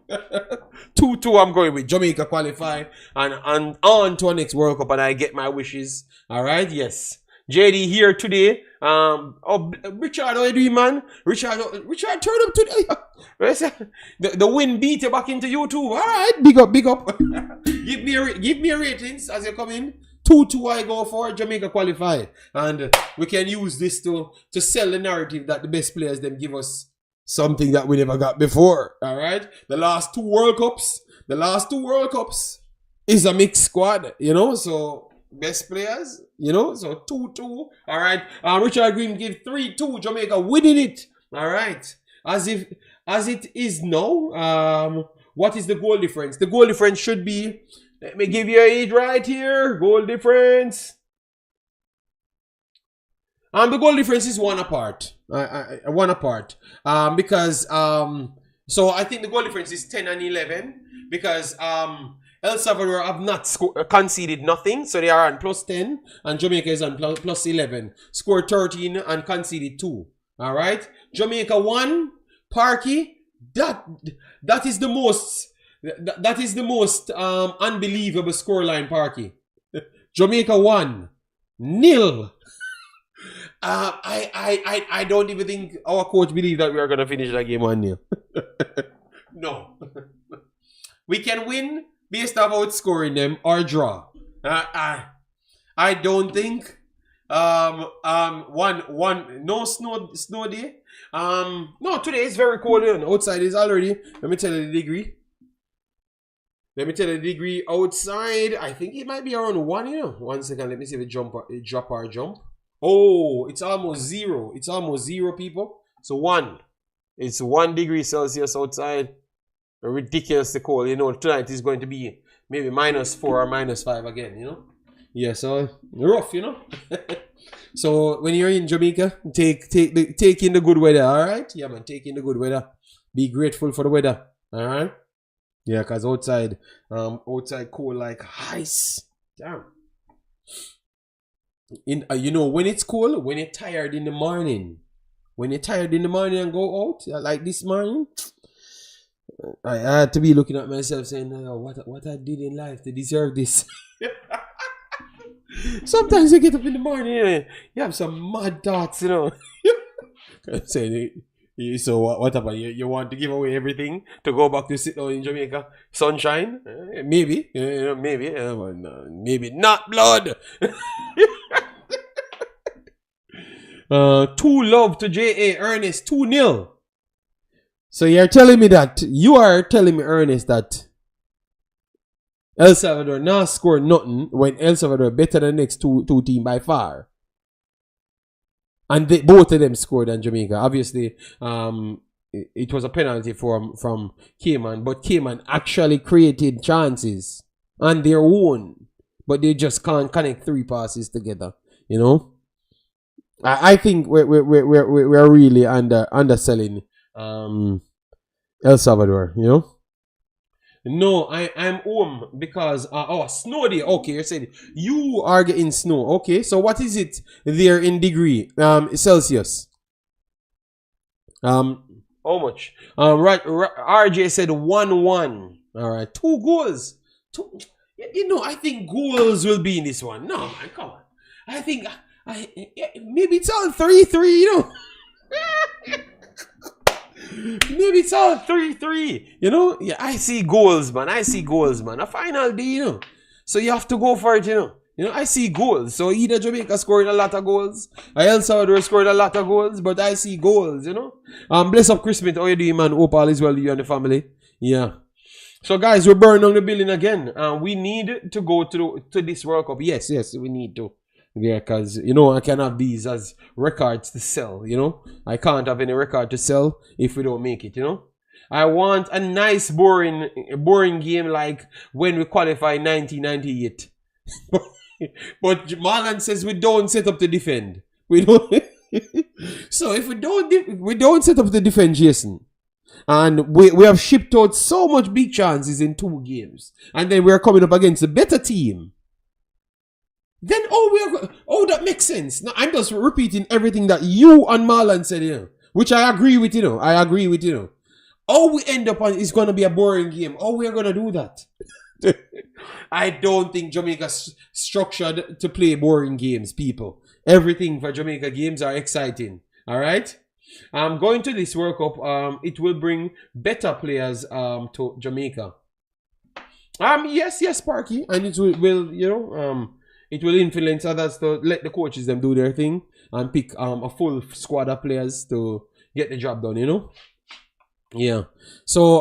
Speaker 1: 2-2 I'm going with. Jamaica qualify. And on to our next World Cup and I get my wishes. Alright? Yes. JD here today. Richard, how you doing, man? Richard, turn up today. The wind beat you back into YouTube. Alright, big up. give me a ratings as you come in. 2-2 I go for. Jamaica qualify. And we can use this to sell the narrative that the best players them give us something that we never got before. Alright? The last two World Cups is a mixed squad, you know, so best players, you know, so 2-2. Alright. Richard Green give 3-2. Jamaica winning it. Alright. As it is now, what is the goal difference? The goal difference should be, let me give you a age right here. Goal difference. The goal difference is 1 apart. 1 apart. Because so I think the goal difference is 10 and 11 because El Salvador have not conceded nothing, so they are on +10, and Jamaica is on +11. Scored 13 and conceded 2. All right, Jamaica 1. Parky, that is the most unbelievable scoreline, Parky. Jamaica 1-0. I don't even think our coach believes that we are gonna finish that game 1-0. No, we can win based on outscoring them or draw. I don't think. No snow day. No, today is very cold. Outside is already. Let me tell you the degree. Outside. I think it might be around 1. 1 second. Let me see if it drop or jump. Oh, it's almost 0. It's almost 0, people. So 1. It's 1 degree Celsius outside. Ridiculously cold. Tonight is going to be maybe -4 or -5 again. Yeah, so rough, So when you're in Jamaica, take in the good weather, all right? Yeah, man, take in the good weather. Be grateful for the weather, all right? Yeah, cause outside cold like ice. Damn. When it's cold, when you're tired in the morning, and go out like this morning, I had to be looking at myself saying, what I did in life to deserve this. Sometimes you get up in the morning, you have some mad thoughts, saying, so what about you want to give away everything to go back to sit down in Jamaica? Sunshine? Maybe. Maybe not blood. 2 love to J.A. Ernest, 2-0. So you are telling me, Ernest, that El Salvador not score nothing when El Salvador better than the next two team by far. And both of them scored on Jamaica. Obviously, it was a penalty from Cayman, but Cayman actually created chances on their own, but they just can't connect 3 passes together. I think we're really underselling El Salvador. No, I'm home because snow day. Okay, you said you are getting snow. Okay, so what is it there in degree Celsius? How much? Right. RJ said 1-1. All right, 2 goals. I think goals will be in this one. No, man, come on. I think maybe it's all 3-3. Maybe it's all 3-3. Yeah, I see goals, man. A final day, So you have to go for it, You know, I see goals. So either Jamaica scoring a lot of goals, or El Salvador scoring a lot of goals, but I see goals, you know. Bless up Chris Smith. How you doing, man? Hope all is well with you and the family. Yeah. So guys, we're burning on the building again. We need to go to this World Cup. Yes, we need to. Yeah, because, you know, I can have these as records to sell, you know. I can't have any record to sell if we don't make it, you know. I want a nice, boring game like when we qualify 1998. But Marlon says we don't set up to defend. We don't. So if we don't set up to defend, Jason, and we have shipped out so much big chances in 2 games, and then we're coming up against a better team, then that makes sense. Now I'm just repeating everything that you and Marlon said, you know, which I agree with, you know. All we end up on is going to be a boring game. Oh, we're going to do that. I don't think Jamaica's structured to play boring games, people. Everything for Jamaica games are exciting. All right? Going to this World Cup, it will bring better players to Jamaica. Yes, Sparky. And it will you know, it will influence others to let the coaches them do their thing and pick a full squad of players to get the job done, you know? Yeah. So,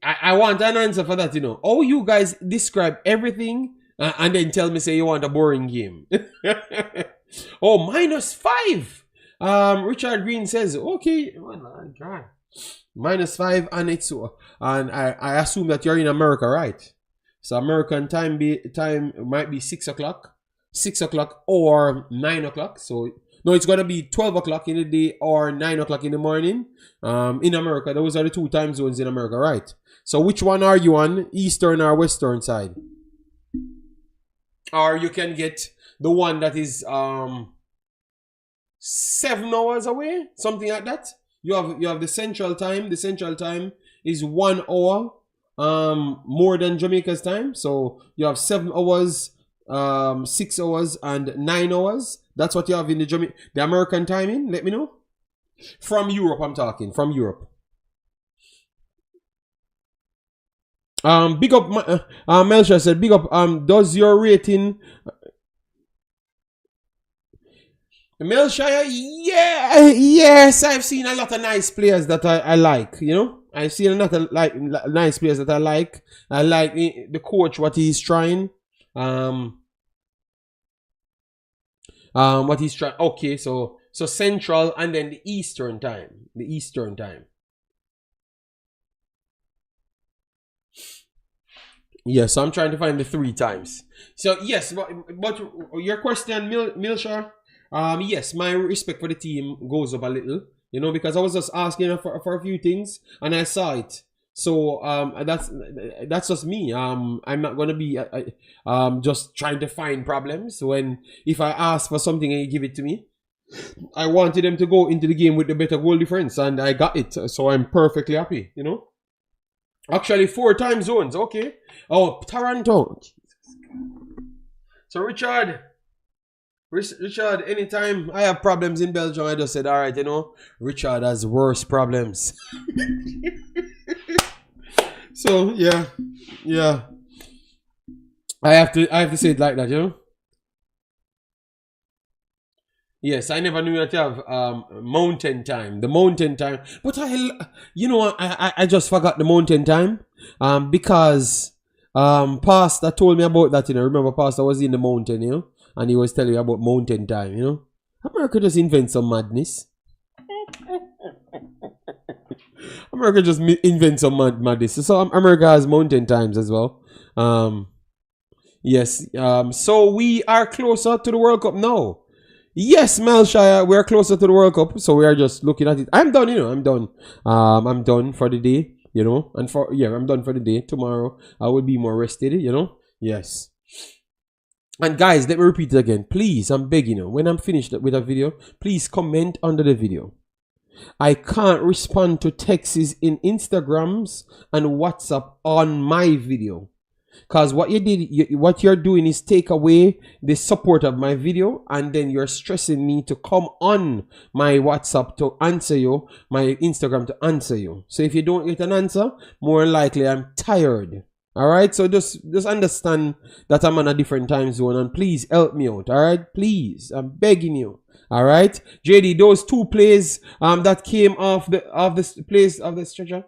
Speaker 1: I want an answer for that, you know. How you guys describe everything and then tell me, say, you want a boring game. Oh, -5. Richard Green says, okay. -5 and it's and I assume that you're in America, right? So American time might be 6 o'clock. 6 o'clock or 9 o'clock. So no, it's gonna be 12 o'clock in the day or 9 o'clock in the morning. In America, those are the 2 time zones in America, right? So which one are you on, eastern or western side? Or you can get the one that is 7 hours away, something like that. You have the central time. The central time is 1 hour more than Jamaica's time. So you have 7 hours, 6 hours, and 9 hours. That's what you have in the American timing. Let me know. From Europe, I'm talking. From Europe. Big up, Melcha said, big up, does your rating... Melshire, yes, I've seen a lot of nice players that I like, you know. I've seen a lot of nice players that I like. I like the coach, what he's trying. What he's trying. Okay, so central and then the eastern time. The eastern time. Yes, so I'm trying to find the 3 times. So yes, but your question, Milshire. Yes, my respect for the team goes up a little, you know, because I was just asking for a few things and I saw it. So that's just me. I'm not gonna be just trying to find problems if I ask for something and you give it to me. I wanted them to go into the game with the better goal difference and I got it, so I'm perfectly happy, you know. Actually, 4 time zones, okay. Oh, Toronto. So Richard, anytime I have problems in Belgium, I just said, all right, you know, Richard has worse problems. So yeah, I have to say it like that, you know. Yes, I never knew that you have mountain time, the mountain time. But I just forgot the mountain time because Pastor told me about that, you know. Remember, Pastor was in the mountain, you know. And he was telling you about mountain time, you know. America just invents some madness. America just invents some madness. So America has mountain times as well. Yes. So we are closer to the World Cup now. Yes, Melshire, we're closer to the World Cup. So we are just looking at it. I'm done, you know. I'm done. I'm done for the day, you know. And I'm done for the day. Tomorrow I will be more rested, you know. Yes. And guys, let me repeat it again. Please, I'm begging you, when I'm finished with a video, please comment under the video. I can't respond to texts in Instagrams and WhatsApp on my video. Because what you're doing is take away the support of my video and then you're stressing me to come on my WhatsApp to answer you, my Instagram to answer you. So if you don't get an answer, more likely I'm tired. All right, so just understand that I'm on a different time zone, and please help me out. All right, please, I'm begging you. All right, JD, those two plays that came off the plays of the stretcher.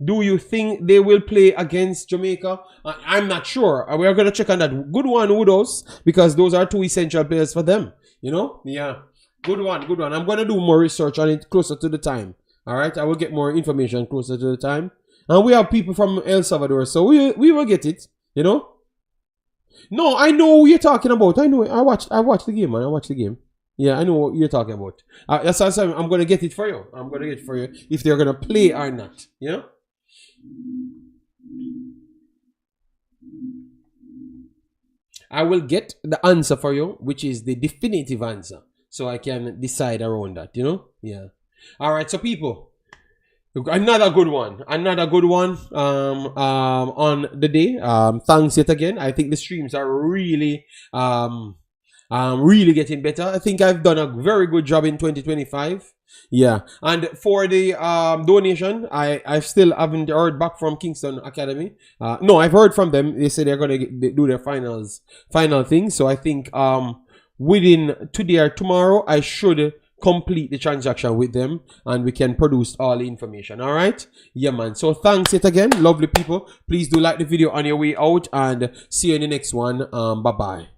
Speaker 1: Do you think they will play against Jamaica? I'm not sure. We are gonna check on that. Good one, Udos, because those are two essential players for them. You know, yeah. Good one, good one. I'm gonna do more research on it closer to the time. All right, I will get more information closer to the time. And we have people from El Salvador, so we will get it. You know. No, I know what you're talking about. I know. I watched the game, man. I watched the game. Yeah, I know what you're talking about. That's why I'm gonna get it for you. I'm gonna get it for you if they're gonna play or not. You know. I will get the answer for you, which is the definitive answer, so I can decide around that. You know. Yeah. All right. So people. Another good one. On the day. Thanks yet again. I think the streams are really really getting better. I think I've done a very good job in 2025. Yeah. And for the donation, I still haven't heard back from Kingston Academy. No, I've heard from them. They say they're gonna do their final thing. So I think within today or tomorrow I should complete the transaction with them, and we can produce all the information. All right, yeah, man. So thanks yet again, lovely people. Please do like the video on your way out, and see you in the next one. Bye bye.